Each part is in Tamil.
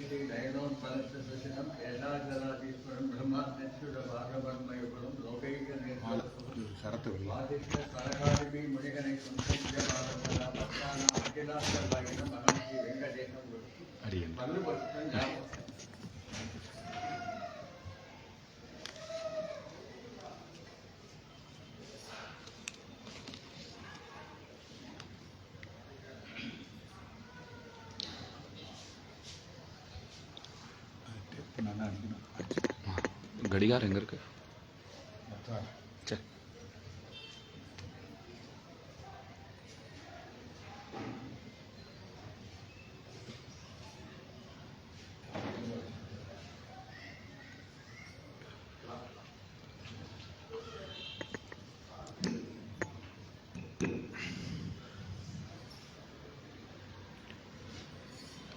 श्री दयनों फलस्य सचिनम ऐलाजराधीश्वरम ब्रह्माध्यक्षुर भागवन्मयुगुणम लोकैक नेत्रम आदित्य सरकारिभी मुनिगणै संपूज्य भागवता भक्तानां अखिलार्थभागिनं अहं श्री वेंकटेशं गुरु मल्लुपक्षं जाम घड़ियार एंगे इருக்கு சரி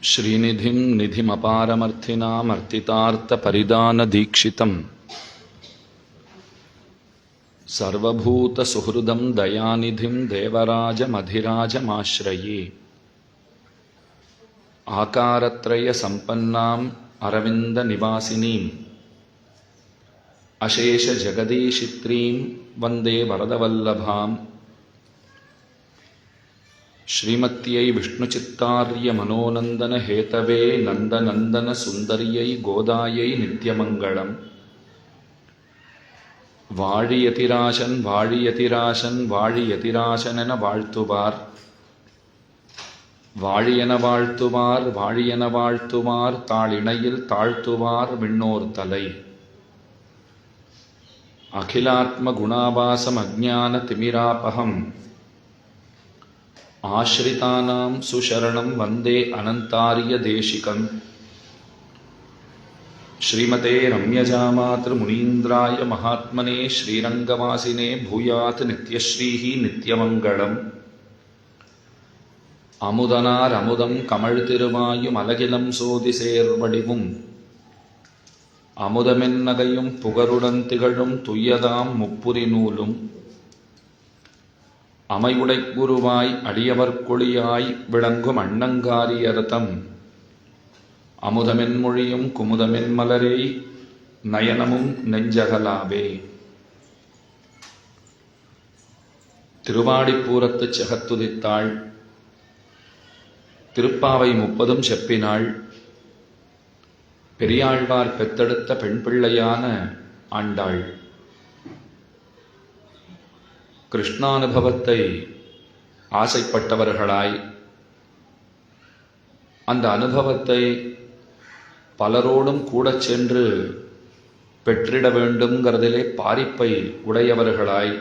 श्रीनिधिं निधिमपारमर्थिनामर्तितार्थपरिदानदीक्षितम् सर्वभूतसुहृदं दयानिधिं देवराजमधिराजमाश्रये आकारत्रयसम्पन्नाम् अरविन्दनिवासिनीम् अशेषजगदीशित्रीं वन्दे वरदवल्लभाम् श्रीमत्यै विष्णुचित्तार्यमनोनन्दनहेतवे नन्दनन्दनसुन्दर्यै गोदायै नित्यमङ्गलम् வாழியதிராசன் வாழியதிராசன் வாழியதிராசனென வாழ்த்துவார் வாழியன வாழ்த்துவார் வாழியன வாழ்த்துவார் தாளிணையில் தாழ்த்துவார் விண்ணோர் தலை அகிலாத்ம குணாபாசம் அஜ்ஞான திமிராபகம் ஆஸ்ரிதானாம் சுசரணம் வந்தே அனந்தாரிய தேசிகம் श्रीमते रम्यजामातृमुनीन्द्राय महात्मने श्रीरंगवासिने भूयात् नित्यश्रीः नित्यमंगलम् अमुदनार अमुदम कमल तिरुवायुम अलगिलम सोदिसेर्वडिवुम अमुदमेन्नகையும் புகருடன் திகழும் துய்யதாம் முப்புரி நூலும் அமைவுடை குருவாய் அடியவர்க்குழியாய் விளங்கும் அண்ணங்காரியரதம் அமுதமென் மொழியும் குமுதமென் மலரே நயனமும் நெஞ்சகலாவே. திருவாடிப்பூரத்து செகத்துதித்தாள் திருப்பாவை 30 செப்பினாள். பெரியாழ்வார் பெத்தெடுத்த பெண் பிள்ளையான ஆண்டாள். கிருஷ்ணானுபவத்தை ஆசைப்பட்டவர்களாய் அந்த அனுபவத்தை பலரோடும் கூட சென்று பெற்றிட வேண்டும்ங்கிறதிலே பாரிப்பை உடையவர்களாய்,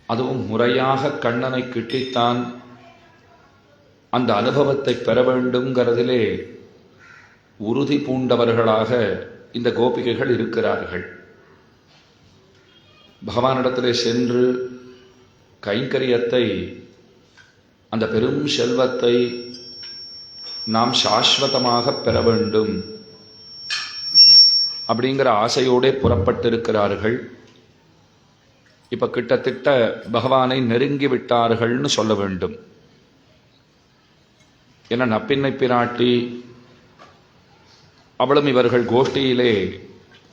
அதுவும் முறையாக கண்ணனை கிட்டித்தான் அந்த அனுபவத்தை பெற வேண்டும்ங்கிறதிலே உறுதி பூண்டவர்களாக இந்த கோபிகைகள் இருக்கிறார்கள். பகவானிடத்திலே சென்று கைங்கரியத்தை, அந்த பெரும் செல்வத்தை நாம் சாஸ்வதமாக பெற வேண்டும் அப்படிங்கிற ஆசையோடே புறப்பட்டிருக்கிறார்கள். இப்ப கிட்டத்தட்ட பகவானை நெருங்கி விட்டார்கள்னு சொல்ல வேண்டும். என நப்பின்னை பிராட்டி அவளும் இவர்கள் கோஷ்டியிலே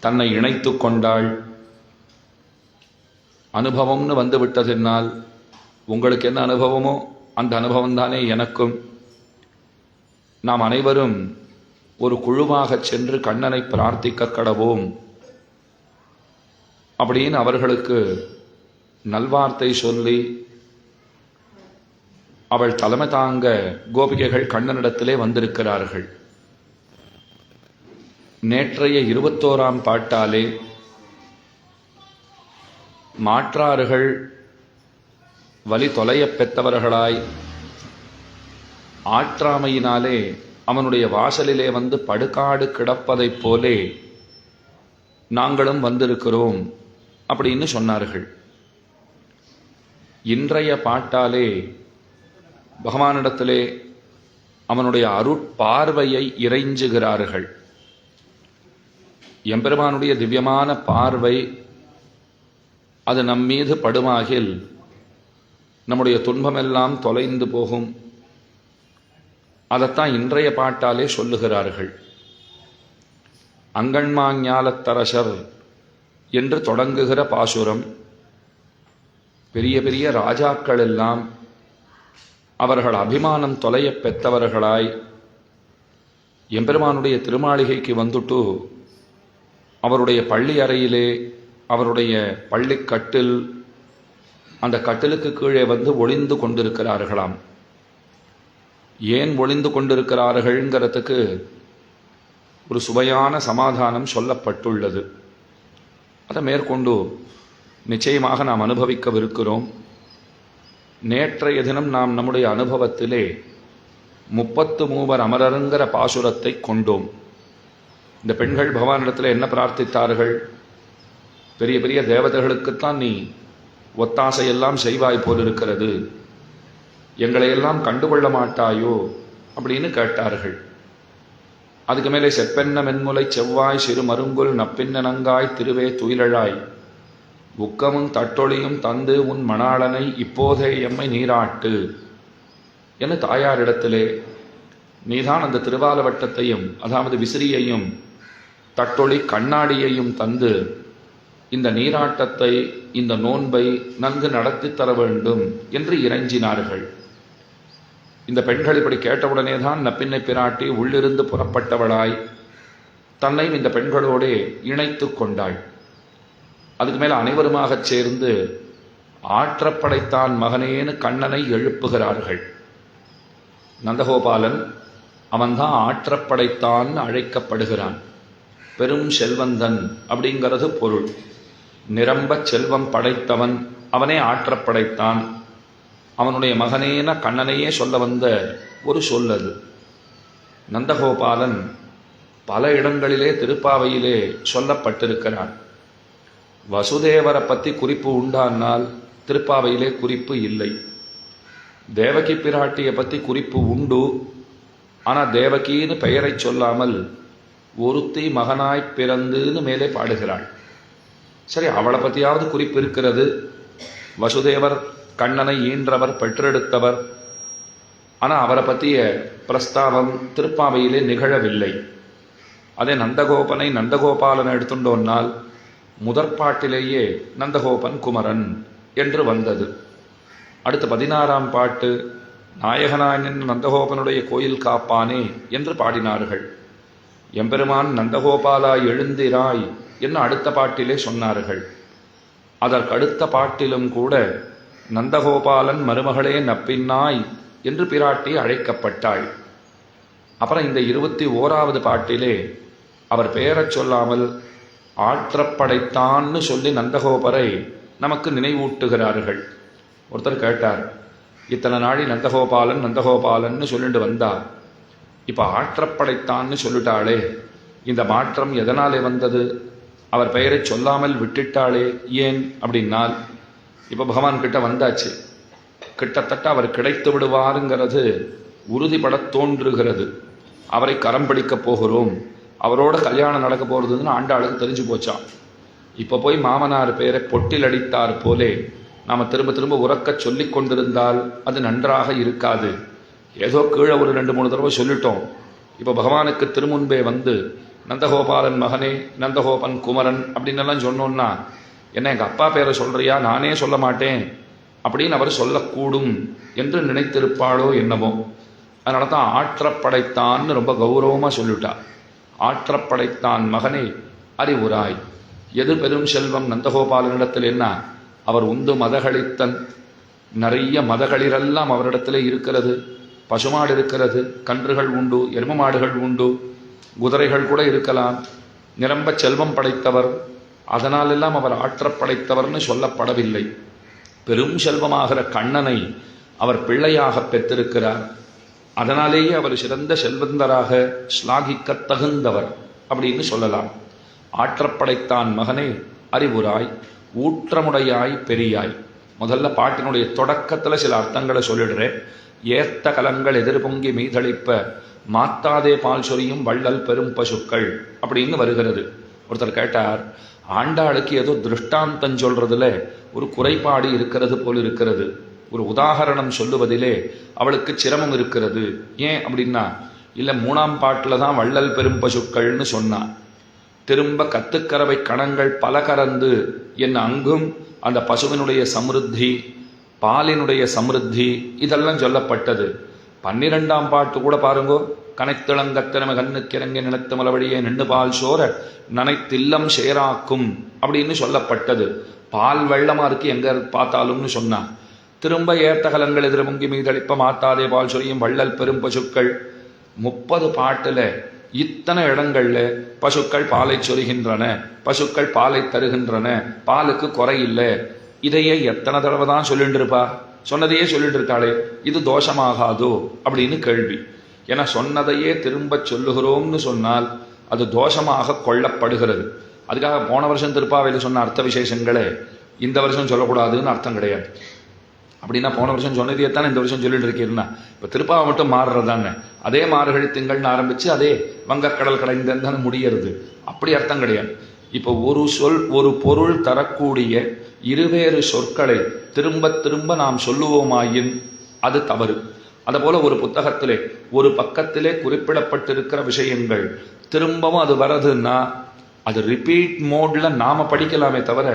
தன்னை இணைத்து கொண்டாள். அனுபவம்னு வந்து விட்டதென்னால் உங்களுக்கு என்ன அனுபவமோ அந்த அனுபவம் தானே எனக்கும். நாம் அனைவரும் ஒரு குழுவாக சென்று கண்ணனை பிரார்த்திக்க கடவோம் அப்படின்னு அவர்களுக்கு நல்வார்த்தை சொல்லி அவள் தலைமை தாங்க கோபிகைகள் கண்ணனிடத்திலே வந்திருக்கிறார்கள். நேற்றைய 21ஆம் பாட்டாலே மாற்றார்கள் வலி தொலையப் பெற்றவர்களாய் ஆற்றாமையினாலே அவனுடைய வாசலிலே வந்து படுகாடு கிடப்பதைப் போலே நாங்களும் வந்திருக்கிறோம் அப்படின்னு சொன்னார்கள். இன்றைய பாட்டாலே பகவானிடத்திலே அவனுடைய அருட்பார்வையை இறைஞ்சுகிறார்கள். எம்பெருமானுடைய திவ்யமான பார்வை அது நம்மீது படுமாகில் நம்முடைய துன்பமெல்லாம் தொலைந்து போகும். அதைத்தான் இன்றைய பாட்டாலே சொல்லுகிறார்கள். அங்கண்மாஞாலத்தரசர் என்று தொடங்குகிற பாசுரம் பெரிய பெரிய ராஜாக்கள் எல்லாம் அவர்கள் அபிமானம் தொலைய பெற்றவர்களாய் எம்பெருமானுடைய திருமாளிகைக்கு வந்துட்டு அவருடைய பள்ளி அறையிலே அவருடைய பள்ளி கட்டில் அந்த கட்டிலுக்கு கீழே வந்து ஒளிந்து கொண்டிருக்கிறார்களாம். ஏன் ஒளிந்து கொண்டிருக்கிறார்கள்ங்கிறதுக்கு ஒரு சுவையான சமாதானம் சொல்லப்பட்டுள்ளது. அதை மேற்கொண்டு நிச்சயமாக நாம் அனுபவிக்கவிருக்கிறோம். நேற்றைய தினம் நாம் நம்முடைய அனுபவத்திலே 33 அமரருங்கிற பாசுரத்தை கொண்டோம். இந்த பெண்கள் பகவானிடத்தில் என்ன பிரார்த்தித்தார்கள்? பெரிய பெரிய தேவதைகளுக்குத்தான் நீ ஒத்தாசையெல்லாம் செய்வாய் போலிருக்கிறது, எங்களையெல்லாம் கண்டுகொள்ள மாட்டாயோ அப்படின்னு கேட்டார்கள். அதுக்கு மேலே செப்பென்ன மென்முலை செவ்வாய் சிறு மருங்குல் நப்பின்னனங்காய் திருவே துயிலழாய் உக்கமும் தட்டொழியும் தந்து உன் மணாளனை இப்போதே எம்மை நீராட்டு என தாயாரிடத்திலே நீதான் அந்த திருவாலவட்டத்தையும் அதாவது விசிறியையும் தட்டொளி கண்ணாடியையும் தந்து இந்த நீராட்டத்தை இந்த நோன்பை நன்கு நடத்தி தர வேண்டும் என்று இறைஞ்சினார்கள். இந்த பெண்கள் இப்படி கேட்டவுடனே தான் நப்பின்னை பிராட்டி உள்ளிருந்து புறப்பட்டவளாய் தன்னை இந்த பெண்களோடே இணைத்து கொண்டாள். அதுக்கு மேல அனைவருமாகச் சேர்ந்து ஆற்றப்படைத்தான் மகனேன்னு கண்ணனை எழுப்புகிறார்கள். நந்தகோபாலன் அவன்தான் ஆற்றப்படைத்தான் அழைக்கப்படுகிறான். பெரும் செல்வந்தன் அப்படிங்கிறது பொருள். நிரம்ப செல்வம் படைத்தவன் அவனே ஆற்றப்படைத்தான். அவனுடைய மகனேன கண்ணனையே சொல்ல வந்த ஒரு சொல்லது. நந்தகோபாலன் பல இடங்களிலே திருப்பாவையிலே சொல்லப்பட்டிருக்கிறான். வசுதேவரை பற்றி குறிப்பு உண்டானால் திருப்பாவையிலே குறிப்பு இல்லை. தேவகி பிராட்டியை பற்றி குறிப்பு உண்டு. ஆனால் தேவகின்னு பெயரை சொல்லாமல் ஒருத்தி மகனாய் பிறந்துன்னு மேலே பாடுகிறாள். சரி, அவளை பற்றியாவது குறிப்பு இருக்கிறது. வசுதேவர் கண்ணனை ஈன்றவர், பெற்றெடுத்தவர். ஆனால் அவரை பற்றிய பிரஸ்தாவம் திருப்பாவையிலே நிகழவில்லை. அதே நந்தகோபாலனை எடுத்துட்டோன்னால் முதற்பாட்டிலேயே நந்தகோபன் குமரன் என்று வந்தது. அடுத்து 16ஆம் பாட்டு நாயகனாயின் நந்தகோபனுடைய கோயில் காப்பானே என்று பாடினார்கள். எம்பெருமான் நந்தகோபாலா எழுந்திராய் என்று அடுத்த பாட்டிலே சொன்னார்கள். அதற்கடுத்த பாட்டிலும் கூட நந்தகோபாலன் மருமகளே நப்பின்னாய் என்று பிராட்டி அழைக்கப்பட்டாள். அப்புறம் இந்த 21வது பாட்டிலே அவர் பெயரச் சொல்லாமல் ஆற்றப்படைத்தான்னு சொல்லி நந்தகோபரை நமக்கு நினைவூட்டுகிறார்கள். ஒருத்தர் கேட்டார், இத்தனை நாளி நந்தகோபாலன்னு சொல்லிட்டு வந்தார், இப்போ ஆற்றப்படைத்தான்னு சொல்லிட்டாளே, இந்த மாற்றம் எதனாலே வந்தது? அவர் பெயரை சொல்லாமல் விட்டுட்டாளே ஏன் அப்படின்னால், இப்போ பகவான் கிட்ட வந்தாச்சு, கிட்டத்தட்ட அவர் கிடைத்து விடுவாருங்கிறது உறுதிப்பட தோன்றுகிறது. அவரை கரம் பிடிக்கப் போகிறோம், அவரோட கல்யாணம் நடக்க போகிறதுன்னு ஆண்டாளுக்கு தெரிஞ்சு போச்சான். இப்போ போய் மாமனார் பெயரை பொட்டில் அடித்தார் போலே நாம் திரும்ப திரும்ப உறக்க சொல்லி கொண்டிருந்தால் அது நன்றாக இருக்காது. ஏதோ கீழே ஒரு 2-3 தடவை சொல்லிட்டோம். இப்போ பகவானுக்கு திருமுன்பே வந்து நந்தகோபாலன் மகனே, நந்தகோபன் குமரன் அப்படின்னு எல்லாம் சொன்னோன்னா என்ன எங்கள் அப்பா பேரை சொல்றியா, நானே சொல்ல மாட்டேன் அப்படின்னு அவர் சொல்லக்கூடும் என்று நினைத்திருப்பாளோ என்னமோ. அதனால தான் ஆற்றப்படைத்தான்னு ரொம்ப கௌரவமாக சொல்லிவிட்டா. ஆற்றப்படைத்தான் மகனே அறிவுராய். எது பெரும் செல்வம் நந்தகோபாலனிடத்தில் என்ன, அவர் உந்து மதகளித்தன். நிறைய மதகளிரெல்லாம் அவரிடத்துல இருக்கிறது. பசுமாடு இருக்கிறது, கன்றுகள் உண்டு, எரும மாடுகள் உண்டு, குதிரைகள் கூட இருக்கலாம். நிரம்ப செல்வம் படைத்தவர். அதனாலெல்லாம் அவர் ஆற்றப்படைத்தவர்னு சொல்லப்படவில்லை. பெரும் செல்வமாகிற கண்ணனை அவர் பிள்ளையாக பெற்றிருக்கிறார். அதனாலேயே அவர் சிறந்த செல்வந்தராக ஸ்லாகிக்க தகுந்தவர் அப்படின்னு சொல்லலாம். ஆற்றப்படைத்தான் மகனே அறிவுராய், ஊற்றமுடையாய் பெரியாய். முதல்ல பாட்டினுடைய தொடக்கத்தில் சில அர்த்தங்களை சொல்லிடுறேன். ஏத்த கலங்கள் எதிர்பொங்கி மீதளிப்ப மாத்தாதே பால் சொரியும் வள்ளல் பெரும் பசுக்கள் அப்படின்னு வருகிறது. ஒருத்தர் கேட்டார், ஆண்டாளுக்கு ஏதோ திருஷ்டாந்தம் சொல்றதுல ஒரு குறைபாடு இருக்கிறது போல் இருக்கிறது, ஒரு உதாகரணம் சொல்லுவதிலே அவளுக்கு சிரமம் இருக்கிறது. ஏன் அப்படின்னா, இல்லை 3ஆம் பாட்டில் தான் வள்ளல் பெரும் பசுக்கள்னு சொன்னான். திரும்ப கத்துக்கறவை கணங்கள் பல கறந்து என்ன அங்கும் அந்த பசுவினுடைய சமிருத்தி, பாலினுடைய சமிருத்தி இதெல்லாம் சொல்லப்பட்டது. 12ஆம் பாட்டு கூட பாருங்கோ, கனைத்திளங்கத்திறமை கண்ணுக்கிறங்க நினைத்த மலவழியே நின்று பால் சோர நனைத்தில்லம் சேராக்கும் அப்படின்னு சொல்லப்பட்டது. பால் வெள்ளமா இருக்கு எங்க பார்த்தாலும்னு சொன்னான். திரும்ப ஏத்தகலங்கள் எதிர்முங்கி மீதளிப்ப மாத்தாதே பால் சொரியும் வள்ளல் பெரும் பசுக்கள். 30 பாட்டுல இத்தனை இடங்கள்ல பசுக்கள் பாலை சொரிகின்றன, பசுக்கள் பாலை தருகின்றன, பாலுக்கு குறை இல்லை. இதையே எத்தனை தடவை தான் சொல்லிட்டு இருப்பா? சொன்னதையே சொல்லிட்டு இருக்காளே, இது தோஷமாகாதோ அப்படின்னு கேள்வி. ஏன்னா சொன்னதையே திரும்ப சொல்லுகிறோம்னு சொன்னால் அது தோஷமாக கொள்ளப்படுகிறது. அதுக்காக போன வருஷம் திருப்பாவையில் சொன்ன அர்த்த விசேஷங்களே இந்த வருஷம் சொல்லக்கூடாதுன்னு அர்த்தம் கிடையாது. அப்படின்னா போன வருஷம் சொன்னதையே தானே இந்த வருஷம் சொல்லிட்டு இருக்கீங்கன்னா, இப்போ திருப்பாவை மட்டும் மாறுறதானே. அதே மார்கழி திங்கள்னு ஆரம்பிச்சு அதே வங்கக்கடல் கடைந்தானே முடியறது. அப்படி அர்த்தம் கிடையாது. இப்போ ஒரு சொல் ஒரு பொருள் தரக்கூடிய இருவேறு சொற்களை திரும்ப திரும்ப நாம் சொல்லுவோமாயின் அது தவறு. அதுபோல ஒரு புத்தகத்திலே ஒரு பக்கத்திலே குறிப்பிடப்பட்டிருக்கிற விஷயங்கள் திரும்பவும் அது வரதுன்னா அது ரிப்பீட் மோட்ல நாம படிக்கலாமே தவிர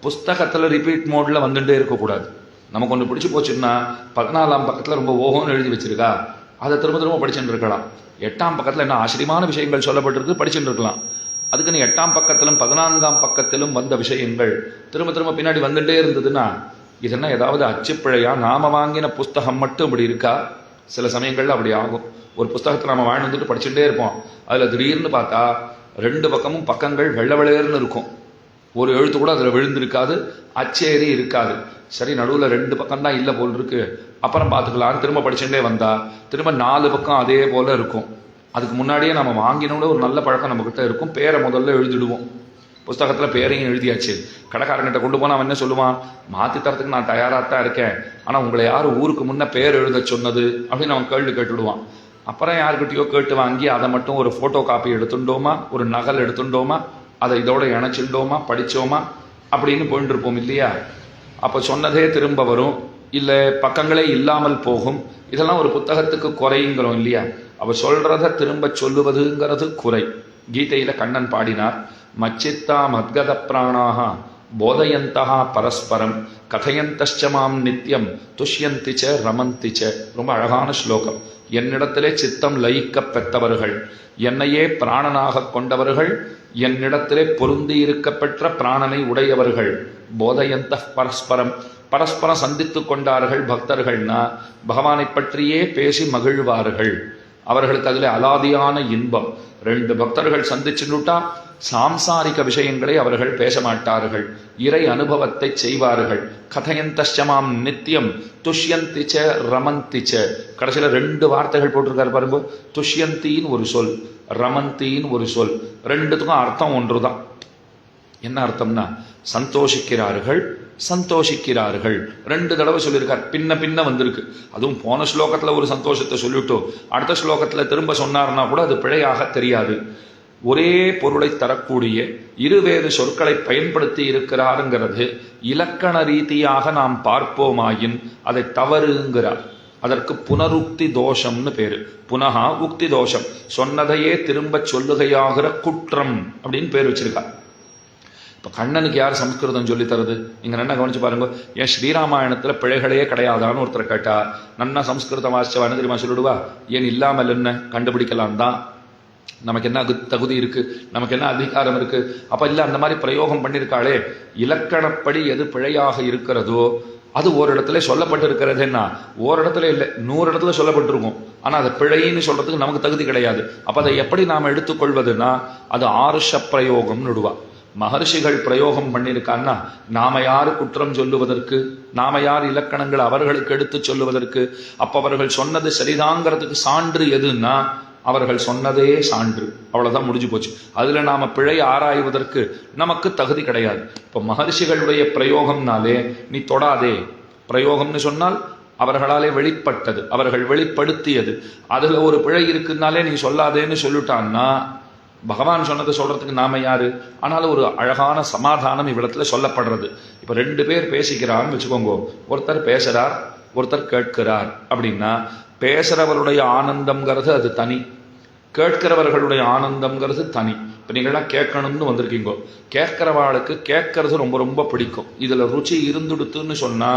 புஸ்தகத்துல ரிப்பீட் மோட்ல வந்துட்டே இருக்கக்கூடாது. நமக்கு ஒன்று பிடிச்சி போச்சுன்னா 14ஆம் பக்கத்துல ரொம்ப ஓஹோன்னு எழுதி வச்சிருக்கா, அதை திரும்ப திரும்ப படிச்சுட்டு இருக்கலாம். 8ஆம் பக்கத்துல என்ன ஆச்சரியமான விஷயங்கள் சொல்லப்பட்டிருக்கு, படிச்சுட்டு இருக்கலாம். அதுக்குன்னு 8ஆம் பக்கத்திலும் 14ஆம் பக்கத்திலும் வந்த விஷயங்கள் திரும்ப திரும்ப பின்னாடி வந்துட்டே இருந்ததுன்னா இதென்ன ஏதாவது அச்சுப்பிழையா? நாம வாங்கின புஸ்தகம் மட்டும் இப்படி இருக்கா? சில சமயங்கள்ல அப்படி ஆகும். ஒரு புஸ்தகத்தை நாம வாங்கி வந்துட்டு படிச்சுட்டே இருப்போம். அதுல திடீர்னு பார்த்தா 2 பக்கமும் பக்கங்கள் வெள்ளை வெளையர்னு இருக்கும். ஒரு எழுத்து கூட அதுல விழுந்திருக்காது, அச்சேரி இருக்காது. சரி, நடுவில் 2 பக்கம் தான் இல்லை போல் இருக்கு, அப்புறம் பார்த்துக்கலாம். திரும்ப படிச்சுட்டே வந்தா திரும்ப 4 பக்கம் அதே போல இருக்கும். அதுக்கு முன்னாடியே நம்ம வாங்கினோட ஒரு நல்ல பழக்கம் நம்ம கிட்ட இருக்கும். பேரை முதல்ல எழுதிடுவோம். புஸ்தகத்துல பேரையும் எழுதியாச்சு. கடைக்காரங்கிட்ட கொண்டு போனா அவன் என்ன சொல்லுவான், மாத்தி தரத்துக்கு நான் தயாராகத்தான் இருக்கேன், ஆனா உங்களை யாரு ஊருக்கு முன்ன பேர் எழுத சொன்னது அப்படின்னு அவன் கேள்வி கேட்டுடுவான். அப்புறம் யாருக்கிட்டையோ கேட்டு வாங்கி அதை மட்டும் ஒரு போட்டோ காப்பி எடுத்துட்டோமா, ஒரு நகல் எடுத்துட்டோமா, அதை இதோட இணைச்சிட்டோமா, படிச்சோமா அப்படின்னு போயிட்டு இருப்போம் இல்லையா? அப்ப சொன்னதே திரும்ப வரும், இல்லை பக்கங்களே இல்லாமல் போகும். இதெல்லாம் ஒரு புத்தகத்துக்கு குறைங்கிறோம் இல்லையா? அவர் சொல்றத திரும்ப சொல்லுவதுங்கிறது குறை. கீதையில கண்ணன் பாடினார், மச்சித்தா மத்கத பிராணாக போதயந்தா பரஸ்பரம் கதையந்தமாம் நித்தியம் துஷ்யந்திச்ச ரமந்திச்ச. ரொம்ப அழகான ஸ்லோகம். என்னிடத்திலே சித்தம் லயிக்க பெற்றவர்கள், என்னையே பிராணனாக கொண்டவர்கள், என்னிடத்திலே பொருந்தி இருக்க பெற்ற பிராணனை உடையவர்கள். போதயந்த பரஸ்பரம், பரஸ்பரம் சந்தித்து கொண்டார்கள். பக்தர்கள்னா பகவானை பற்றியே பேசி மகிழ்வார்கள். அவர்களுக்கு அதில் அலாதியான இன்பம். 2 பக்தர்கள் சந்திச்சுட்டா சாம்சாரிக விஷயங்களை அவர்கள் பேச மாட்டார்கள், இறை அனுபவத்தை செய்வார்கள். கதையந்தமாம் நித்தியம் துஷ்யந்திச்ச ரமந்திச்ச. கடைசியில் 2 வார்த்தைகள் போட்டிருக்காரு பாருங்க. துஷ்யந்தின்னு ஒரு சொல், ரமந்தின்னு ஒரு சொல். 2த்துக்கும் அர்த்தம் ஒன்றுதான். என்ன அர்த்தம்னா சந்தோஷிக்கிறார்கள், சந்தோஷிக்கிறார்கள். 2 தடவை சொல்லியிருக்கார். பின்ன பின்ன வந்திருக்கு. அதுவும் போன ஸ்லோகத்துல ஒரு சந்தோஷத்தை சொல்லிட்டு அடுத்த ஸ்லோகத்துல திரும்ப சொன்னார்னா கூட அது பிழையாக தெரியாது. ஒரே பொருளை தரக்கூடிய இருவேறு சொற்களை பயன்படுத்தி இருக்கிறாருங்கிறது இலக்கண ரீதியாக நாம் பார்ப்போமாயின் அதை தவறுங்கிறார். அதற்கு புனருக்தி தோஷம்னு பேரு. புனகா உக்தி தோஷம், சொன்னதையே திரும்ப சொல்லுகையாகிற குற்றம் அப்படின்னு பேர் வச்சிருக்கார். இப்போ கண்ணனுக்கு யார் சம்ஸ்கிருதம் சொல்லி தருது? நீங்க நல்லா கவனிச்சு பாருங்க. ஏன் ஸ்ரீராமாயணத்துல பிழைகளே கிடையாதான்னு ஒருத்தர் கேட்டா, நன்னா சம்ஸ்கிருதம் வாசிச்சவான்னு தெரியுமா சொல்லிடுவா? ஏன் இல்லாமல் என்ன கண்டுபிடிக்கலாம் தான். நமக்கு என்ன தகுதி இருக்கு, நமக்கு என்ன அதிகாரம் இருக்கு? அப்ப இல்ல அந்த மாதிரி பிரயோகம் பண்ணிருக்காளே, இலக்கணப்படி எது பிழையாக இருக்கிறதோ அது ஒரு இடத்துல சொல்லப்பட்டிருக்கிறது. என்ன ஒரு இடத்துல இல்லை, 100 இடத்துல சொல்லப்பட்டிருக்கும். ஆனா அதை பிழைன்னு சொல்றதுக்கு நமக்கு தகுதி கிடையாது. அப்ப அதை எப்படி நாம எடுத்துக்கொள்வதுன்னா அது ஆருஷ பிரயோகம்னு விடுவா. மகர்ஷிகள் பிரயோகம் பண்ணியிருக்கான்னா நாம யாரு குற்றம் சொல்லுவதற்கு, நாம யார் இலக்கணங்கள் அவர்களுக்கு எடுத்து சொல்லுவதற்கு? அப்ப அவர்கள் சொன்னது சரிதாங்கிறதுக்கு சான்று எதுன்னா அவர்கள் சொன்னதே சான்று. அவ்வளவுதான், முடிஞ்சு போச்சு. அதுல நாம பிழை ஆராய்வதற்கு நமக்கு தகுதி கிடையாது. இப்ப மகர்ஷிகளுடைய பிரயோகம்னாலே நீ தொடாதே, பிரயோகம்னு சொன்னால் அவர்களாலே வெளிப்பட்டது, அவர்கள் வெளிப்படுத்தியது. அதுல ஒரு பிழை இருக்குன்னாலே நீ சொல்லாதேன்னு சொல்லிட்டான்னா பகவான் சொன்னதை சொல்றதுக்கு நாம யாரு? ஆனாலும் ஒரு அழகான சமாதானம் இவ்விடத்துல சொல்லப்படுறது. இப்ப 2 பேர் பேசிக்கிறான்னு வச்சுக்கோங்க. ஒருத்தர் பேசுறார், ஒருத்தர் கேட்கிறார். அப்படின்னா பேசுறவருடைய ஆனந்தம்ங்கிறது அது தனி, கேட்கிறவர்களுடைய ஆனந்தம்ங்கிறது தனி. இப்ப நீங்களாம் கேட்கணும்னு வந்திருக்கீங்க. கேட்கிறவாளுக்கு கேட்கறது ரொம்ப ரொம்ப பிடிக்கும். இதுல ருச்சி இருந்துடுத்துன்னு சொன்னா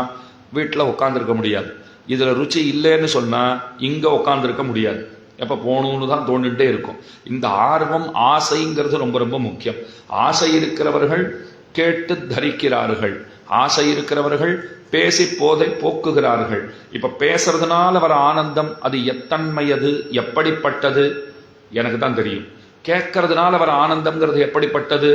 வீட்டுல உட்காந்துருக்க முடியாது. இதுல ருச்சி இல்லைன்னு சொன்னா இங்க உட்காந்துருக்க முடியாது. எப்ப போகணும்னு தான் தோண்டிட்டே இருக்கும். இந்த ஆர்வம் ஆசைங்கிறது ரொம்ப ரொம்ப முக்கியம். ஆசை இருக்கிறவர்கள் கேட்டு தரிக்கிறார்கள், ஆசை இருக்கிறவர்கள் பேசி போதை போக்குகிறார்கள். இப்ப பேசுறதுனால வர ஆனந்தம் அது எத்தன்மையது, எப்படிப்பட்டது எனக்கு தான் தெரியும். கேட்கறதுனால வர ஆனந்தம்ங்கிறது எப்படிப்பட்டது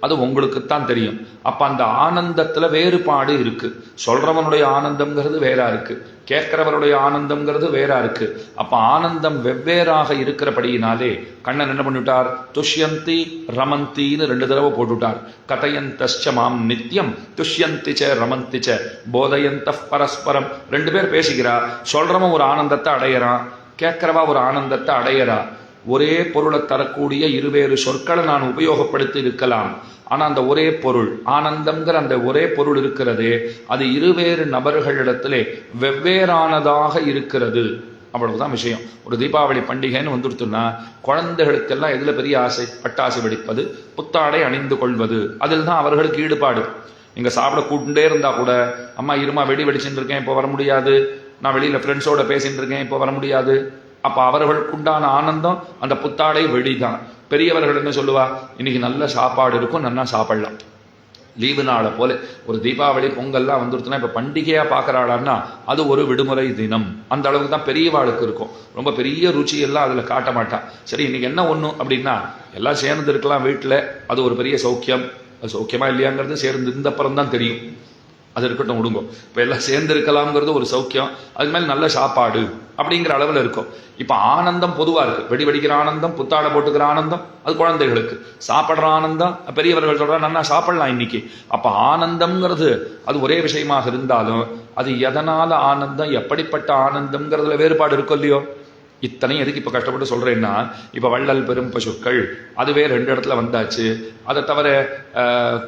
அது உங்களுக்குத்தான் தெரியும். அப்ப அந்த ஆனந்தத்துல வேறுபாடு இருக்கு. சொல்றவனுடைய ஆனந்தம்ங்கிறது வேறா இருக்கு, கேட்கிறவருடைய ஆனந்தம்ங்கிறது வேறா இருக்கு. அப்ப ஆனந்தம் வெவ்வேறாக இருக்கிறபடியினாலே கண்ணன் என்ன பண்ணிவிட்டார்? துஷ்யந்தி ரமந்தின்னு 2 தடவை போட்டுட்டார். கதையந்தச்ச மாம் நித்யம் துஷ்யந்தி ச ரமந்தி ச போதயந்த பரஸ்பரம். 2 பேர் பேசிக்கிறா. சொல்றவன் ஒரு ஆனந்தத்தை அடையறான், கேட்கிறவா ஒரு ஆனந்தத்தை அடையறா. ஒரே பொருளை தரக்கூடிய இருவேறு சொற்களை நான் உபயோகப்படுத்தி இருக்கலாம். ஆனா அந்த ஒரே பொருள் ஆனந்தம்ங்கிற அந்த ஒரே பொருள் இருக்கிறதே அது இருவேறு நபர்களிடத்திலே வெவ்வேறானதாக இருக்கிறது. அவ்வளவுதான் விஷயம். ஒரு தீபாவளி பண்டிகைன்னு வந்துடுத்துன்னா குழந்தைகளுக்கெல்லாம் எதுல பெரிய ஆசை? பட்டாசு வெடிப்பது, புத்தாடை அணிந்து கொள்வது. அதில் தான் அவர்களுக்கு ஈடுபாடு. நீங்க சாப்பிட கூட்டுட்டே இருந்தா கூட, அம்மா இருமா வெடி வெடிச்சுட்டு இருக்கேன் இப்போ வர முடியாது, நான் வெளியில ஃப்ரெண்ட்ஸோட பேசிட்டு இருக்கேன் இப்போ வர முடியாது. அப்ப அவர்களுக்குண்டான ஆனந்தம் அந்த புத்தாடை வெடிதான். பெரியவர்கள் என்ன சொல்லுவா? இன்னைக்கு நல்ல சாப்பாடு இருக்கும், நல்லா சாப்பிடலாம். லீவு நாளை போல ஒரு தீபாவளி பொங்கல்லாம் வந்துருச்சுன்னா இப்ப பண்டிகையா பாக்குறாளான்னா அது ஒரு விடுமுறை தினம். அந்த அளவுக்கு தான் பெரியவாளுக்கு இருக்கும். ரொம்ப பெரிய ருச்சி எல்லாம் அதுல காட்ட மாட்டான். சரி இன்னைக்கு என்ன ஒண்ணு அப்படின்னா எல்லாம் சேர்ந்து இருக்கலாம் வீட்டுல, அது ஒரு பெரிய சௌக்கியம். அது சௌக்கியமா இல்லையாங்கிறது சேர்ந்து இருந்தப்புறம் தான் தெரியும். அது இருக்கட்டும், விடுங்க. இப்ப எல்லாம் சேர்ந்து இருக்கலாம்ங்கிறது ஒரு சௌக்கியம். அது மேல நல்ல சாப்பாடு அப்படிங்கிற அளவுல இருக்கும். இப்ப ஆனந்தம் பொதுவா இருக்கு. வெடி வெடிக்கிற ஆனந்தம், புத்தாடை போட்டுக்கிற ஆனந்தம் அது குழந்தைகளுக்கு. சாப்பிடுற ஆனந்தம் பெரியவர்கள் சொல்றா நல்லா சாப்பிடலாம் இன்னைக்கு. அப்ப ஆனந்தம்ங்கிறது அது ஒரே விஷயமாக இருந்தாலும் அது எதனால ஆனந்தம், எப்படிப்பட்ட ஆனந்தம்ங்கிறதுல வேறுபாடு இருக்கும் இல்லையோ? இத்தனையும் எதுக்கு இப்ப கஷ்டப்பட்டு சொல்றேன்னா, இப்ப வள்ளல் பெரும் பசுக்கள் அதுவே 2 இடத்துல வந்தாச்சு. அதை தவிர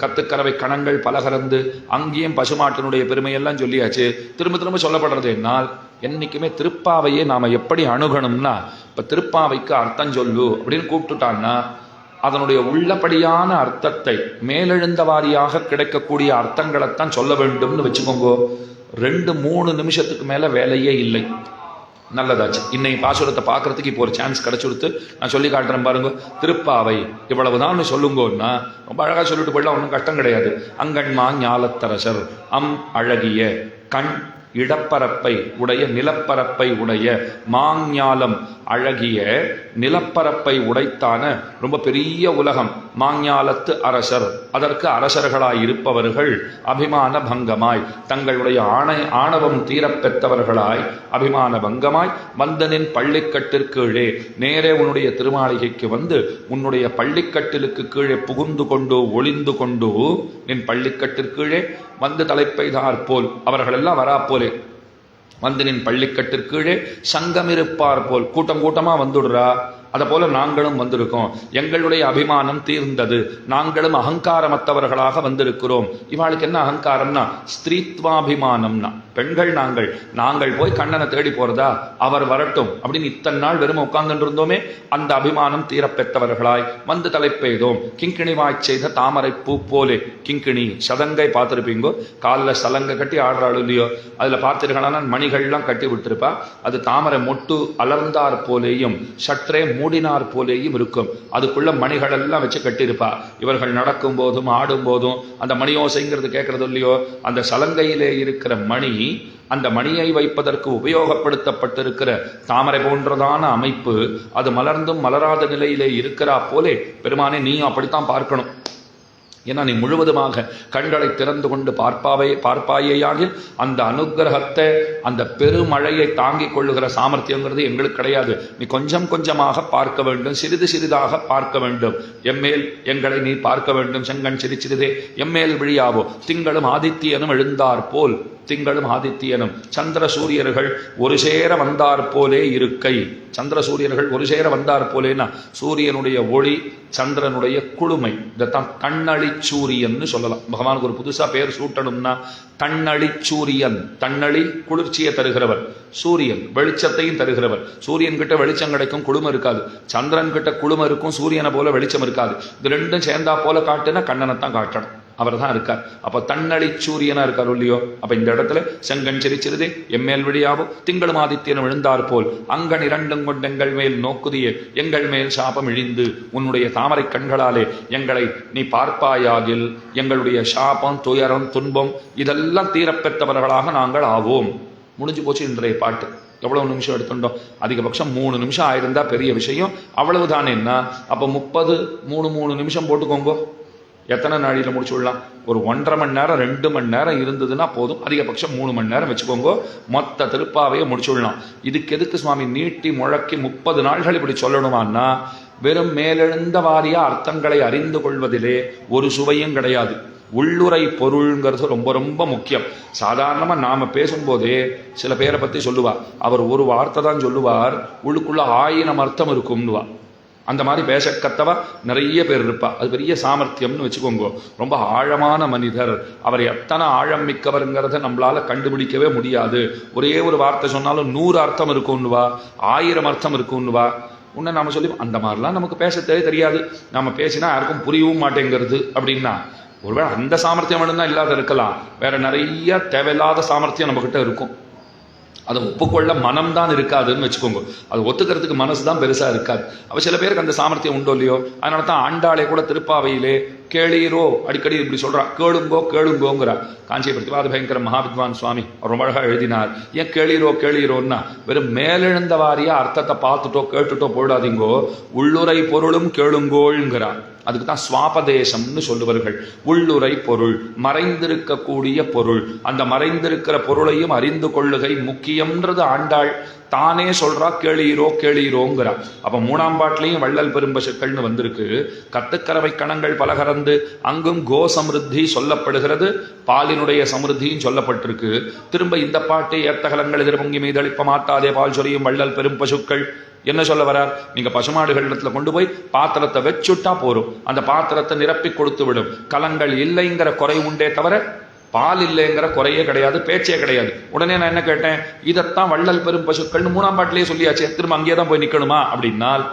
கத்துக்கறவை கணங்கள் பலகறந்து அங்கேயும் பசுமாட்டினுடைய பெருமையெல்லாம் சொல்லியாச்சு. திரும்ப திரும்ப சொல்லப்படுறது என்னால் என்னைக்குமே திருப்பாவையே நாம எப்படி அணுகணும்னா, இப்ப திருப்பாவைக்கு அர்த்தம் சொல்லு அப்படின்னு கூப்பிட்டுட்டான்னா அதனுடைய உள்ளபடியான அர்த்தத்தை மேலெழுந்த வாரியாக கிடைக்கக்கூடிய அர்த்தங்களைத்தான் சொல்ல வேண்டும்னு வச்சுக்கோங்க. 2-3 நிமிஷத்துக்கு மேல வேலையே இல்லை. நல்லதாச்சு. இன்னைக்கு பாசுரத்தை பார்க்கறதுக்கு இப்போ ஒரு சான்ஸ் கிடைச்சுடுத்து. நான் சொல்லி காட்டுறேன் பாருங்க. திருப்பாவை இவ்வளவுதான் சொல்லுங்கன்னா ரொம்ப அழகா சொல்லிட்டு போயிடலாம், ஒன்றும் கஷ்டம் கிடையாது. அங்கண்மா ஞாலத்தரசர் அம் அழகிய கண் இடப்பரப்பை உடைய நிலப்பரப்பை உடைய மாஞாலம் அழகிய நிலப்பரப்பை உடைத்தான ரொம்ப பெரிய உலகம் மாஞாலத்து அரசர். அதற்கு அரசர்களாய் இருப்பவர்கள் அபிமான பங்கமாய் தங்களுடைய ஆணவம் தீரப்பெற்றவர்களாய் அபிமான பங்கமாய் வந்தனின் பள்ளிக்கட்டிற்கீழே நேரே உன்னுடைய திருமாளிகைக்கு வந்து உன்னுடைய பள்ளிக்கட்டிலுக்கு கீழே புகுந்து கொண்டு ஒளிந்து கொண்டு நின் பள்ளிக்கட்டிற்கீழே வந்து தலைப்பெய்தார் போல் அவர்கள் எல்லாம் வரா போலே வந்து நின் பள்ளிக்கட்டிற்கீழே சங்கம் இருப்பார் போல் கூட்டம் கூட்டமா வந்துடுறா. அதை போல நாங்களும் வந்திருக்கோம். எங்களுடைய அபிமானம் தீர்ந்தது. நாங்களும் அகங்காரமற்றவர்களாக வந்திருக்கிறோம். இவாளுக்கு என்ன அகங்காரம்னா ஸ்திரீத்வாபிமானம்னா, பெண்கள் நாங்கள் போய் கண்ணனை தேடி போறதா, அவர் வரட்டும் அப்படின்னு இத்தனை நாள் வெறும் உட்கார்ந்து இருந்தோமே, அந்த அபிமானம் தீரப்பெற்றவர்களாய் வந்து தலைப்பெய்தோம். கிங்கிணி வாய் செய்த தாமரை பூ போலே. கிங்கிணி சதங்கை பார்த்திருப்பீங்கோ, காலில் சலங்கை கட்டி ஆடுறாள் இல்லையோ, அதுல பார்த்திருக்கா மணிகள்லாம் கட்டி விட்டுருப்பா. அது தாமரை மொட்டு அலர்ந்தார் போலேயும் சற்றே மூடினார் போலேயும் இருக்கும். அதுக்குள்ள மணிகள் எல்லாம் வச்சு கட்டியிருப்பா. இவர்கள் நடக்கும் போதும் ஆடும் போதும் அந்த மணியோசைங்கிறது கேட்கறது இல்லையோ, அந்த சலங்கையிலே இருக்கிற மணி, அந்த மணியை வைப்பதற்கு உபயோகப்படுத்தப்பட்டிருக்கிற தாமரை போன்றதான அமைப்பு, அது மலர்ந்தும் மலராத நிலையிலே இருக்கிறா போலே பெருமானே நீ அப்படித்தான் பார்க்கணும். ஏன்னா நீ முழுவதுமாக கண்களை திறந்து கொண்டு பார்ப்பாயேயாகில் அந்த அனுகிரகத்தை, அந்த பெருமழையை தாங்கிக் கொள்ளுகிற சாமர்த்தியங்கிறது எங்களுக்கு கிடையாது. நீ கொஞ்சம் கொஞ்சமாக பார்க்க வேண்டும், சிறிது சிறிதாக பார்க்க வேண்டும். எம்மேல் எங்களை நீ பார்க்க வேண்டும். செங்கண் சிறிதே எம்மேல் விழியாவோ. திங்களும் ஆதித்யனும் எழுந்தார் போல், திங்களும் ஆதித்யனும் சந்திர சூரியர்கள் ஒரு சேர வந்தார் போலே இருக்கை. சந்திர சூரியர்கள் ஒரு சேர வந்தார் போலேனா சூரியனுடைய ஒளி, சந்திரனுடைய குளுமை, இதைத்தான் தன்னழி சூரியன் சொல்லலாம். பகவானுக்கு ஒரு புதுசா பேர் சூட்டணும்னா தன்னழி சூரியன். தன்னழி குளிர்ச்சியை தருகிறவர், சூரியன் வெளிச்சத்தையும் தருகிறவர். சூரியன் கிட்ட வெளிச்சம் கிடைக்கும், குளுமை இருக்காது. சந்திரன் கிட்ட குளுமை இருக்கும், சூரியனை போல வெளிச்சம் இருக்காது. இது ரெண்டும் சேர்ந்தா போல காட்டுனா கண்ணனைத்தான் காட்டணும், அவர் தான் இருக்கார். அப்ப தன்னழி சூரியனா இருக்கார் இல்லையோ. அப்ப இந்த இடத்துல செங்கண் சிரிச்சிருதே எம்மேல் விழியாவோ. திங்களும் ஆதித்யனும் விழுந்தார் போல் அங்கன் இரண்டும் கொண்டு எங்கள் மேல் நோக்குதியே. எங்கள் மேல் சாபம் இழிந்து உன்னுடைய தாமரை கண்களாலே எங்களை நீ பார்ப்பாயாகில் எங்களுடைய சாபம், துயரம், துன்பம் இதெல்லாம் தீரப்பெற்றவர்களாக நாங்கள் ஆவோம். முடிஞ்சு போச்சு இன்றைய பாட்டு. எவ்வளவு நிமிஷம் எடுத்துட்டோம்? அதிகபட்சம் 3 நிமிஷம் ஆயிருந்தா பெரிய விஷயம். அவ்வளவுதானேன்னா அப்ப 30 3 நிமிஷம் போட்டுக்கோங்க. எத்தனை நாளில் முடிச்சு விடலாம்? ஒரு 1.5 மணி நேரம் 2 மணி நேரம் இருந்ததுன்னா போதும். அதிகபட்சம் 3 மணி நேரம் வச்சுக்கோங்க. மொத்த திருப்பாவையை முடிச்சு விடலாம். இதுக்கு எதுக்கு சுவாமி நீட்டி முழக்கி 30 நாள்கள் இப்படி சொல்லணுமான்னா, வெறும் மேலெழுந்த வாரியா அர்த்தங்களை அறிந்து கொள்வதிலே ஒரு சுவையும் கிடையாது. உள்ளுரை பொருள்ங்கிறது ரொம்ப ரொம்ப முக்கியம். சாதாரணமா நாம பேசும்போதே சில பேரை பத்தி சொல்லுவார், அவர் ஒரு வார்த்தை தான் சொல்லுவார், உள்ளுக்குள்ள 1000 அர்த்தம் இருக்கும்னுவா. அந்த மாதிரி பேசக்கத்தவா நிறைய பேர் இருப்பா. அது பெரிய சாமர்த்தியம்னு வச்சுக்கோங்க. ரொம்ப ஆழமான மனிதர். அவர் எத்தனை ஆழம் மிக்கவருங்கிறத நம்மளால கண்டுபிடிக்கவே முடியாது. ஒரே ஒரு வார்த்தை சொன்னாலும் 100 அர்த்தம் இருக்கும்னுவா, 1000 அர்த்தம் இருக்கும்னுவா. உன்னை நாம சொல்லி அந்த மாதிரிலாம் நமக்கு பேச தெரியாது, நாம பேசினா யாருக்கும் புரியவும் மாட்டேங்கிறது அப்படின்னா, ஒருவேளை அந்த சாமர்த்தியம் மட்டும்தான் இல்லாத இருக்கலாம். வேற நிறைய தேவையில்லாத சாமர்த்தியம் நம்ம கிட்ட இருக்கும். அதை ஒப்புக்கொள்ள மனம்தான் இருக்காதுன்னு வச்சுக்கோங்க. அது ஒத்துக்கிறதுக்கு மனசு தான் பெருசா இருக்காது. அப்ப சில பேருக்கு அந்த சாமர்த்தியம் உண்டோ இல்லையோ. அதனால தான் ஆண்டாளே கூட திருப்பாவையிலே கேளீரோ அடிக்கடி இப்படி சொல்றா, கேளுங்கோ கேளுங்கோங்கிறா. காஞ்சி பிரதிபாத பயங்கர மகாவித்வான் சுவாமி அவர் ரொம்ப அழகா எழுதினார். ஏன் கேளீரோன்னா வெறும் மேலெழுந்த வாரியா அர்த்தத்தை பார்த்துட்டோ கேட்டுட்டோ போயிடாதீங்கோ, உள்ளுரை பொருளும் கேளுங்கோள்ங்கிறார். அதுக்கு தான் சுவாபதேசம்னு சொல்லுவார்கள். உள்ளுரை பொருள், மறைந்திருக்கக்கூடிய பொருள், அந்த மறைந்திருக்கிற பொருளையும் அறிந்து கொள்ளுகை முக்கியம்ன்றது ஆண்டாள் தானே சொல்றா. கேளீரோங்கிறா. அப்ப 3ஆம் பாட்டிலையும் வள்ளல் பெரும்பசுக்கள்னு வந்திருக்கு. கத்துக்கறவை கணங்கள் பல கறந்து அங்கும் கோ சமிருத்தி சொல்லப்படுகிறது, பாலினுடைய சமிருத்தியும் சொல்லப்பட்டிருக்கு. திரும்ப இந்த பாட்டை ஏத்தகலங்கள் எதிர்பொங்கி மீதளிப்ப மாட்டாதே பால் சொரியும் வள்ளல் பெரும்பசுக்கள் என்ன சொல்ல வரார்? நீங்க பசுமாடுகள் இடத்துல கொண்டு போய் பாத்திரத்தை வச்சுட்டா போறோம், அந்த பாத்திரத்தை நிரப்பி கொடுத்து விடும். கலங்கள் இல்லைங்கிற குறை உண்டே தவிர பால் இல்லைங்கிற குறையே கிடையாது, பேச்சே கிடையாது. உடனே நான் என்ன கேட்டேன், இதைத்தான் வள்ளல் பெரும் பசுக்கள்னு 3ஆம் பாட்டிலேயே சொல்லியாச்சு, திரும்ப அங்கேயே தான் போய் நிக்கணுமா அப்படின்னால்,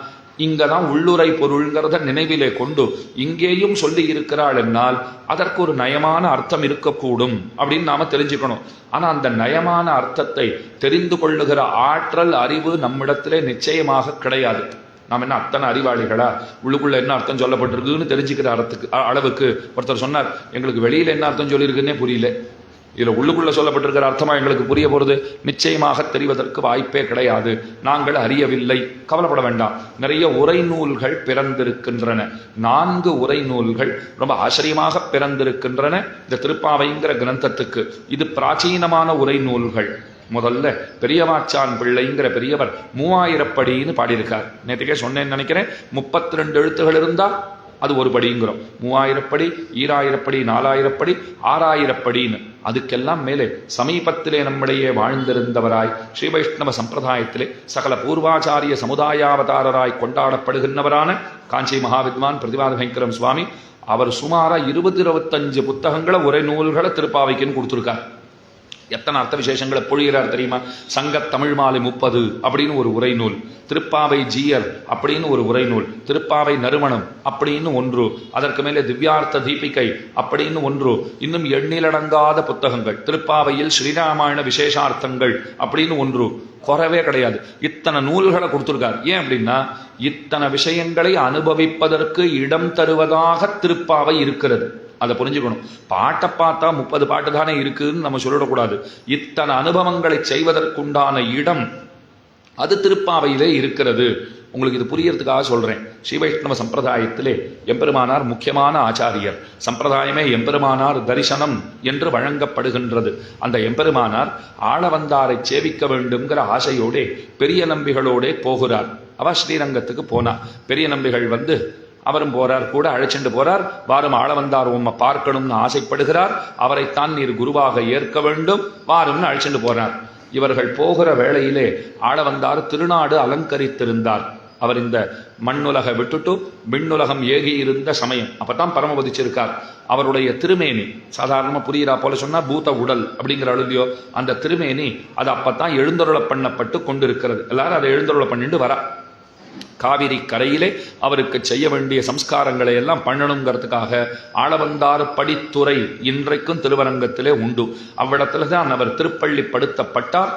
இங்கதான் உள்ளுரை பொருள்ங்கிறத நினைவிலே கொண்டு இங்கேயும் சொல்லி இருக்கிறாள் என்னால் அதற்கு ஒரு நயமான அர்த்தம் இருக்கக்கூடும் அப்படின்னு நாம தெரிஞ்சுக்கணும். ஆனா அந்த நயமான அர்த்தத்தை தெரிந்து கொள்ளுகிற ஆற்றல், அறிவு நம்மிடத்திலே நிச்சயமாக கிடையாது. நாம் என்ன அத்தனை அறிவாளிகளா? உள்ளுக்குள்ள என்ன அர்த்தம் சொல்லப்பட்டிருக்குன்னு தெரிஞ்சுக்கிற அளவுக்கு ஒருத்தர் சொன்னார், எங்களுக்கு வெளியில என்ன அர்த்தம் சொல்லியிருக்குன்னே புரியல, இதுல உள்ளுக்குள்ள சொல்லப்பட்டிருக்கிற அர்த்தமா எங்களுக்கு புரிய போறது நிச்சயமாக தெரிவதற்கு வாய்ப்பே கிடையாது, நாங்கள் அறியவில்லை. கவலைப்பட வேண்டாம். நிறைய உரை நூல்கள் பிறந்திருக்கின்றன. 4 உரை நூல்கள் ரொம்ப ஆச்சரியமாக பிறந்திருக்கின்றன இந்த திருப்பாவைங்கிற கிரந்தத்துக்கு. இது பிராச்சீனமான உரை நூல்கள். முதல்ல பெரியவாச்சான் பிள்ளைங்கிற பெரியவர் 3000 படின்னு பாடியிருக்கார். நேற்றுக்கே சொன்னேன்னு நினைக்கிறேன். 32 எழுத்துகள் இருந்தா அது ஒரு படிங்கிறோம். 3000 படி, 2000 படி, 4000 படி, 6000 படின்னு. அதுக்கெல்லாம் மேலே சமீபத்திலே நம்மிடையே வாழ்ந்திருந்தவராய் ஸ்ரீ வைஷ்ணவ சம்பிரதாயத்திலே சகல பூர்வாச்சாரிய சமுதாயாவதாரராய் கொண்டாடப்படுகின்றவரான காஞ்சி மகாவித்வான் பிரதிபாத பயங்கரம் சுவாமி அவர் சுமாரா 20-25 புத்தகங்களை உரை நூல்களை திருப்பாவைக்குன்னு கொடுத்துருக்கார். எத்தனை அர்த்த விசேஷங்களை பொழிகிறார் தெரியுமா? சங்க தமிழ் மாலை 30 அப்படின்னு ஒரு உரை நூல், திருப்பாவை ஜீயர் அப்படின்னு ஒரு உரை நூல், திருப்பாவை நறுமணம் அப்படின்னு ஒன்று, அதற்கு மேலே திவ்யார்த்த தீபிகை அப்படின்னு ஒன்று, இன்னும் எண்ணிலடங்காத புத்தகங்கள், திருப்பாவையில் ஸ்ரீராமாயண விசேஷார்த்தங்கள் அப்படின்னு ஒன்று, குறவே கிடையாது. இத்தனை நூல்களை கொடுத்துருக்கார். ஏன் அப்படின்னா இத்தனை விஷயங்களை அனுபவிப்பதற்கு இடம் தருவதாக திருப்பாவை இருக்கிறது. அதை புரிஞ்சுக்கணும். பாட்டை பார்த்தா 30 பாட்டு தானே இருக்குன்னு நம்ம சொல்லிடக்கூடாது. இத்தனை அனுபவங்களை செய்வதற்குண்டான இடம் அது திருப்பாவையிலே இருக்கிறது. உங்களுக்கு இது புரியறதுக்காக சொல்றேன். ஸ்ரீ வைஷ்ணவ சம்பிரதாயத்திலே எம்பெருமானார் முக்கியமான ஆச்சாரியர். சம்பிரதாயமே எம்பெருமானார் தரிசனம் என்று வழங்கப்படுகின்றது. அந்த எம்பெருமானார் ஆளவந்தாரை சேவிக்க வேண்டும்ங்கிற ஆசையோடே பெரிய நம்பிகளோடே போகிறார். அவ ஸ்ரீரங்கத்துக்கு போனா. பெரிய நம்பிகள் வந்து அவரும் போறார், கூட அழைச்சிட்டு போறார். வாரும் ஆளவந்தார் உம்மை பார்க்கணும்னு ஆசைப்படுகிறார். அவரைத்தான் நீர் குருவாக ஏற்க வேண்டும், வாரும்னு அழைச்சிட்டு போறார். இவர்கள் போகிற வேளையிலே ஆளவந்தார் திருநாடு அலங்கரித்திருந்தார். அவர் இந்த மண்ணுலக விட்டுட்டு விண்ணுலகம் ஏகி இருந்த சமயம் அப்பதான் பரமபதிச்சிருக்கார். அவருடைய திருமேனி சாதாரணமா புரியுறா போல சொன்னா பூத உடல் அப்படிங்கிற அழுதியோ அந்த திருமேனி அது அப்பத்தான் எழுந்தருள பண்ணப்பட்டு கொண்டிருக்கிறது. எல்லாரும் அதை எழுந்தருள பண்ணிட்டு வரா. காவிரி கரையிலே அவருக்கு செய்ய வேண்டிய சம்ஸ்காரங்களை எல்லாம் பண்ணணுங்கிறதுக்காக ஆளவந்தார் படித்துறை இன்றைக்கும் திருவரங்கத்திலே உண்டு. அவ்விடத்துல தான் அவர் திருப்பள்ளி படுத்தப்பட்டார்.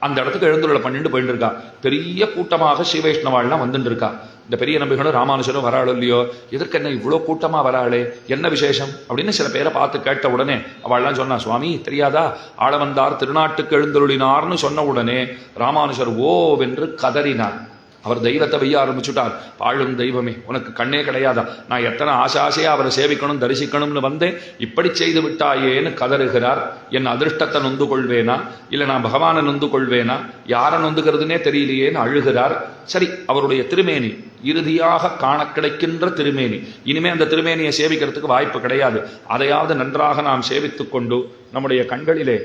அந்த இடத்துக்கு எழுந்துள்ள பண்ணிட்டு போயிட்டு இருக்கா. பெரிய கூட்டமாக ஸ்ரீ வைஷ்ணவாள்லாம் வந்துட்டு இருக்கா. இந்த பெரிய நம்பிகளும் ராமானுஜரும் வராளோ இல்லையோ, எதற்கு என்ன இவ்வளோ கூட்டமா வராளே, என்ன விசேஷம் அப்படின்னு சில பேரை பார்த்து கேட்ட உடனே அவள்லாம் சொன்னா, சுவாமி தெரியாதா, ஆளவந்தார் திருநாட்டுக்கு எழுந்தருளினார்னு சொன்ன உடனே ராமானுஜர் ஓவென்று கதறினார். அவர் தெய்வத்தை வெய்ய ஆரம்பிச்சுட்டார். பாழும் தெய்வமே, உனக்கு கண்ணே கிடையாதா? நான் எத்தனை ஆசையா அவரை சேவிக்கணும் தரிசிக்கணும்னு வந்தேன், இப்படி செய்து விட்டாயேன்னு கதறுகிறார். என் அதிர்ஷ்டத்தை நொந்து கொள்வேனா, இல்லை நான் பகவானை நொந்து கொள்வேனா, யாரை நொந்துகிறதுனே தெரியலையேன்னு அழுகிறார். சரி, அவருடைய திருமேனி இறுதியாக காண கிடைக்கின்ற திருமேனி. இனிமே அந்த திருமேனியை சேவிக்கிறதுக்கு வாய்ப்பு கிடையாது. அதையாவது நன்றாக நாம் சேவித்துக் கொண்டு நம்முடைய கண்களிலே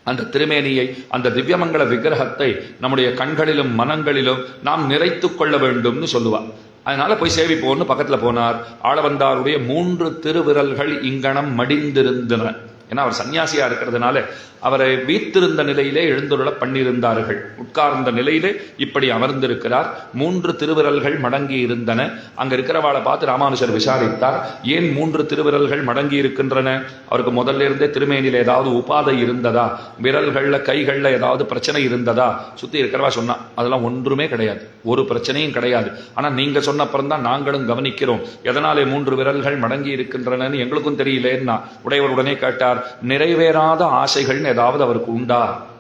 அந்த திருமேனியை, அந்த திவ்யமங்கல விக்கிரகத்தை நம்முடைய கண்களிலும் மனங்களிலும் நாம் நிறைத்து கொள்ள வேண்டும்னு சொல்லுவார். அதனால போய் சேவிப்போன்னு பக்கத்துல போனார். ஆளவந்தாருடைய 3 திருவிரல்கள் இங்கனம் மடிந்திருந்தன. ஏன்னா அவர் சன்னியாசியா இருக்கிறதுனால அவரை வீத்திருந்த நிலையிலே எழுந்துருள பண்ணியிருந்தார்கள். உட்கார்ந்த நிலையிலே இப்படி அமர்ந்திருக்கிறார். 3 திருவிரல்கள் மடங்கி இருந்தன. அங்க இருக்கிறவாளை பார்த்து ராமானுஜர் விசாரித்தார், ஏன் 3 திருவிரல்கள் மடங்கி இருக்கின்றன? அவருக்கு முதல்ல இருந்தே திருமேனியில் ஏதாவது உபாதை இருந்ததா, விரல்கள்ல கைகள்ல ஏதாவது பிரச்சனை இருந்ததா? சுத்தி இருக்கிறவா சொன்னா அதெல்லாம் ஒன்றுமே கிடையாது, ஒரு பிரச்சனையும் கிடையாது. ஆனா நீங்க சொன்ன அப்புறம் தான் நாங்களும் கவனிக்கிறோம், எதனாலே 3 விரல்கள் மடங்கி இருக்கின்றனன்னு எங்களுக்கும் தெரியலேன்னா. உடையவர் உடனே கேட்டார், நிறைவேறாத ஆசைகள் ஏதாவது அவருக்கு உண்டா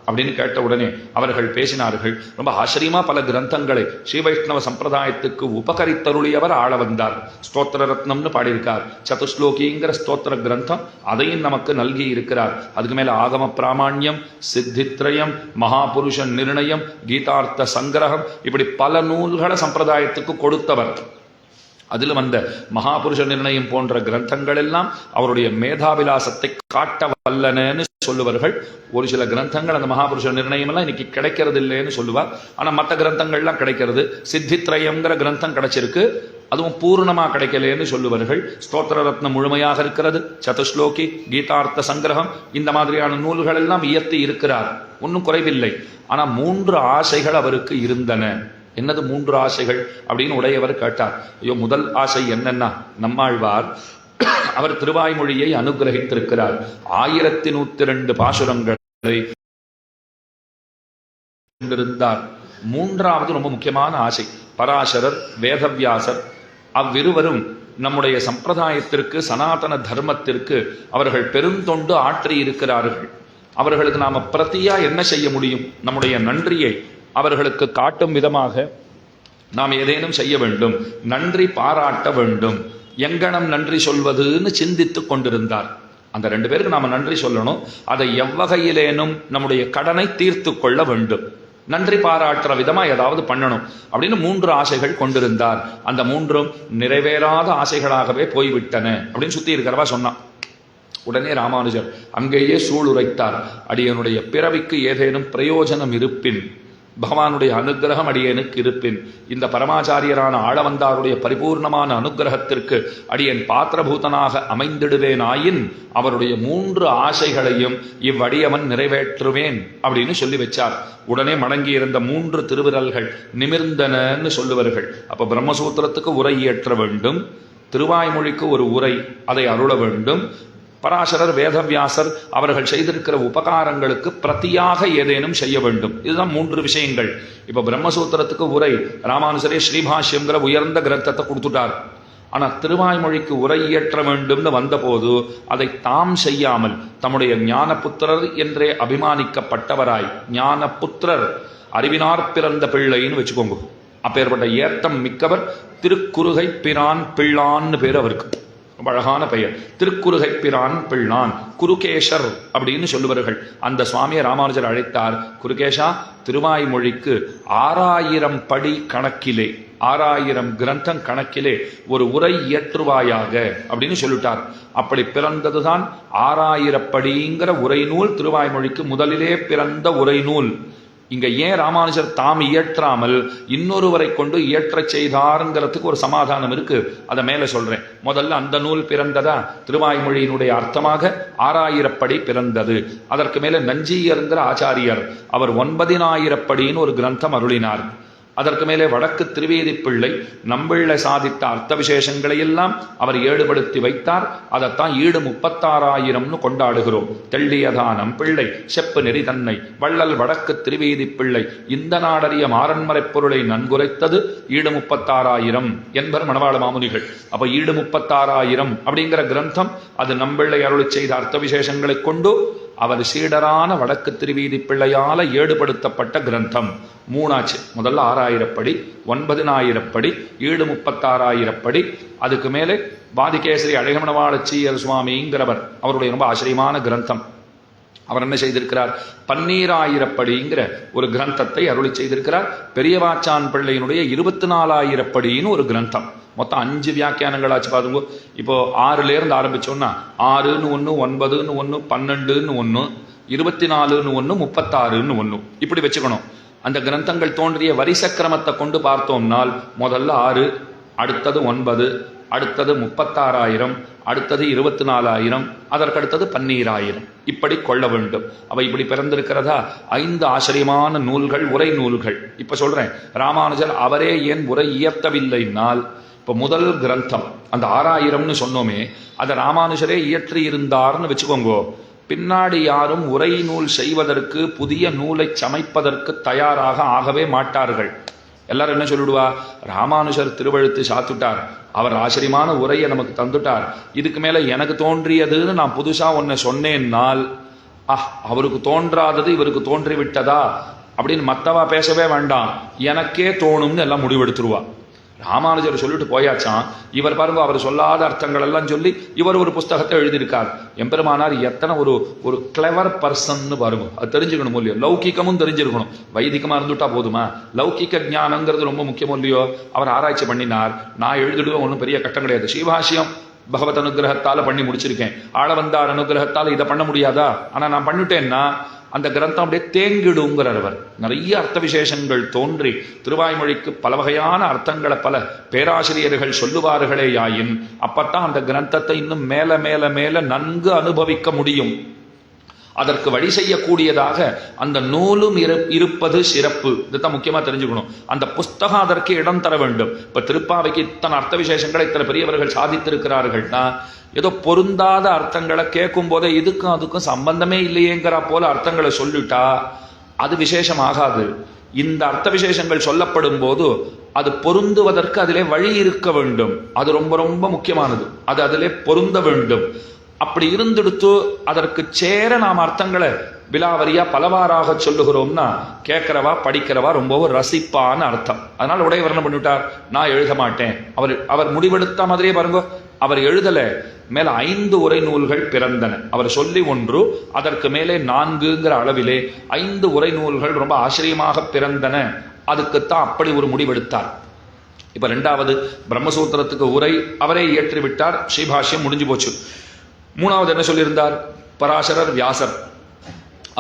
அப்படின்னு கேட்ட உடனே அவர்கள் பேசினார்கள். ரொம்ப ஆச்சரியமா பல கிரந்தங்களை ஸ்ரீ வைஷ்ணவ சம்பிரதாயத்துக்கு உபகரித்தருளியவர் ஆளவந்தார். ஸ்தோத்திர ரத்னம்னு பாடியிருக்கார். சதுஸ்லோகிங்கிற ஸ்தோத்திர கிரந்தம் அதையும் நமக்கு நல்கி இருக்கிறார். அதுக்கு மேல ஆகம பிராமாண்யம், சித்தித்ரயம், மகாபுருஷ நிர்ணயம், கீதார்த்த சங்கிரகம், இப்படி பல நூல்களை சம்பிரதாயத்துக்கு கொடுத்தவர். அதில் வந்த மகாபுருஷ நிர்ணயம் போன்ற கிரந்தங்கள் எல்லாம் அவருடைய மேதாவிலாசத்தை காட்ட வல்லனன்னு சொல்லுவார்கள். ஒரு சில கிரந்தங்கள் அந்த மகாபுருஷ நிர்ணயம் எல்லாம் இன்னைக்கு கிடைக்கிறது இல்லைன்னு சொல்லுவார். ஆனா மற்ற கிரந்தங்கள்லாம் கிடைக்கிறது. சித்தித்ரயம்ங்கிற கிரந்தம் கிடைச்சிருக்கு, அதுவும் பூர்ணமா கிடைக்கலன்னு சொல்லுவார்கள். ஸ்தோத்திர ரத்னம் முழுமையாக இருக்கிறது. சதுஸ்லோகி, கீதார்த்த சங்கிரகம், இந்த மாதிரியான நூல்கள் எல்லாம் இயற்றி இருக்கிறார். ஒன்றும் குறைவில்லை. ஆனா 3 ஆசைகள் அவருக்கு இருந்தன. என்னது 3 ஆசைகள் அப்படின்னு உடையவர் கேட்டார். ஐயோ, முதல் ஆசை என்னன்னா, நம்மாழ்வார் அவர் திருவாய்மொழியை அனுகிரகித்திருக்கிறார். 1102 பாசுரங்களை இருந்தார். 3வது ரொம்ப முக்கியமான ஆசை, பராசரர், வேதவியாசர் அவ்விருவரும் நம்முடைய சம்பிரதாயத்திற்கு, சனாதன தர்மத்திற்கு அவர்கள் பெருந்தொண்டு ஆற்றி இருக்கிறார்கள். அவர்களுக்கு நாம பிரதியா என்ன செய்ய முடியும்? நம்முடைய நன்றியை அவர்களுக்கு காட்டும் விதமாக நாம் ஏதேனும் செய்ய வேண்டும், நன்றி பாராட்ட வேண்டும். எங்கனம் நன்றி சொல்வதுன்னு சிந்தித்துக் கொண்டிருந்தார். அந்த 2 பேருக்கு நாம நன்றி சொல்லணும். அதை எவ்வகையிலேனும் நம்முடைய கடனை தீர்த்து கொள்ள வேண்டும். நன்றி பாராட்டுற விதமா ஏதாவது பண்ணணும் அப்படின்னு 3 ஆசைகள் கொண்டிருந்தார். அந்த 3ம் நிறைவேறாத ஆசைகளாகவே போய்விட்டன அப்படின்னு சுத்தி இருக்கிறவா சொன்னான். உடனே ராமானுஜர் அங்கேயே சூளுரைத்தார். அடியனுடைய பிறவிக்கு ஏதேனும் பிரயோஜனம் இருப்பின், பகவானுடைய அனுகிரகம் அடியனுக்கு இருப்பின், இந்த பரமாச்சாரியரான ஆளவந்தாருடைய பரிபூர்ணமான அனுகிரகத்திற்கு அடியன் பாத்திரபூதனாக அமைந்திடுவேனாயின் அவருடைய 3 ஆசைகளையும் இவ்வடியவன் நிறைவேற்றுவேன் அப்படின்னு சொல்லி வச்சார். உடனே மடங்கி இருந்த 3 திருவிரல்கள் நிமிர்ந்தனன்னு சொல்லுவார்கள். அப்ப பிரம்மசூத்திரத்துக்கு உரை இயற்ற வேண்டும், திருவாய்மொழிக்கு ஒரு உரை அதை அருள வேண்டும், பராசரர் வேதவியாசர் அவர்கள் செய்திருக்கிற உபகாரங்களுக்கு பிரதியாக ஏதேனும் செய்ய வேண்டும். இதுதான் 3 விஷயங்கள். இப்ப பிரம்மசூத்திரத்துக்கு உரை ராமானுஜரே ஸ்ரீபாஷ்யங்கிற உயர்ந்த கிரந்தத்தை கொடுத்துட்டார். ஆனா திருவாய்மொழிக்கு உரை இயற்ற வேண்டும்னு வந்தபோது அதை தாம் செய்யாமல் தம்முடைய ஞானபுத்திரர் என்றே அபிமானிக்கப்பட்டவராய், ஞானபுத்திரர் அறிவினார் பிறந்த பிள்ளைன்னு வச்சுக்கோங்க, அப்பேற்பட்ட ஏத்தம் மிக்கவர் திருக்குறுகை பிரான் பிள்ளான்னு பேர் அவருக்கு. அழகான பெயர், திருக்குறுகை பிரான் பிள்ளான், குருகேஷர் அப்படின்னு சொல்லுவார்கள். அந்த சுவாமியை ராமானுஜர் அழைத்தார். குருகேஷா, திருவாய்மொழிக்கு 6000 படி கணக்கிலே, 6000 கிரந்தம் கணக்கிலே ஒரு உரை இயற்றுவாயாக அப்படின்னு சொல்லிட்டார். அப்படி பிறந்ததுதான் 6000 படிங்கிற உரை நூல். திருவாய்மொழிக்கு முதலிலே பிறந்த உரை நூல். இங்க ஏன் ராமானுஜர் தாம் இயற்றாமல் இன்னொருவரை கொண்டு இயற்றச் செய்தாருங்கிறதுக்கு ஒரு சமாதானம் இருக்கு. அதை மேல சொல்றேன். முதல்ல அந்த நூல் பிறந்ததா, திருவாய்மொழியினுடைய அர்த்தமாக 6000 படி பிறந்தது. அதற்கு மேல நஞ்சியருங்கிற ஆச்சாரியர் அவர் 9000 படின்னு ஒரு கிரந்தம் அருளினார். அதற்கு மேலே வடக்கு திருவேதி பிள்ளை நம்பிள்ளை சாதித்த அர்த்த விசேஷங்களை எல்லாம் அவர் ஏடுபடுத்தி வைத்தார். அதைத்தான் ஈடு 36,000 கொண்டாடுகிறோம். தெள்ளியதானம் பிள்ளை செப்பு நெறி தன்னை வள்ளல் வடக்கு திருவேதி பிள்ளை இந்த நாடறிய மாறன்மறை பொருளை நன்குரைத்தது ஈடு 36,000 என்பர் மணவாள மாமுனிகள். அப்ப ஈடு 36,000 அப்படிங்கிற கிரந்தம் அது நம்பிள்ளை அருளி செய்த அர்த்த விசேஷங்களை கொண்டு அவர் சீடரான வடக்கு திருவீதி பிள்ளையால ஏடுபடுத்தப்பட்ட கிரந்தம். 3 ஆச்சு. முதல்ல 6000 படி, 9000 படி, ஈடு 36,000 படி. அதுக்கு மேலே பாதிகேசரி அழகமணவாளச்சீயர் சுவாமிங்கிறவர், அவருடைய ரொம்ப ஆச்சரியமான கிரந்தம். அவர் என்ன செய்திருக்கிறார், 12000 படிங்கிற ஒரு கிரந்தத்தை அருளி செய்திருக்கிறார். பெரியவாச்சான் பிள்ளையினுடைய 24,000 படின்னு ஒரு கிரந்தம். மொத்தம் 5 வியாக்கியானங்களாச்சு பாருங்க. இப்போ 6ல இருந்து ஆரம்பிச்சோம்னா 6ன்னு 1, 9ன்னு 1, 12ன்னு 1, 24ன்னு 1, 36ன்னு 1 இப்படி வச்சுக்கணும். அந்த கிரந்தங்கள் தோன்றிய வரிசக்கிரமத்தை கொண்டு பார்த்தோம்னால் முதல்ல 6, அடுத்தது 9, அடுத்தது 36,000, அடுத்தது 24,000, அதற்கடுத்தது 12,000 இப்படி கொள்ள வேண்டும். அவை இப்படி பிறந்திருக்கிறதா 5 ஆச்சரியமான நூல்கள், உரை நூல்கள். இப்ப சொல்றேன், ராமானுஜர் அவரே ஏன் உரை இயற்றவில்லைனால், இப்ப முதல் கிரந்தம் அந்த 6000ன்னு சொன்னோமே, அதை ராமானுஜரே இயற்றி இருந்தார்னு வச்சுக்கோங்க. பின்னாடி யாரும் உரை நூல் செய்வதற்கு, புதிய நூலை சமைப்பதற்கு தயாராக ஆகவே மாட்டார்கள். எல்லாரும் என்ன சொல்லிடுவா, ராமானுஜர் திருவழுத்து சாத்துட்டார், அவர் ஆச்சரியமான உரையை நமக்கு தந்துட்டார், இதுக்கு மேல எனக்கு தோன்றியதுன்னு நான் புதுசா ஒன்ன சொன்னேன்னால், அவருக்கு தோன்றாதது இவருக்கு தோன்றி விட்டதா அப்படின்னு மத்தவா பேசவே வேண்டாம், எனக்கே தோணும்னு எல்லாம் முடிவெடுத்துருவா. ராமானுஜர் சொல்லிட்டு போயாச்சான், இவர் பாருங்க அவர் சொல்லாத அர்த்தங்கள் எல்லாம் சொல்லி இவர் ஒரு புஸ்தகத்தை எழுதியிருக்கார். எம்பெருமானார் எத்தனை ஒரு கிளவர் பர்சன் பாருங்க. அது தெரிஞ்சுக்கணும் இல்லையோ, லௌகிக்கமும் தெரிஞ்சிருக்கணும். வைதிகமா இருந்துட்டா போதுமா, லௌகிக்க ஞானங்கிறது ரொம்ப முக்கியம் இல்லையோ. அவர் ஆராய்ச்சி பண்ணினார். நான் எழுதிடுவேன், ஒன்றும் பெரிய கட்டம் கிடையாது. ஸ்ரீபாஷ்யம் பகவத் அனுகிரகத்தால பண்ணி முடிச்சிருக்கேன், ஆளவந்தார் அனுகிரகத்தால இதை பண்ண முடியாதா, ஆனா நான் பண்ணிட்டேன்னா அந்த கிரந்தம் அப்படியே தேங்கிடுங்கிறவர். நிறைய அர்த்த விசேஷங்கள் தோன்றி திருவாய்மொழிக்கு பல வகையான அர்த்தங்களை பல பேராசிரியர்கள் சொல்லுவார்களே யாயின், அப்பத்தான் அந்த கிரந்தத்தை இன்னும் மேல மேல மேல நன்கு அனுபவிக்க முடியும். அதற்கு வழி செய்யக்கூடியதாக அந்த நூலும் இருப்பது சிறப்பு. இதுதான் முக்கியமா தெரிஞ்சுக்கணும். அந்த புஸ்தகம் அதற்கு இடம் தர வேண்டும். இப்ப திருப்பாவைக்கு இத்தனை அர்த்த விசேஷங்களை இத்தனை பெரியவர்கள் சாதித்திருக்கிறார்கள்னா, ஏதோ பொருந்தாத அர்த்தங்களை கேட்கும் போதே இதுக்கும் அதுக்கும் சம்பந்தமே இல்லையேங்கிற போல அர்த்தங்களை சொல்லிட்டா அது விசேஷம் ஆகாது. இந்த அர்த்த விசேஷங்கள் சொல்லப்படும் போது அது பொருந்துவதற்கு அதிலே வழி இருக்க வேண்டும். அது ரொம்ப ரொம்ப முக்கியமானது. அது அதிலே பொருந்த வேண்டும். அப்படி இருந்துடுத்து அதற்கு சேர நாம் அர்த்தங்களை விலாவரியா பலவாறாக சொல்லுகிறோம்னா கேட்கிறவா படிக்கிறவா ரொம்பவும் ரசிப்பான அர்த்தம். அதனால உடையவர் என்ன பண்ணிவிட்டார், நான் எழுத மாட்டேன். அவர் முடிவெடுத்த மாதிரியே பாருங்க, அவர் எழுதல, மேல 5 உரை நூல்கள் பிறந்தன. அவர் சொல்லி 1, அதற்கு மேலே 4ங்கிற அளவிலே 5 உரை நூல்கள் ரொம்ப ஆச்சரியமாக பிறந்தன. அதுக்குத்தான் அப்படி ஒரு முடிவெடுத்தார். இப்ப 2வது பிரம்மசூத்திரத்துக்கு உரை அவரே இயற்றிவிட்டார். ஸ்ரீபாஷ்யம் முடிஞ்சு போச்சு. 3வது என்ன சொல்லியிருந்தார்? பராசரர், வியாசர்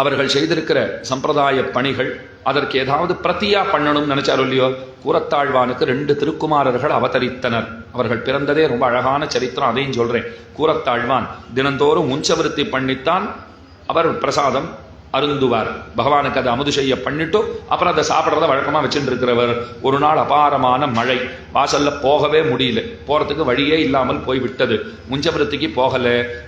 அவர்கள் செய்திருக்கிற சம்பிரதாய பணிகள் அதற்கு ஏதாவது பிரத்தியா பண்ணணும்னு நினைச்சாரோ இல்லையோ, கூரத்தாழ்வானுக்கு 2 திருக்குமாரர்கள் அவதரித்தனர். அவர்கள் பிறந்ததே ரொம்ப அழகான சரித்திரம், அதையும் சொல்றேன். கூரத்தாழ்வான் தினந்தோறும் உஞ்சவிருத்தி பண்ணித்தான் அவர் பிரசாதம் அருந்துவார். பகவானுக்கு அதை அமுது செய்ய பண்ணிட்டு அப்புறம் அதை சாப்பிட்றத வழக்கமாக வச்சுட்டு இருக்கிறவர். ஒரு நாள் அபாரமான மழை, வாசல்ல போகவே முடியல, போறதுக்கு வழியே இல்லாமல் போய்விட்டது. முஞ்சவிருத்திக்கு போகல,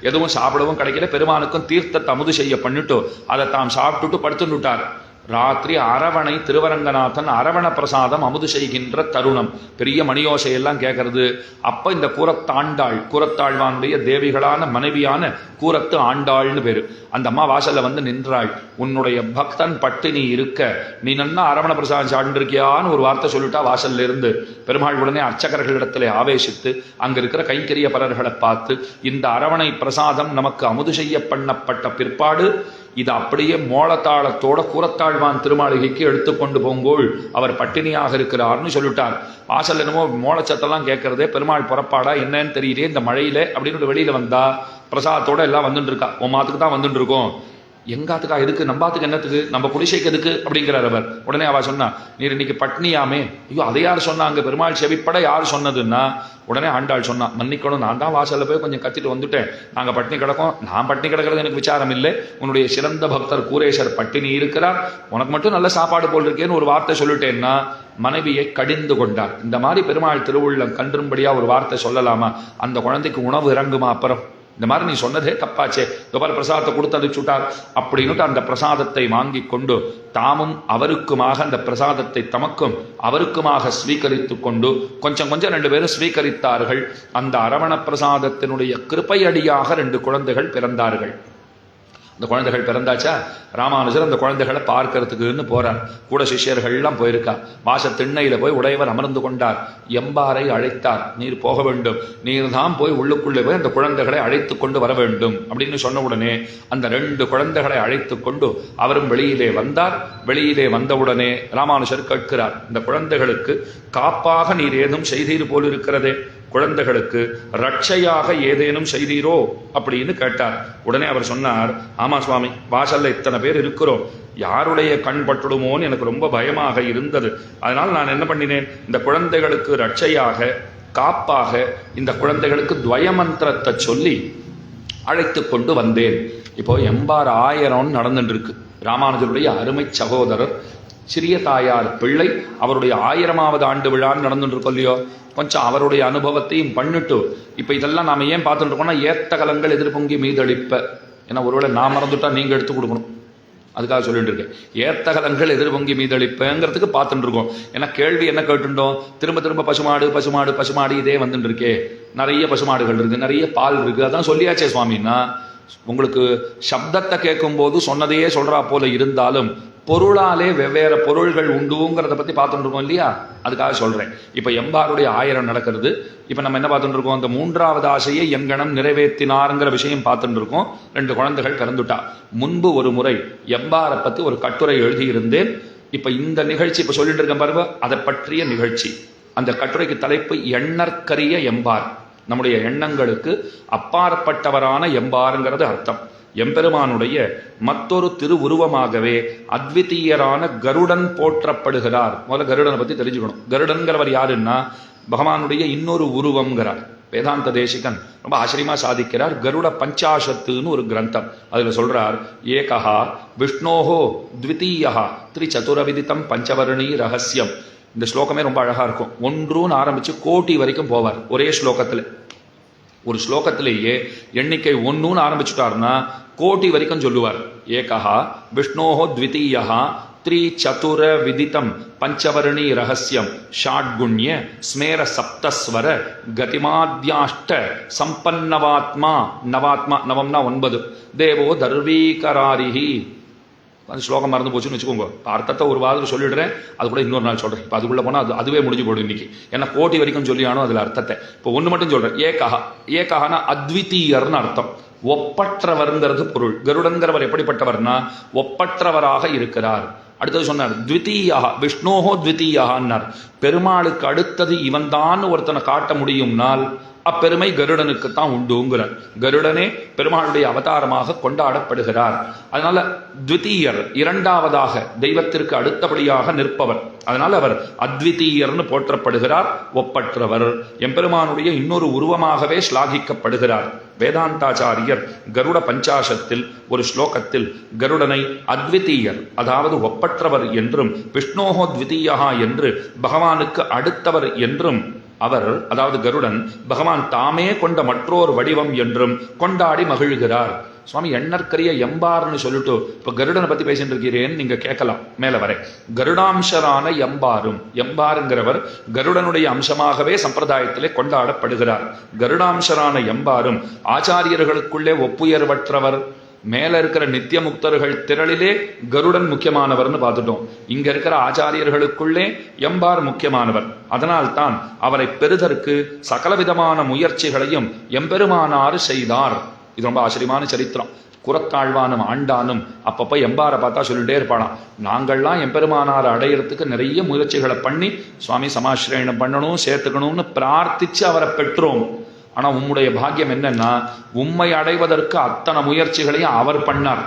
எதுவும் சாப்பிடவும் கிடைக்கல. பெருமானுக்கும் தீர்த்தத்தை அமுது செய்ய பண்ணிட்டு அதை தாம் சாப்பிட்டுட்டு படுத்துட்டார். ராத்திரி அரவணை திருவரங்கநாதன் அரவண பிரசாதம் அமுது செய்கின்ற தருணம், பெரிய மணியோசையெல்லாம் கேட்கறது. அப்ப இந்த கூரத்தாண்டாள், கூரத்தாழ்வானுடைய தேவிகளான மனைவியான கூரத்து ஆண்டாள்னு பேரு, அந்த அம்மா வாசல்ல வந்து நின்றாள். உன்னுடைய பக்தன் பட்டினி இருக்க நீ நன்னா அரவண பிரசாதம் சாப்பிட்டுருக்கியான்னு ஒரு வார்த்தை சொல்லிட்டா வாசல்ல இருந்து பெருமாள் உடனே அர்ச்சகர்களிடத்திலே ஆவேசித்து அங்க இருக்கிற கைங்கரிய பரர்களை பார்த்து, இந்த அரவணை பிரசாதம் நமக்கு அமுது செய்ய பண்ணப்பட்ட பிற்பாடு இது அப்படியே மோளத்தாளத்தோட கூரத்தாழ்வான் திருமாளிகைக்கு எடுத்துக்கொண்டு போங்கோள், அவர் பட்டினியாக இருக்கிறார்னு சொல்லிட்டார். வாசல் என்னமோ மோளச்சத்தெல்லாம் கேட்கறதே, பெருமாள் புறப்பாடா என்னன்னு தெரியலே இந்த மழையில அப்படின்னு வெளியில வந்தா பிரசாதத்தோட எல்லாம் வந்துட்டு இருக்கா. உன் மாத்துக்கு தான் வந்துட்டு இருக்கோம். எங்காத்துக்கா எதுக்கு, நம்பாத்துக்கு என்னத்துக்கு, நம்ம குடிசைக்கு எதுக்கு அப்படிங்கிறார் அவர். உடனே அவ சொன்னா, நீர் இன்னைக்கு பட்னியாமே. ஐயோ, அதை யார் சொன்னாங்க? பெருமாள் செவிப்பட யார் சொன்னதுன்னா உடனே ஆண்டாள் சொன்னா, மன்னிக்கணும், நான் தான் வாசல்ல போய் கொஞ்சம் கத்திட்டு வந்துட்டேன், நாங்க பட்னி கிடக்கோம். நான் பட்னி கிடக்கிறது எனக்கு விசாரம் இல்லை, உன்னுடைய சிறந்த பக்தர் கூரேசர் பட்டினி இருக்கிறார், உனக்கு மட்டும் நல்ல சாப்பாடு போல் இருக்கேன்னு ஒரு வார்த்தை சொல்லிட்டேன்னா மனைவியை கடிந்து கொண்டார். இந்த மாதிரி பெருமாள் திருவுள்ளம் கன்றும்படியா ஒரு வார்த்தை சொல்லலாமா? அந்த குழந்தைக்கு உணவு இறங்குமா? அப்புறம் இந்த மாதிரி நீ சொன்னதே தப்பாச்சே, துபார பிரசாதத்தை கொடுத்தது சுட்டார் அப்படின்னுட்டு அந்த பிரசாதத்தை வாங்கி கொண்டு தாமும் அவருக்குமாக அந்த பிரசாதத்தை தமக்கும் அவருக்குமாக ஸ்வீகரித்து கொண்டு கொஞ்சம் 2 பேரும் ஸ்வீகரித்தார்கள். அந்த அரவண பிரசாதத்தினுடைய கிருபையடியாக 2 குழந்தைகள் பிறந்தார்கள். அந்த குழந்தைகள் பிறந்தாச்சா, ராமானுஜர் அந்த குழந்தைகளை பார்க்கறதுக்குன்னு போறார். கூட சிஷ்யர்கள்லாம் போயிருக்கா. வாச திண்ணையில போய் உடையவர் அமர்ந்து கொண்டார். எம்பாரை அழைத்தார். நீர் போக வேண்டும், நீர் தான் போய் உள்ளுக்குள்ளே போய் அந்த குழந்தைகளை அழைத்து கொண்டு வர வேண்டும் அப்படின்னு சொன்ன உடனே அந்த 2 குழந்தைகளை அழைத்து கொண்டு அவரும் வெளியிலே வந்தார். வெளியிலே வந்தவுடனே ராமானுஜர் கேட்கிறார், இந்த குழந்தைகளுக்கு காப்பாக நீர் ஏதும் செய்தீர் போல் இருக்கிறதே, குழந்தைகளுக்கு ரட்சையாக ஏதேனும் செய்தீரோ அப்படின்னு கேட்டார். உடனே அவர் சொன்னார், ஆமா சுவாமி, வாசல்ல இத்தனை பேர் இருக்கிறோம், யாருடைய கண் பட்டுடுமோன்னு எனக்கு ரொம்ப பயமாக இருந்தது. அதனால் நான் என்ன பண்ணினேன், இந்த குழந்தைகளுக்கு ரட்சையாக காப்பாக இந்த குழந்தைகளுக்கு துவயமந்திரத்தை சொல்லி அழைத்து கொண்டு வந்தேன். இப்போ எம்பார் 1000 நடந்துட்டு இருக்கு. ராமானுஜருடைய அருமை சகோதரர் சிறிய தாயார் பிள்ளை அவருடைய 1000வது ஆண்டு விழான்னு நடந்துட்டு இருக்கோம் இல்லையோ, கொஞ்சம் அவருடைய அனுபவத்தையும் பண்ணிட்டு இப்ப இதெல்லாம் நாம ஏன் பார்த்துட்டு இருக்கோம்னா, ஏத்த கலங்கள் எதிர்பொங்கி மீதளிப்ப. ஏன்னா ஒருவேளை நான் மறந்துட்டா நீங்க எடுத்து கொடுக்கணும், அதுக்காக சொல்லிட்டு இருக்கேன். ஏத்தகலங்கள் எதிர்பொங்கி மீதளிப்புங்கிறதுக்கு பார்த்துட்டு இருக்கோம். ஏன்னா கேள்வி என்ன கேட்டுட்டோம், திரும்ப திரும்ப பசுமாடு பசுமாடு பசுமாடு இதே வந்துட்டு இருக்கே, நிறைய பசுமாடுகள் இருக்கு, நிறைய பால் இருக்கு, அதான் சொல்லியாச்சே சுவாமின்னா. உங்களுக்கு சப்தத்தை கேட்கும் போது சொன்னதையே சொல்றா போல இருந்தாலும் பொருளாலே வெவ்வேறு பொருள்கள் உண்டுங்கிறத பத்தி பார்த்துட்டு இருக்கோம் இல்லையா, அதுக்காக சொல்றேன். இப்ப எம்பாருடைய 1000 நடக்கிறது. இப்ப நம்ம என்ன பார்த்துட்டு இருக்கோம், அந்த 3வது ஆசையை எங்கனம் நிறைவேற்றினாருங்கிற விஷயம் பார்த்துட்டு இருக்கோம். 2 குழந்தைகள் பிறந்துட்டா. முன்பு ஒரு முறை எம்பாரை பத்தி ஒரு கட்டுரை எழுதியிருந்தேன். இப்ப இந்த நிகழ்ச்சி இப்ப சொல்லிட்டு இருக்கேன் பாருங்க, அதை பற்றிய நிகழ்ச்சி. அந்த கட்டுரைக்கு தலைப்பு எண்ணற்கரிய எம்பார். நம்முடைய எண்ணங்களுக்கு அப்பாற்பட்டவரான எம்பாருங்கிறது அர்த்தம். எம்பெருமானுடைய மற்றொரு திருவுருவமாகவே அத்விதீயரான கருடன் போற்றப்படுகிறார். முதல்ல கருடனை பத்தி தெரிஞ்சுக்கணும். கருடன்கிறவர் யாருன்னா பகவானுடைய இன்னொரு உருவம்ங்கிறார். வேதாந்த தேசிகன் ரொம்ப ஆச்சரியமா சாதிக்கிறார். கருட பஞ்சாசத்துன்னு ஒரு கிரந்தம், அதுல சொல்றார், ஏகஹா விஷ்ணோஹோ த்விதீயா த்ரிசதுரவிதிதம் பஞ்சவர்ணி ரகசியம். இந்த ஸ்லோகமே ரொம்ப அழகா இருக்கும். 1ன்னு ஆரம்பிச்சு கோட்டி வரைக்கும் போவார் ஒரே ஸ்லோகத்துல. ஒரு ஸ்லோகத்திலேயே எண்ணிக்கை 1ன்னு ஆரம்பிச்சுட்டாருன்னா கோட்டி வரைக்கும் சொல்லுவார். ஏகஹா விஷ்ணோஹோ த்விதீயா த்ரிசதுர விதிதம் பஞ்சவர்ணி ரகசியம் ஷாட்குண்ய ஸ்மேர சப்தஸ்வர கதிமாத்யாஷ்ட சம்பன்னவாத்மா நவாத்மா, நவம்னா 9, தேவோ தர்வீகராரிஹி அந்த ஸ்லோகம் மறந்து போச்சுன்னு வச்சுக்கோங்க. அர்த்தத்தை ஒரு வாரம் சொல்லிடுறேன், அது கூட இன்னொரு நாள் சொல்கிறேன். இப்போ அதுக்குள்ளே போனால் அதுவே முடிஞ்சு போடும் இன்னைக்கு. ஏன்னா கோட்டி வரைக்கும் சொல்லியானோ அதில் அர்த்தத்தை இப்போ ஒன்று மட்டும் சொல்கிறேன். ஏகஹனா அத்விதீயர்னு அர்த்தம். ஒப்பற்றவர்ங்கிறது பொருள். கருடன்கிறவர் எப்படிப்பட்டவர்னா ஒப்பற்றவராக இருக்கிறார். அடுத்தது சொன்னார் த்விதீயா, விஷ்ணோஹோ த்விதீயான்னார். பெருமாளுக்கு அடுத்தது இவன்தான் ஒருத்தனை காட்ட முடியும்னால் அப்பெருமை கருடனுக்கு தான் உண்டுங்கிறார். கருடனே பெருமாளுடைய அவதாரமாக கொண்டாடப்படுகிறார். அதனால த்விதீயர், இரண்டாவதாக தெய்வத்திற்கு அடுத்தபடியாக நிற்பவர். அதனால அவர் அத்விதீயர்னு போற்றப்படுகிறார், ஒப்பற்றவர். எம்பெருமானுடைய இன்னொரு உருவமாகவே ஸ்லாகிக்கப்படுகிறார். வேதாந்தாச்சாரியர் கருட பஞ்சாசத்தில் ஒரு ஸ்லோகத்தில் கருடனை அத்விதீயர், அதாவது ஒப்பற்றவர் என்றும், விஷ்ணோஹோ த்விதீயா என்று பகவானுக்கு அடுத்தவர் என்றும், அவர் அதாவது கருடன் பகவான் தாமே கொண்ட மற்றொரு வடிவம் என்றும் கொண்டாடி மகிழ்கிறார். சுவாமி எண்ணற்கரிய எம்பார்னு சொல்லிட்டு இப்ப கருடனை பத்தி பேசிட்டு இருக்கிறேன்னு நீங்க கேட்கலாம். மேல வரை கருடாம்சரான எம்பாரும், எம்பாருங்கிறவர் கருடனுடைய அம்சமாகவே சம்பிரதாயத்திலே கொண்டாடப்படுகிறார். கருடாம்சரான எம்பாரும் ஆச்சாரியர்களுக்குள்ளே ஒப்புயர்வற்றவர். மேல இருக்கிற நித்திய முக்தர்கள் திரளிலே கருடன் முக்கியமானவர்னு பார்த்துட்டோம். இங்க இருக்கிற ஆச்சாரியர்களுக்குள்ளே எம்பார் முக்கியமானவர். அதனால்தான் அவரை பெறுதற்கு சகலவிதமான முயற்சிகளையும் எம்பெருமானார் செய்தார். இது ரொம்ப ஆச்சரியமான சரித்திரம். குரத்தாழ்வானும் ஆண்டானும் அப்பப்போ எம்பாரை பார்த்தா சொல்லிட்டே இருப்பாளாம், நாங்கள்லாம் எம்பெருமானாரை அடையிறதுக்கு நிறைய முயற்சிகளை பண்ணி சுவாமி சமாசிரயணம் பண்ணணும், சேர்த்துக்கணும்னு பிரார்த்திச்சு அவரை பெற்றோம். ஆனா உம்முடைய பாக்கியம் என்னன்னா உம்மை அடைவதற்கு அத்தனை முயற்சிகளையும் அவர் பண்ணார்.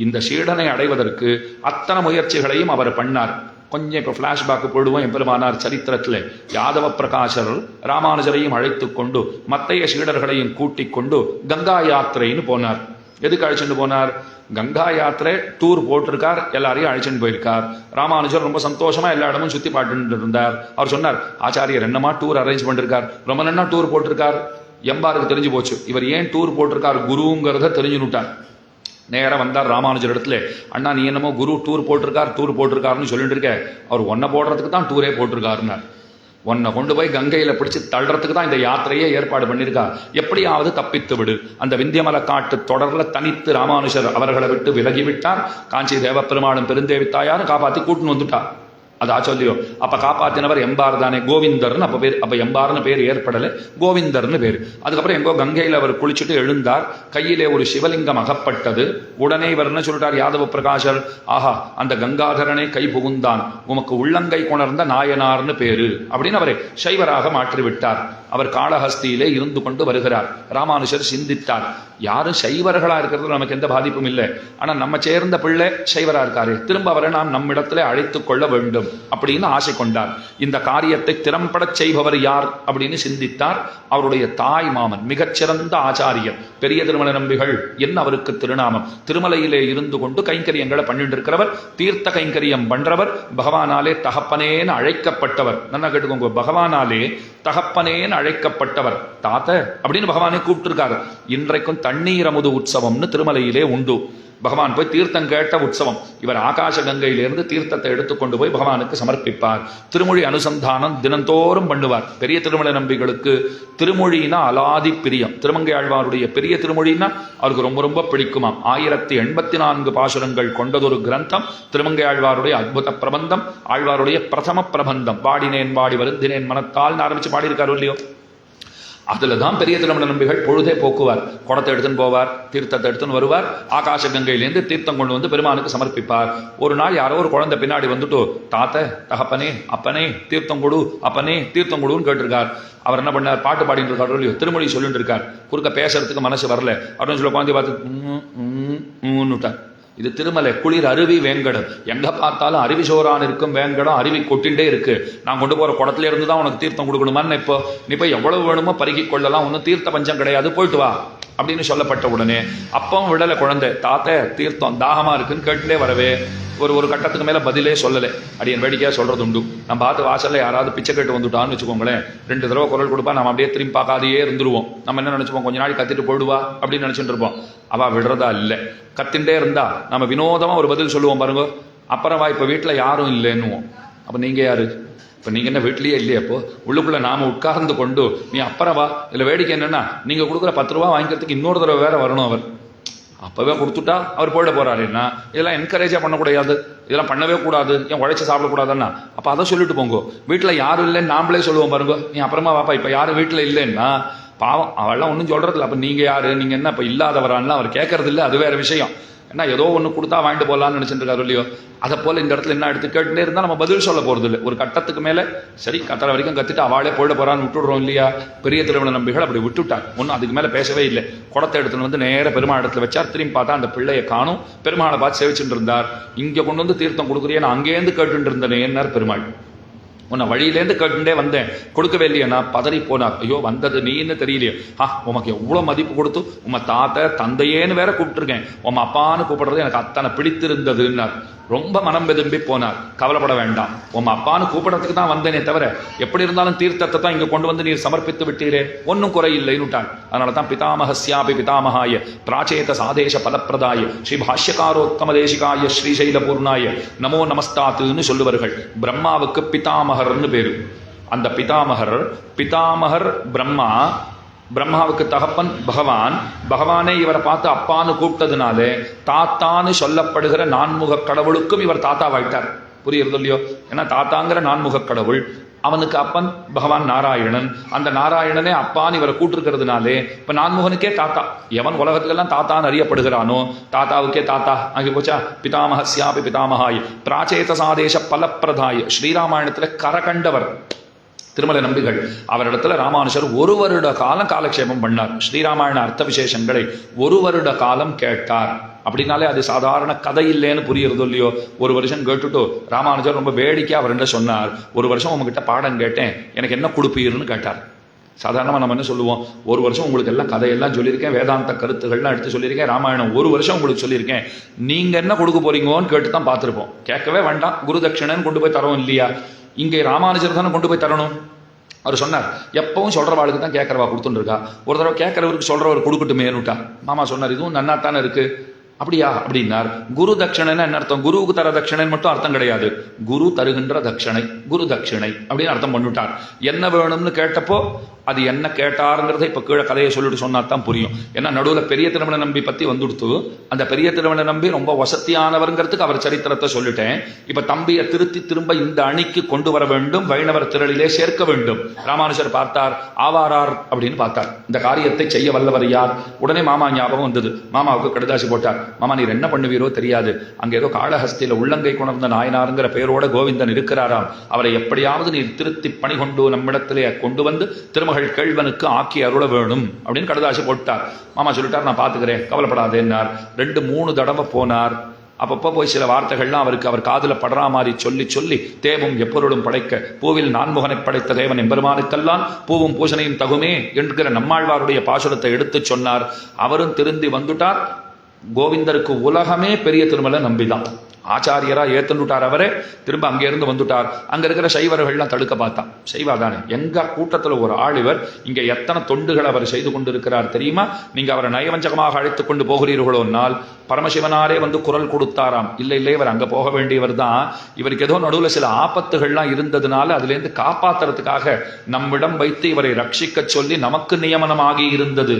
இந்த சீடனை அடைவதற்கு அத்தனை முயற்சிகளையும் அவர் பண்ணார். கொஞ்சம் இப்போ ஃப்ளாஷ்பேக்கு போடுவோம். எம்பெருமானார் சரித்திரத்தில் யாதவ பிரகாசர் ராமானுஜரையும் அழைத்து கொண்டு மத்தைய சீடர்களையும் கூட்டிக் கொண்டு கங்கா யாத்திரைன்னு போனார். எதுக்கு அழைச்சிட்டு போனார்? கங்கா யாத்திரை டூர் போட்டிருக்கார், எல்லாரையும் அழைச்சிட்டு போயிருக்கார். ராமானுஜர் ரொம்ப சந்தோஷமா எல்லா இடமும் சுத்தி பாட்டு இருந்தார். அவர் சொன்னார், ஆச்சாரியர் என்னமா டூர் அரேஞ்ச் பண்ணிருக்கார், ரொம்ப நல்லா டூர் போட்டிருக்கார். எம்பாருக்கு தெரிஞ்சு போச்சு இவர் ஏன் டூர் போட்டிருக்கார், குருங்கிறத தெரிஞ்சுட்டார். நேரம் வந்தார் ராமானுஜர் இடத்துல, அண்ணா நீ என்னமோ குரு டூர் போட்டிருக்காருன்னு சொல்லிட்டு இருக்க, அவர் ஒன்ன போடுறதுக்கு தான் டூரே போட்டிருக்காருன்னார். உன்னை கொண்டு போய் கங்கையில பிடிச்சு தள்ளுறதுக்கு தான் இந்த யாத்திரையே ஏற்பாடு பண்ணியிருக்கா, எப்படியாவது தப்பித்து விடு. அந்த விந்தியமலை காட்டு தொடர்ல தனித்து ராமானுஜர் அவர்களை விட்டு விலகிவிட்டார். காஞ்சி தேவப்பெருமாளும் பெருந்தேவி தாயாரும் காப்பாத்தி கூட்டுன்னு வந்துட்டார். அது ஆச்சொல்லியோ. அப்ப காப்பாத்தினவர் எம்பார் தானே, கோவிந்தர்னு அப்ப பேர். அப்ப எம்பார்னு பேர் ஏற்படலை, கோவிந்தர்னு பேர். அதுக்கப்புறம் எங்கோ கங்கையில் அவர் குளிச்சுட்டு எழுந்தார். கையிலே ஒரு சிவலிங்கம் அகப்பட்டது. உடனே இவர் என்ன சொல்லிட்டார் யாதவ பிரகாஷர், ஆஹா அந்த கங்காதரனை கை புகுந்தான், உமக்கு உள்ளங்கை கொணர்ந்த நாயனார்னு பேரு அப்படின்னு அவரை சைவராக மாற்றிவிட்டார். அவர் காளஹஸ்தியிலே இருந்து கொண்டு வருகிறார். ராமானுஜர் சிந்தித்தார், யாரும் சைவர்களா இருக்கிறது நமக்கு எந்த பாதிப்பும் இல்லை, ஆனா நம்ம சேர்ந்த பிள்ளை சைவரா இருக்காரு, திரும்ப அவரை நாம் நம்மிடத்துல அழைத்துக் கொள்ள வேண்டும் அப்படின்னு ஆசை கொண்டார். இந்த காரியத்தை திறம்பட செய்பவர் யார் அப்படின்னு சிந்தித்தார். அவருடைய தாய் மாமன் மிகச்சிறந்த ஆச்சாரியர் பெரிய திருமல நம்பிகள் என்ன அவருக்கு திருநாமம். திருமலையிலே இருந்து கொண்டு கைங்கரியங்களை பண்ணிட்டு இருக்கிறவர், தீர்த்த கைங்கரியம் பண்றவர், பகவானாலே தகப்பனேன்னு அழைக்கப்பட்டவர். நல்லா கேட்டுக்கோங்க, பகவானாலே தகப்பனேன்னு அழைக்கப்பட்டவர். தாத்த அப்படின்னு பகவானே கூப்பிட்டிருக்காரு. இன்றைக்கும் தண்ணீர் அமுது உற்சவம்னு திருமலையிலே உண்டு. பகவான் போய் தீர்த்தம் கேட்ட உற்சவம். இவர் ஆகாச கங்கையிலிருந்து தீர்த்தத்தை எடுத்துக்கொண்டு போய் பகவானுக்கு சமர்ப்பிப்பார். திருமொழி அனுசந்தானம் தினந்தோறும் பண்ணுவார். பெரிய திருமலை நம்பிகளுக்கு திருமொழினா அலாதி பிரியம். திருமங்கை ஆழ்வாருடைய பெரிய திருமொழினா அவருக்கு ரொம்ப ரொம்ப பிடிக்குமாம். 1084 பாசுரங்கள் கொண்டதொரு கிரந்தம் திருமங்கை ஆழ்வாருடைய அற்புத பிரபந்தம், ஆழ்வாருடைய பிரதம பிரபந்தம். வாடினேன் வாடி வருந்தினேன் மனத்தால் ஆரம்பிச்சு பாடியிருக்காரு இல்லையோ. அதுலதான் பெரிய திருமண நம்பிகள் பொழுதே போக்குவார். குடத்தை எடுத்துன்னு போவார், தீர்த்தத்தை எடுத்துன்னு வருவார், ஆகாச கங்கையிலேருந்து தீர்த்தம் கொண்டு வந்து பெருமானுக்கு சமர்ப்பிப்பார். ஒரு நாள் யாரோ ஒரு குழந்தை பின்னாடி வந்துட்டு, தாத்த தகப்பனே அப்பனே தீர்த்தம் கொடு, அப்பனே தீர்த்தம் கொடுன்னு கேட்டிருக்கார். அவர் என்ன பண்ணார், பாட்டு பாடிட்டு இருக்காரு இல்லையோ, திருமொழி சொல்லிட்டு இருக்கார். குறுக்க பேசுறதுக்கு மனசு வரல அப்படின்னு சொல்ல குழந்தைய பார்த்து இது திருமலை குளிர் அருவி வேங்கடம், எங்க பார்த்தாலும் அருவி சோறான் இருக்கும் வேங்கடம், அருவி கொட்டின்றே இருக்கு. நான் கொண்டு போற குடத்துல இருந்து தான் உனக்கு தீர்த்தம் கொடுக்கணுமான்னு இப்போ நீ போய் எவ்வளவு வேணுமோ பருகி கொள்ளலாம், ஒன்னும் தீர்த்த பஞ்சம் கிடையாது, போயிட்டு வா அப்படின்னு சொல்லப்பட்ட உடனே அப்பவும் விடலை குழந்தை. தாத்த தீர்த்தம் தாகமா இருக்குன்னு கேட்டுட்டே வரவே ஒரு கட்டத்துக்கு மேல பதிலே சொல்லலை. அடியன் வேடிக்கையா சொல்றது உண்டு. நம்ம பார்த்து வாசல்ல யாராவது பிச்சை கேட்டு வந்துட்டான்னு வச்சுக்கோங்களேன், 2 தடவை குரல் கொடுப்பா, நம்ம அப்படியே திரும்பி பார்க்காதையே இருந்துருவோம். நம்ம என்ன நினைச்சுப்போம், கொஞ்ச நாள் கத்திட்டு போயிடுவா அப்படின்னு நினைச்சுட்டு இருப்போம். அவ விடுறதா இல்லை, கத்தின்ண்டே இருந்தா நம்ம வினோதமா ஒரு பதில் சொல்லுவோம் பாருங்க. அப்புறமா இப்ப வீட்டுல யாரும் இல்லைன்னுவோம். அப்ப நீங்க யாரு, இப்போ நீங்கள் என்ன வீட்லேயே இல்லையா, இப்போ உள்ளுக்குள்ளே நாம் உட்கார்ந்து கொண்டு நீ அப்புறவா இல்லை. வேடிக்கை என்னென்னா நீங்கள் கொடுக்குற 10 ரூபா வாங்கிக்கிறதுக்கு இன்னொரு தடவை வேற வரணும் அவர். அப்பவே கொடுத்துட்டா அவர் போயிட போறாருன்னா இதெல்லாம் என்கரேஜா பண்ணக்கூடாது, இதெல்லாம் பண்ணவே கூடாது, ஏன் உழைச்சி சாப்பிடக்கூடாதுன்னா அப்ப அதை சொல்லிட்டு போங்க. வீட்டுல யாரும் இல்லைன்னு நாமளே சொல்லுவோம் பாருங்க, நீ அப்புறமா வாப்பா இப்ப யாரும் வீட்டுல இல்லைன்னா பாவம் அவெல்லாம் ஒன்றும் சொல்றது இல்லை. அப்ப நீங்க யாரு, நீங்க என்ன இப்ப இல்லாதவரான்லாம் அவர் கேட்கறது இல்லை, அது வேற விஷயம். ஏன்னா ஏதோ ஒன்று கொடுத்தா வாங்கிட்டு போகலான்னு நினைச்சிட்டு இருக்காரு இல்லையோ. அதை போல இந்த இடத்துல என்ன எடுத்து கேட்டுட்டே இருந்தால் நம்ம பதில் சொல்ல போறது இல்லை. ஒரு கட்டத்துக்கு மேலே சரி கத்துற வரைக்கும் கத்திட்டு அவளே போயிட போறான்னு விட்டுடுறோம் இல்லையா. பெரிய திருமண நம்பிகள் அப்படி விட்டுட்டார், ஒன்றும் அதுக்கு மேலே பேசவே இல்லை. குடத்தை எடுத்துன்னு வந்து நேர பெருமாள் இடத்துல வச்சார். திரும்பி பார்த்தா அந்த பிள்ளையை காணும். பெருமாளை பார்த்து சேவிச்சுட்டு இருந்தார். இங்கே கொண்டு வந்து தீர்த்தம் கொடுக்குறியே, நான் அங்கேருந்து கேட்டுட்டு இருந்தேன் பெருமாள். உன்னை வழியிலேருந்து கேட்டுட்டே வந்தேன், கொடுக்கவே இல்லையா. நான் பதறி போனார். ஐயோ வந்தது நீன்னு தெரியலையே, உமக்கு எவ்வளோ மதிப்பு கொடுத்து உம்ம தாத்த தந்தையேன்னு வேற கூப்பிட்டுருக்கேன், உம்ம அப்பான்னு கூப்பிடுறது எனக்கு அத்தனை பிடித்திருந்ததுன்னார். ரொம்ப மனம் வெதும்பி போனார். கவலைப்பட வேண்டாம், உம்ம அப்பான்னு கூப்பிடறதுக்கு தான் வந்தேனே தவிர எப்படி இருந்தாலும் தீர்த்தத்தை தான் இங்க கொண்டு வந்து நீர் சமர்ப்பித்து விட்டீரே, ஒன்னும் குறையில்லைன்னுட்டாள். அதனாலதான் பிதாமஹஸ்யாபி பிதாமகாய பிராச்சேத சாதேச பலப்பிரதாய ஸ்ரீ பாஷ்யகாரோத்தம தேசிகாய ஸ்ரீசைல பூர்ணாய நமோ நமஸ்தாத்துன்னு சொல்லுவார்கள். பிரம்மாவுக்கு பிதாமகர்னு பேரு. அந்த பிதாமகர் பிரம்மா, பிரம்மாவுக்கு தகப்பன் பகவான். பகவானே இவரை பார்த்து அப்பான்னு கூப்பிட்டதுனாலே தாத்தான்னு சொல்லப்படுகிற நான்முக கடவுளுக்கும் இவர் தாத்தாவாயிட்டார். புரியுறது இல்லையோ. ஏன்னா தாத்தாங்கிற நான்முக கடவுள், அவனுக்கு அப்பன் பகவான் நாராயணன். அந்த நாராயணனே அப்பான்னு இவரை கூட்டிருக்கிறதுனாலே இப்ப நான்முகனுக்கே தாத்தா. எவன் உலகத்துக்கெல்லாம் தாத்தான்னு அறியப்படுகிறானோ தாத்தாவுக்கே தாத்தா ஆகி போச்சா. பிதாமஹஸ்யாபி பிதாமகாய் பிராச்சேத சாதேச பலப்பிரதாய ஸ்ரீராமாயணத்துல கரகண்டவர் திருமலை நம்பிகள். அவரிடத்துல ராமானுஜர் 1 வருட காலம் காலக்ஷேபம் பண்ணார். ஸ்ரீராமாயண அர்த்த விசேஷங்களை 1 வருட காலம் கேட்டார். அப்படின்னாலே அது சாதாரண கதை இல்லைன்னு புரியுறதோ இல்லையோ. 1 வருஷம் கேட்டுட்டு ராமானுஜர் ரொம்ப வேடிக்கை அவர்கிட்ட சொன்னார், 1 வருஷம் உங்ககிட்ட பாடம் கேட்டேன், எனக்கு என்ன கொடுப்பீர்னு கேட்டார். சாதாரணமாக நம்ம என்ன சொல்லுவோம், 1 வருஷம் உங்களுக்கு எல்லாம் கதையெல்லாம் சொல்லியிருக்கேன், வேதாந்த கருத்துக்கள்லாம் எடுத்து சொல்லியிருக்கேன், ராமாயணம் 1 வருஷம் உங்களுக்கு சொல்லியிருக்கேன், நீங்க என்ன கொடுக்க போறீங்கன்னு கேட்டு தான் பார்த்துருப்போம். கேட்கவே வேண்டாம், குரு தட்சிணன்னு கொண்டு போய் தரோம் இல்லையா. இங்கே ராமானுஜர் தானே கொண்டு போய் தரணும். அவர் சொன்னார், எப்பவும் சொல்றவாளுக்கு தான் கேட்கறவா கொடுத்துட்டு இருக்கா, ஒரு தடவை கேட்கறவருக்கு சொல்றவர் கொடுக்கட்டுமேனுட்டா. மாமா சொன்னார், இதுவும் நன்னாத்தானே இருக்கு. அப்படியா அப்படின்னார். குரு தட்சணைன்னு என்ன அர்த்தம்? குருவுக்கு தர தட்சணை மட்டும் அர்த்தம் கிடையாது, குரு தருகின்ற தட்சணை, குரு தட்சிணை அப்படின்னு அர்த்தம் பண்ணிட்டார். என்ன வேணும்னு கேட்டப்போ அது என்ன கேட்டாருங்கிறத இப்ப கீழே கதையை சொல்லிட்டு சொன்னாதான் புரியும். ஏன்னா நடுவில் பெரிய திருமண நம்பி பத்தி வந்துடுத்து. அந்த பெரிய திருமண நம்பி ரொம்ப வசதியானவருங்கிறதுக்கு அவர் சரித்திரத்தை சொல்லிட்டேன். இப்ப தம்பியை திரும்ப இந்த அணிக்கு கொண்டு வர வேண்டும், வைணவர் திரளிலே சேர்க்க வேண்டும். ராமானுஜர் பார்த்தார், ஆவாரார் அப்படின்னு பார்த்தார். இந்த காரியத்தை செய்ய வல்லவர் யார்? உடனே மாமா ஞாபகம் வந்தது. மாமாவுக்கு கடுதாசி போட்டார். மாமா நீர் என்ன பண்ணுவீரோ தெரியாது, அங்க ஏதோ காளஹஸ்தியில உள்ளங்கை கொணர்ந்த நாயனாருங்கிற பெயரோட கோவிந்தன் இருக்கிறாராம், அவரை எப்படியாவது நீர் திருத்தி பணி கொண்டு நம்மிடத்திலே கொண்டு வந்து திருமகள் கேள்வனுக்கு ஆக்கி அருள வேணும் அப்படின்னு கடுதாசி போட்டார். மாமா சொல்லிட்டார், நான் பாத்துக்கிறேன், கவலைப்படாதேன்னார். 2-3 தடவை போனார். அப்பப்போ போய் சில வார்த்தைகள்லாம் அவருக்கு அவர் காதுல படுறா மாதிரி சொல்லி தேவும் எப்பொருளும் படைக்க பூவில் நான்முகனை படைத்த தேவன் எம்பெருமானுக்கெல்லாம் பூவும் பூசனையும் தகுமே என்கிற நம்மாழ்வாருடைய பாசுரத்தை எடுத்து சொன்னார். அவரும் திருந்தி வந்துட்டார். கோவிந்தருக்கு உலகமே பெரிய திருமலை நம்பிதான். ஆச்சாரியரா ஏத்துட்டார். அவரே திரும்ப அங்கே இருந்து வந்துட்டார். அங்க இருக்கிற சைவர்கள்லாம் தடுக்க பார்த்தான். சைவாதானே எங்க கூட்டத்துல ஒரு ஆள் இவர், இங்க எத்தனை தொண்டுகள் அவர் செய்து கொண்டிருக்கிறார் தெரியுமா? நீங்க அவரை நயவஞ்சகமாக அழைத்துக் கொண்டு போகிறீர்களோனால் பரமசிவனாரே வந்து குரல் கொடுத்தாராம். இல்லை இவர் அங்க போக வேண்டியவர் தான். இவருக்கு ஏதோ நடுவுல சில ஆபத்துகள்லாம் இருந்ததுனால அதுல இருந்து காப்பாத்துறதுக்காக நம்மிடம் வைத்து இவரை ரட்சிக்க சொல்லி நமக்கு நியமனமாகி இருந்தது.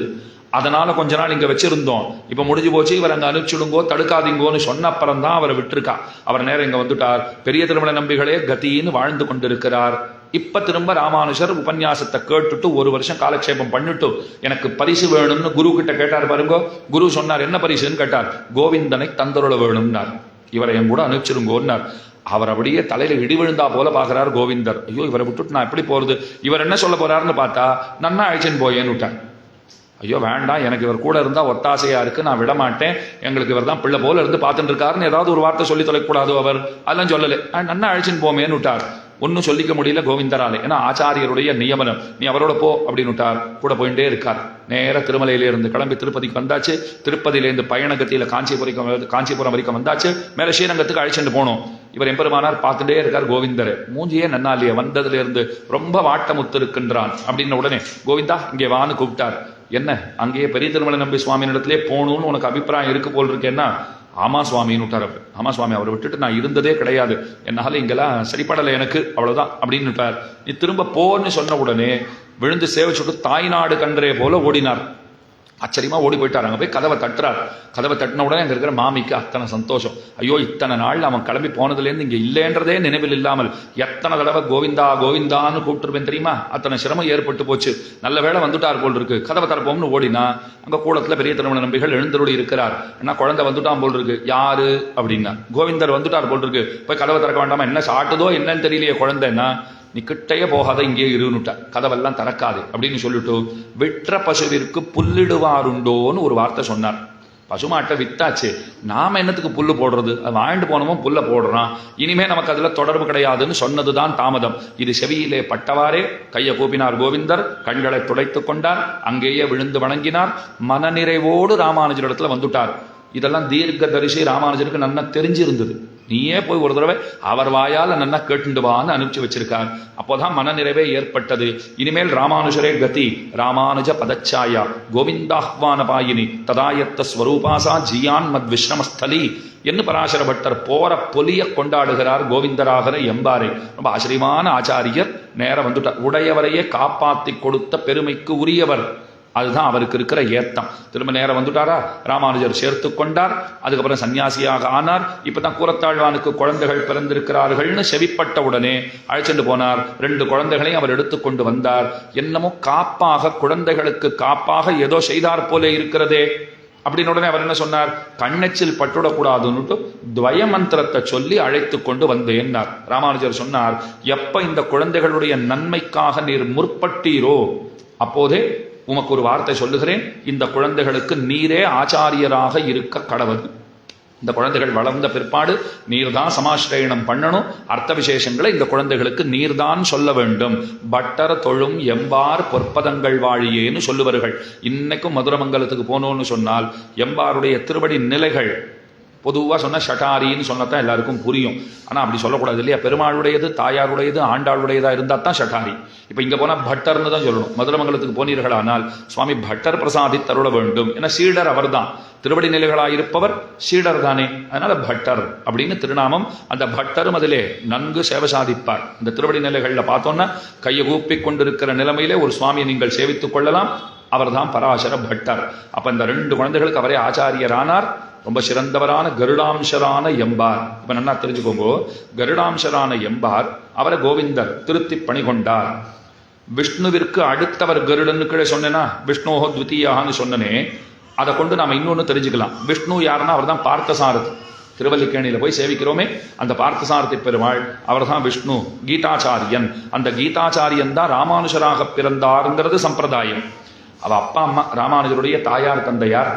அதனால கொஞ்ச நாள் இங்க வச்சிருந்தோம். இப்ப முடிஞ்சு போச்சு, இவர் அங்க அனுப்பிச்சுடுங்கோ, தடுக்காதீங்கோன்னு சொன்ன அப்புறம் தான் அவர் விட்டுருக்கா. அவர் நேரம் இங்க வந்துட்டார். பெரிய திருமண நம்பிகளே கத்தின்னு வாழ்ந்து கொண்டிருக்கிறார். இப்ப திரும்ப ராமானுஜர் உபன்யாசத்தை கேட்டுட்டு 1 வருஷம் காலக்ஷேபம் பண்ணிட்டு எனக்கு பரிசு வேணும்னு குரு கிட்ட கேட்டார் பாருங்க. குரு சொன்னார், என்ன பரிசுன்னு கேட்டார். கோவிந்தனை தந்தருள வேணும்னார். இவரை என் கூட அனுப்பிச்சிருங்கோன்னார். அவர் அப்படியே தலையில இடி விழுந்தா போல பாக்குறார் கோவிந்தர். ஐயோ இவரை விட்டுட்டு நான் எப்படி போறது? இவர் என்ன சொல்ல போறாருன்னு பார்த்தா, நன்னா அழைச்சின்னு போயேன்னு விட்டார். ஐயோ வேண்டாம், எனக்கு இவர் கூட இருந்தா ஒத்தாசையா இருக்கு, நான் விட மாட்டேன், எங்களுக்கு இவர் தான் பிள்ளை போல இருந்து பார்த்துட்டு இருக்காருன்னு ஏதாவது ஒரு வார்த்தை சொல்லி தொலைக்கூடாது. அவர் அதெல்லாம் சொல்லலை. நன்னா அழைச்சின்னு போமேன்னு விட்டார். ஒன்னும் சொல்லிக்க முடியல கோவிந்தராலே. ஏன்னா ஆச்சாரியருடைய நியமனம், நீ அவரோட போ அப்படின்னு விட்டார். கூட போயிட்டே இருக்கார். நேர திருமலையிலிருந்து கிளம்பி திருப்பதிக்கு வந்தாச்சு. திருப்பதியிலேருந்து பயணகத்தியில காஞ்சிபுரம் வரைக்கும் வந்தாச்சு. மேல ஸ்ரீரங்கத்துக்கு அழைச்சிட்டு போனோம். இவர் எம்பெருமானார் பார்த்துட்டே இருக்கார். கோவிந்தர் மூஞ்சியே நன்னாலிய வந்ததுல இருந்து ரொம்ப வாட்டமுத்து இருக்கின்றான் அப்படின்னு உடனே கோவிந்தா இங்கே வான்னு கூப்பிட்டார். என்ன அங்கேயே பெரிய திருமலை நம்பி சுவாமி இடத்திலே போகணும்னு உனக்கு அபிப்பிராயம் இருக்கு போல் இருக்கேன்னா, ஆமா சுவாமின்னு விட்டார். அவர் ஆமா சுவாமி, அவரை விட்டுட்டு நான் இருந்ததே கிடையாது, என்னால இங்கெல்லாம் சரிப்படலை எனக்கு, அவ்வளவுதான் அப்படின்னு விட்டார். நீ திரும்ப போன்னு சொன்ன உடனே விழுந்து சேவிச்சுட்டு தாய்நாடு கன்றே போல ஓடினார். ஆச்சரியமா ஓடி போயிட்டார். அங்க போய் கதவை தட்டுறார். கதவை தட்டின உடனே அங்கே இருக்கிற மாமிக்கு அத்தனை சந்தோஷம். ஐயோ, இத்தனை நாள் அவன் கிளம்பி போனதுலேருந்து இங்கே இல்லைன்றதே நினைவில் இல்லாமல் எத்தனை தடவை கோவிந்தா கோவிந்தான்னு கூப்பிட்டுருப்பேன் தெரியுமா, அத்தனை சிரமம் ஏற்பட்டு போச்சு. நல்ல வேளை வந்துட்டார் போல் இருக்கு. கதவை தரப்போம்னு ஓடினா அங்கே கூடத்தில் பெரிய திருமண நம்பிகள் எழுந்தருளி இருக்கிறார். என்ன குழந்தை வந்துட்டான் போல் இருக்கு. யாரு அப்படின்னா, கோவிந்தர் வந்துட்டார் போல் இருக்கு. போய் கதவை திறக்க வேண்டாமா, என்ன சாட்டுதோ என்னன்னு தெரியலையே குழந்தைன்னா, நீ கிட்டையே போகாத, இங்கே இருந்துட்டா, கதவெல்லாம் திறக்காது அப்படின்னு சொல்லிட்டு விற்ற பசுவிற்கு புல்லிடுவாருண்டோன்னு ஒரு வார்த்தை சொன்னார். பசுமாட்டை வித்தாச்சு, நாம என்னத்துக்கு புல்லு போடுறது, அது வாங்கிட்டு போனோமோ புல்ல போடுறான், இனிமே நமக்கு அதுல தொடர்பு கிடையாதுன்னு சொன்னதுதான் தாமதம். இது செவியிலே பட்டவாறே கையை கூப்பினார் கோவிந்தர், கண்களை துடைத்துக் கொண்டார், அங்கேயே விழுந்து வணங்கினார், மனநிறைவோடு ராமானுஜரிடத்துல வந்துட்டார். இதெல்லாம் தீர்க்க தரிசி ராமானுஜருக்கு நன்னா தெரிஞ்சிருந்தது. நீயே போய் ஒரு தடவை அவர் வாயால் நன்னா கேட்டுண்டு வான்னு அனுப்பிச்சு வச்சிருக்கார். அப்போதான் மனநிறைவே ஏற்பட்டது. இனிமேல் ராமானுஜரே கதி, ராமானுஜ பதச்சாயா கோவிந்தாஹ்வான பாயினி ததாயத்த ஸ்வரூபாசா ஜியான் மத் விஸ்ரமஸ்தலி என்று பராசர பட்டர் போற பொலிய கொண்டாடுகிறார் கோவிந்தராகர எம்பாரை. ரொம்ப ஆச்சரியமான ஆச்சாரியர். நேரம் வந்துட்டார். உடையவரையே காப்பாத்தி கொடுத்த பெருமைக்கு உரியவர். அதுதான் அவருக்கு இருக்கிற ஏத்தம். திரும்ப நேரம் வந்துட்டாரா, ராமானுஜர் சேர்த்து கொண்டார். அதுக்கப்புறம் சன்னியாசியாக ஆனார். இப்பதான் கூரத்தாழ்வானுக்கு குழந்தைகள் பிறந்திருக்கிறார்கள்னு செவிப்பட்ட உடனே அழைச்சிட்டு போனார். 2 குழந்தைகளையும் அவர் எடுத்துக்கொண்டு வந்தார். என்னமோ காப்பாக, குழந்தைகளுக்கு காப்பாக ஏதோ செய்தார் போல இருக்கிறதே அப்படின்னு உடனே அவர் என்ன சொன்னார், கண்ணெச்சில் பட்டுடக்கூடாதுன்னுட்டு துவய மந்திரத்தை சொல்லி அழைத்து கொண்டு வந்தேன்னார். ராமானுஜர் சொன்னார், எப்ப இந்த குழந்தைகளுடைய நன்மைக்காக நீர் முற்பட்டீரோ அப்போதே உமக்கு ஒரு வார்த்தை சொல்லுகிறேன், இந்த குழந்தைகளுக்கு நீரே ஆச்சாரியராக இருக்க கடவுள். இந்த குழந்தைகள் வளர்ந்த பிற்பாடு நீர்தான் சமாஸ்ரயணம் பண்ணணும். அர்த்த விசேஷங்களை இந்த குழந்தைகளுக்கு நீர்தான் சொல்ல வேண்டும். பட்டர தொழும் எம்பார் பொற்பதங்கள் வாழியேன்னு சொல்லுவார்கள். இன்னைக்கும் மதுரமங்கலத்துக்கு போனோம்னு சொன்னால் எம்பாருடைய திருவடி நிலைகள் பொதுவாக சொன்ன ஷட்டாரின்னு சொன்னதான் எல்லாருக்கும் புரியும். ஆனால் அப்படி சொல்லக்கூடாது இல்லையா. பெருமாளுடையது, தாயாருடையது, ஆண்டாளுடையதாக இருந்தால் தான் ஷட்டாரி. இப்போ இங்கே போனால் பட்டர்னு தான் சொல்லணும். மதுரமங்கலத்துக்கு போனீர்களானால் சுவாமி பட்டர் பிரசாதி தருள வேண்டும். ஏன்னா சீடர் அவர் தான், திருவடி நிலைகளாயிருப்பவர் சீடர் தானே, அதனால பட்டர் அப்படின்னு திருநாமம். அந்த பட்டரும் அதிலே நன்கு சேவை சாதிப்பார். இந்த திருவடி நிலைகளில் பார்த்தோன்னா கையை கூப்பி கொண்டிருக்கிற நிலைமையிலே ஒரு சுவாமியை நீங்கள் சேவித்துக் கொள்ளலாம். அவர் தான் பராசர பட்டர். அப்ப இந்த 2 குழந்தைகளுக்கு அவரே ஆச்சாரியரானார். ரொம்ப சிறந்தவரான கருடாம்சரான எம்பார். இப்ப நல்லா தெரிஞ்சுக்கோங்க, கருடாம்சரான எம்பார் அவரை கோவிந்தர் திருத்தி பணி கொண்டார். விஷ்ணுவிற்கு அடுத்தவர் கருடன்னு கீழே சொன்னேன்னா, விஷ்ணோஹோ த்விதீயான்னு சொன்னனே, அதை கொண்டு நாம இன்னொன்னு தெரிஞ்சுக்கலாம். விஷ்ணு யாருன்னா அவர் தான் பார்த்தசாரதி. திருவல்லிக்கேணியில போய் சேவிக்கிறோமே அந்த பார்த்தசாரதி பெருமாள், அவர் தான் விஷ்ணு கீதாச்சாரியன். அந்த கீதாச்சாரியன் தான் ராமானுஜராக பிறந்தாருங்கிறது சம்பிரதாயம். அவ அப்பா அம்மா ராமானுஜருடைய தாயார் தந்தையார்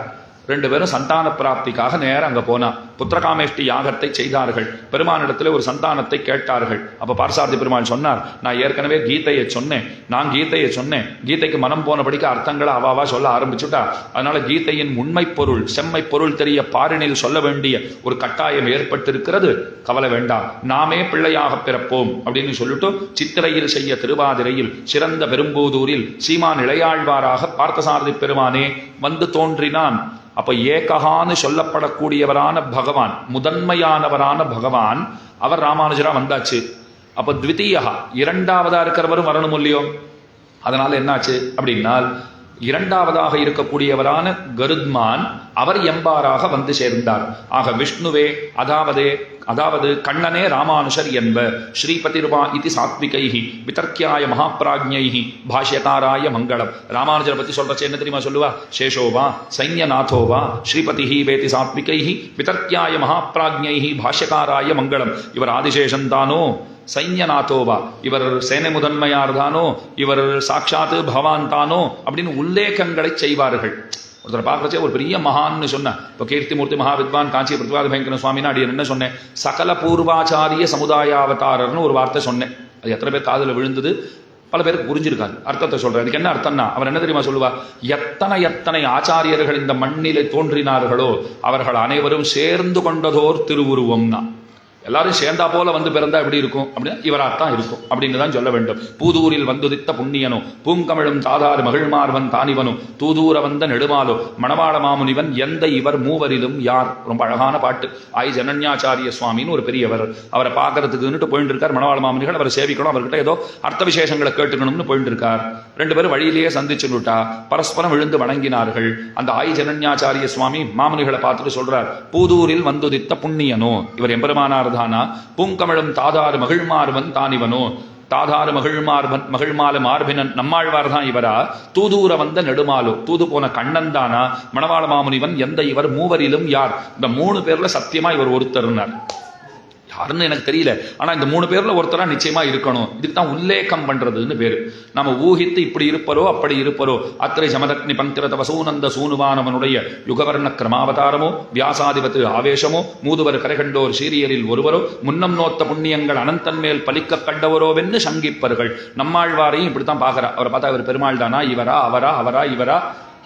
2 பேரும் சந்தான பிராப்திக்காக நேரம் அங்க போனா புத்திரகாமேஷ்டி யாகத்தை செய்தார்கள். பெருமானிடத்துல ஒரு சந்தானத்தை கேட்டார்கள். அப்ப பார்சாரதி பெருமாள் சொன்னார், நான் ஏற்கனவே கீதையை சொன்னேன், கீதைக்கு மனம் போனபடிக்கு அர்த்தங்களை அவாவா சொல்ல ஆரம்பிச்சுட்டா, அதனால கீதையின் உண்மை பொருள் செம்மை பொருள் தெரிய பாரினில் சொல்ல வேண்டிய ஒரு கட்டாயம் ஏற்பட்டிருக்கிறது. கவலை வேண்டாம், நாமே பிள்ளையாக பிறப்போம் அப்படின்னு சொல்லிட்டு சித்திரையில் செய்ய திருவாதிரையில் சிறந்த பெரும்பூதூரில் சீமான் இளையாழ்வாராக பார்த்தசாரதி பெருமானே வந்து தோன்றினான். அப்ப ஏகஹான்னு சொல்லப்படக்கூடியவரான பகவான், முதன்மையானவரான பகவான் அவர் ராமானுஜரா வந்தாச்சு. அப்ப த்விதீயா இரண்டாவதா இருக்கிறவரும் வரணும் இல்லையோ. அதனால என்னாச்சு அப்படின்னால், 2வதாக இருக்கக்கூடியவரான கருத்மான் அவர் எம்பாராக வந்து சேர்ந்தார். ஆக விஷ்ணுவே அதாவது கண்ணனே ராமானுஷர் என்ப. ஸ்ரீபதிர்வா இதி சாத்விகைஹி விதர்க்கியாய மகாப்ராஜ்ஞைஹி பாஷ்யகாராய மங்களம். ராமானுஜரை பத்தி சொல்றச்சு என்ன தெரியுமா சொல்லுவா, சேஷோவா சைன்யநாதோவா ஸ்ரீபதிஹி வேதி சாத்விகைஹி விதர்க்கியாய மகாப்ராஜ்ஞைஹி பாஷ்யகாராய மங்களம். இவர் ஆதிசேஷன் தானோ, சைன்யநாதோவா இவர் சேனை முதன்மையார் தானோ, இவர் சாட்சாத்து பகவான் தானோ அப்படின்னு உல்லேகங்களை செய்வார்கள். ஒருத்தரை பார்க்கறச்சே ஒரு பெரிய மகான்னு சொன்ன, இப்போ கீர்த்திமூர்த்தி மகாவித்வான் காஞ்சி பிரதிபாத பயங்கர சுவாமினா அடி என்ன சொன்னேன், சகல பூர்வாச்சாரிய சமுதாயாவதாரர்னு ஒரு வார்த்தை சொன்னேன். அது எத்தனை பேர் காதுல விழுந்தது, பல பேருக்கு புரிஞ்சிருக்காது. அர்த்தத்தை சொல்றேன். அதுக்கு என்ன அர்த்தம்னா, அவர் என்ன தெரியுமா சொல்லுவா, எத்தனை ஆச்சாரியர்கள் இந்த மண்ணிலே தோன்றினார்களோ அவர்கள் அனைவரும் சேர்ந்து கொண்டதோர் திருவுருவம்னா. எல்லாரும் சேர்ந்தா போல வந்து பிறந்தா எப்படி இருக்கும் அப்படின்னா இவராத்தான் இருக்கும் அப்படின்னு தான் சொல்ல வேண்டும். பூதூரில் வந்துதித்த புண்ணியனோ பூங்கமிழும் தாதாறு மகிழ்மார்வன் தானிவனோ தூதூர வந்த நெடுமாலோ மணவாள மாமுனிவன் எந்த இவர் மூவரிலும் யார். ரொம்ப அழகான பாட்டு. ஆய் ஜனன்யாச்சாரிய சுவாமின்னு ஒரு பெரியவர், அவரை பார்க்கறதுக்குன்னுட்டு போயிட்டு இருக்கார். மணவாள மாமுனிகள் அவரை சேவிக்கணும், அவர்கிட்ட ஏதோ அர்த்த விசேஷங்களை கேட்டுக்கணும்னு போயிட்டு இருக்கார். ரெண்டு பேரும் வழியிலேயே சந்திச்சுட்டா பரஸ்பரம் விழுந்து வணங்கினார்கள். அந்த ஆய் ஜனன்யாச்சாரிய சுவாமி மாமுனிகளை பார்த்துட்டு சொல்றார், பூதூரில் வந்துதித்த புண்ணியனோ, இவர் எம்பெருமானார் தானா, பூங்கமிழும் தாதாறு மகிழ்மார்வன் தானிவனோ, தாதாறு மகிழ்மால மார்பினன் நம்மாழ்வார் தான் இவரா, தூதூர வந்த நெடுமாலோ, தூது போன கண்ணன் தானா, மணவாள மாமுனிவன் எந்த இவர் மூவரிலும் யார். இந்த 3 பேர்ல சத்தியமா இவர் ஒருத்தர்னார். யாருன்னு எனக்கு தெரியல, ஆனா இந்த 3 பேர்ல ஒருத்தரா நிச்சயமா இருக்கணும். இதுக்கு தான் உல்லேகம் பண்றதுன்னு பேரு. நம்ம ஊகித்து இப்படி இருப்பரோ அப்படி இருப்பரோ, அத்திரை சமதக்னி பங்கிரத வசூனந்த சூனுவானவனுடைய யுகவர்ண கிரமாவதாரமோ, வியாசாதிபத்து ஆவேசமோ, மூதுவர் கரைகண்டோர் சீரியலில் ஒருவரோ, முன்னம் நோத்த புண்ணியங்கள் அனந்தன் மேல் பலிக்க கண்டவரோவென்னு சங்கிப்பர்கள். நம்மாழ்வாரையும் இப்படித்தான் பாக்குறா. அவரை பார்த்தா இவர் பெருமாள் தானா, இவரா அவரா அவரா இவரா,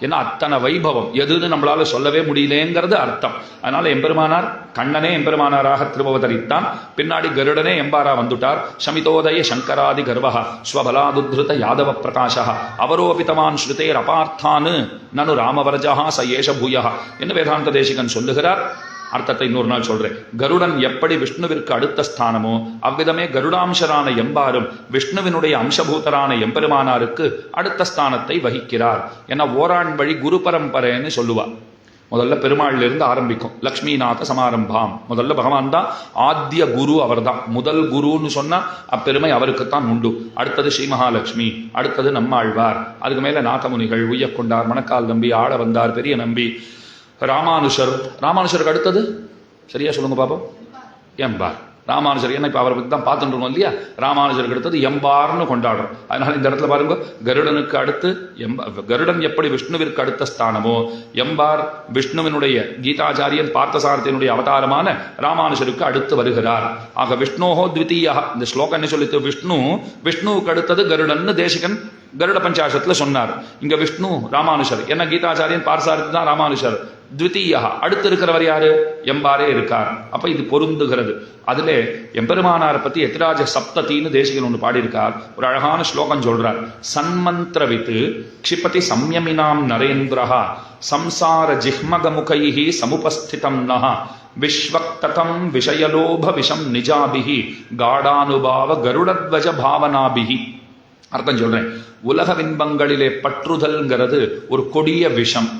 ஏன்னா அத்தனை வைபவம் எதுன்னு நம்மளால சொல்லவே முடியலேங்கிறது அர்த்தம். அதனால எம்பெருமானார் கண்ணனே எம்பெருமானாராக திருபவதரித்தான். பின்னாடி கருடனே எம்பாரா வந்துட்டார். சமிதோதய சங்கராதி கர்வஹ ஸ்வபலாதுத்ருத யாதவ பிரகாஷா அவரோபிதமான் ஸ்ருதேர் அபார்த்தானு நனு ராமவரஜா ச ஏஷ பூயா என்று வேதாந்த தேசிகன் சொல்லுகிறார். அர்த்தத்தை இன்னொரு நாள் சொல்றேன். கருடன் எப்படி விஷ்ணுவிற்கு அடுத்த ஸ்தானமோ அவ்விதமே கருடாம்சரான எம்பாரும் விஷ்ணுவினுடைய அம்சபூதரான எம்பெருமானாருக்கு அடுத்த ஸ்தானத்தை வகிக்கிறார். ஏன்னா ஓராண் வழி குரு பரம்பரைன்னு சொல்லுவா. முதல்ல பெருமாள்ல இருந்து ஆரம்பிக்கும். லக்ஷ்மிநாத சமாரம்பாம். முதல்ல பகவான் தான் ஆத்திய குரு, அவர் தான் முதல் குருன்னு சொன்னா அப்பெருமை அவருக்குத்தான் உண்டு. அடுத்தது ஸ்ரீ மகாலட்சுமி, அடுத்தது நம்மாழ்வார், அதுக்கு மேல நாதமுனிகள், உய்யக்கொண்டார், மணக்கால் நம்பி, ஆள வந்தார், பெரிய நம்பி, ராமானுஷர். ராமானுஷருக்கு அடுத்தது சரியா சொல்லுங்க பாப்போம், எம்பார். ராமானுஜர் என்ன இப்ப அவரை பத்தி தான் பார்த்துட்டு இருக்கோம் இல்லையா. ராமானுஜருக்கு அடுத்தது எம்பார்னு கொண்டாடுறோம். அதனால இந்த இடத்துல பாருங்க, கருடனுக்கு அடுத்து கருடன் எப்படி விஷ்ணுவிற்கு அடுத்த ஸ்தானமோ, எம்பார் விஷ்ணுவினுடைய கீதாச்சாரியன் பார்த்தசாரத்தினுடைய அவதாரமான ராமானுஜருக்கு அடுத்து வருகிறார். ஆக விஷ்ணோஹோ த்விதீயா. இந்த ஸ்லோகம் என்ன சொல்லிட்டு, விஷ்ணுவுக்கு அடுத்தது கருடன்னு தேசிகன் கருட பஞ்சாசத்துல சொன்னார். இங்க விஷ்ணு ராமானுஷர், என்ன கீதாச்சாரியன் பார்சாரதி தான் ராமானுஷர். த்விதீயா அடுத்து இருக்கிறவர் யாரு, எம்பாரே இருக்கார். அப்ப இது பொருந்துகிறது. அதுல எம்பெருமானாரை பத்தி எத்திராஜ சப்தத்தின்னு தேசிகன் ஒன்று பாடியிருக்கார். ஒரு அழகான ஸ்லோகம் சொல்றார். சன்மந்திரவித்து க்ஷிபதி சம்யமினாம் நரேந்திரஹா சம்சார ஜிஹ்மகமுகைஹி சமுபஸ்திதம் நஹ விஸ்வக்ததம் விஷயலோப விஷம் நிஜாபிஹி காடானுபாவ கருடத்வஜ பாவனாபிஹி. அர்த்தம் சொல்றேன். உலக வின்பங்களிலே பற்றுதல்ங்கிறது ஒரு கொடிய விஷம்.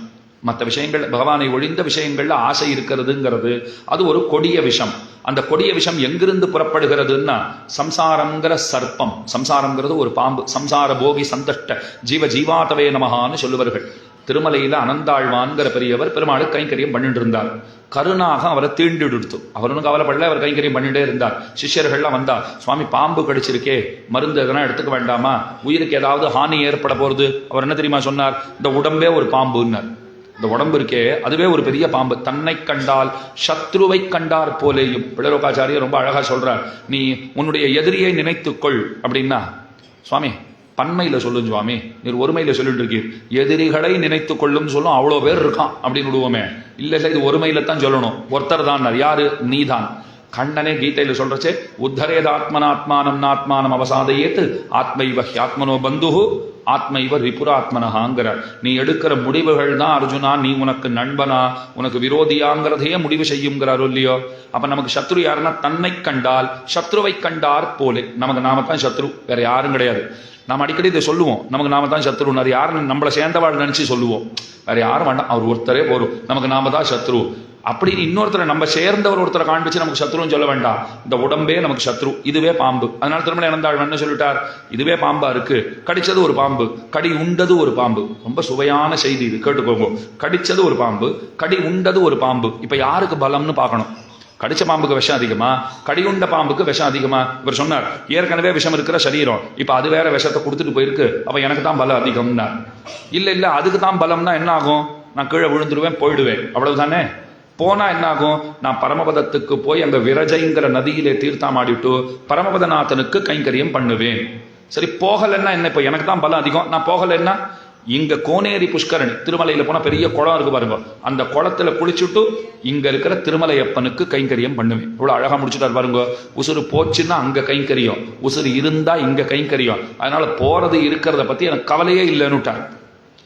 மற்ற விஷயங்கள், பகவானை ஒழிந்த விஷயங்கள்ல ஆசை இருக்கிறதுங்கிறது அது ஒரு கொடிய விஷம். அந்த கொடிய விஷம் எங்கிருந்து புறப்படுகிறதுன்னா சம்சாரங்கிற சர்ப்பம். சம்சாரங்கிறது ஒரு பாம்பு. சம்சார போகி சந்தஷ்ட ஜீவாதவே நமகான்னு சொல்லுவார்கள். திருமலையில அனந்தாழ்வான்கிற பெரியவர் பெருமாளுக்கு கைங்கரியம் பண்ணிட்டு இருந்தார். கருணாக அவரை தீண்டு எடுத்து, அவருன்னு கவலைப்படல, அவர் கைங்கரியம் பண்ணிட்டே இருந்தார். சிஷ்யர்கள்லாம் வந்தா, சுவாமி பாம்பு கடிச்சிருக்கே, மருந்து எதனா எடுத்துக்க வேண்டாமா, உயிருக்கு ஏதாவது ஹானி ஏற்பட போறது. அவர் என்ன தெரியுமா சொன்னார், இந்த உடம்பே ஒரு பாம்புன்னார். இந்த உடம்பு இருக்கே அதுவே ஒரு பெரிய பாம்பு. தன்னை கண்டால் சத்ருவை கண்டார் போலேயும். பிள்ளரோகாச்சாரியர் ரொம்ப அழகா சொல்றார். நீ உன்னுடைய எதிரியை நினைத்துக்கொள் அப்படின்னா, சுவாமி பன்மையில சொல்லும் சுவாமி, நீர் ஒருமையில சொல்லிட்டு இருக்கீர். எதிரிகளை நினைத்து கொள்ளும் சொல்லும், அவ்வளோ பேர் இருக்கான் அப்படின்னு விடுவோமே. இல்ல இல்ல, இது ஒருமையில தான் சொல்லணும். ஒருத்தர் தான், யாரு, நீதான். கண்ணனே கீதையில சொல்றச்சே, உத்தரேதாத்மனாத்மானம் நாத்மானம் அவசாதையேத்து ஆத்மைவ ஹியாத்மனோ பந்து ஆத்மைவ ரிபுராத்மனஹாங்கிறார். நீ எடுக்கிற முடிவுகள் தான் அர்ஜுனா நீ உனக்கு நண்பனா உனக்கு விரோதியாங்கிறதையே முடிவு செய்யுங்கிறாரோ இல்லையோ. அப்ப நமக்கு சத்ரு யாருன்னா, தன்னை கண்டால் சத்ருவை கண்டார் போலே. நமக்கு நாம தான் சத்ரு, வேற யாரும் கிடையாது. நாம் அடிக்கடி இதை சொல்லுவோம், நமக்கு நாம தான் சத்ரு. யாருன்னு நம்மளை சேர்ந்தவாள் நினைச்சு சொல்லுவோம். வேற யாரும் வேண்டாம், அவர் ஒருத்தரே போரும், நமக்கு நாம தான் சத்ரு. அப்படின்னு இன்னொருத்தரை நம்ம சேர்ந்தவர் ஒருத்தரை காண்பிச்சு நமக்கு சத்ருன்னு சொல்ல வேண்டாம். இந்த உடம்பே நமக்கு சத்ரு, இதுவே பாம்பு. அதனால திருமலை இறந்தாள் என்ன சொல்லிட்டார், இதுவே பாம்பா இருக்கு, கடிச்சது ஒரு பாம்பு, கடி உண்டது ஒரு பாம்பு. ரொம்ப சுவையான செய்தி இது, கேட்டுக்கோங்க. கடிச்சது ஒரு பாம்பு, கடி உண்டது ஒரு பாம்பு. இப்ப யாருக்கு பலம்னு பார்க்கணும். கடிச்ச பாம்புக்கு விஷம் அதிகமா, கடியுண்ட பாம்புக்கு விஷம் அதிகமா? இவர் சொன்னார், ஏற்கனவே விஷம் இருக்கிற சரீரம், இப்ப அது வேற விஷத்தை கொடுத்துட்டு போயிருக்கு, அப்ப எனக்கு தான் பலம் அதிகம்னா. இல்ல இல்ல, அதுக்கு தான் பலம்னா என்ன ஆகும், நான் கீழே விழுந்துருவேன், போயிடுவேன், அவ்வளவுதானே. போனா என்ன ஆகும், நான் பரமபதத்துக்கு போய் அங்க விரஜைங்கிற நதியிலே தீர்த்தாமாடிட்டு பரமபதநாதனுக்கு கைங்கரியம் பண்ணுவேன். சரி, போகலன்னா என்ன, இப்ப எனக்கு தான் பலம் அதிகம், நான் போகலன்னா இங்க கோனேரி புஷ்கரணி, திருமலையில போனா பெரிய குளம் இருக்கு பாருங்க, அந்த குளத்துல குளிச்சுட்டு இங்க இருக்கிற திருமலையப்பனுக்கு கைங்கரியம் பண்ணுவேன். இவ்வளவு அழகா முடிச்சுட்டாரு பாருங்க. உசுறு போச்சுன்னா அங்க கைங்கரியம், உசுறு இருந்தா இங்க கைங்கரியம். அதனால போறது இருக்கிறத பத்தி எனக்கு கவலையே இல்லைன்னுட்டார்.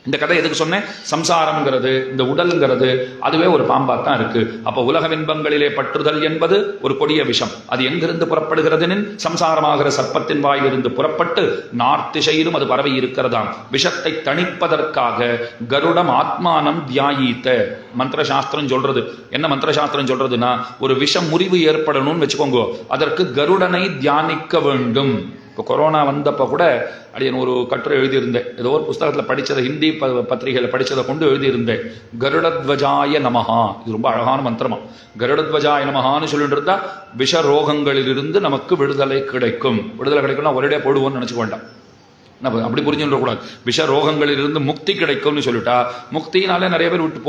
இந்த கதை எதுக்கு சொன்னேன்? சம்சாரம்ங்கிறது, இந்த உடல்ங்கிறது அதுவே ஒரு பாம்பா தான் இருக்கு. அப்ப உலக இன்பங்களிலே பற்றுதல் என்பது ஒரு கொடிய விஷம். அது எங்கிருந்து புறப்படுகிறதுனின் சம்சாரமாகிற சர்ப்பத்தின் வாயிலிருந்து புறப்பட்டு நார்த்திசையிலும் அது பரவி இருக்கிறதாம். விஷத்தை தணிப்பதற்காக கருடம் ஆத்மானம் தியாயித்த மந்திர சாஸ்திரம் சொல்றது. என்ன மந்திர சாஸ்திரம் சொல்றதுன்னா, ஒரு விஷம் முறிவு ஏற்படணும்னு வச்சுக்கோங்க, அதற்கு கருடனை தியானிக்க வேண்டும். இப்போ கொரோனா வந்தப்போ கூட அடியன் ஒரு கட்டுரை எழுதியிருந்தேன், ஏதோ ஒரு புஸ்தகத்தில் படித்ததை, ஹிந்தி பத்திரிகையில் படித்ததை கொண்டு எழுதியிருந்தேன். கருடத்வஜாய நமஹா. இது ரொம்ப அழகான மந்திரமா. கருடத்வஜாய நமஹான்னு சொல்லிட்டு இருந்தா விஷ ரோகங்களிலிருந்து நமக்கு விடுதலை கிடைக்கும். விடுதலை கிடைக்கும்னா ஒரேடே போடுவோம்னு நினச்சிக்க வேண்டாம், நம்ம அப்படி புரிஞ்சுட்டு கூடாது. விஷ ரோகங்களிலிருந்து முக்தி கிடைக்கும்னு சொல்லிட்டா, முக்தினாலே நிறைய பேர் விட்டு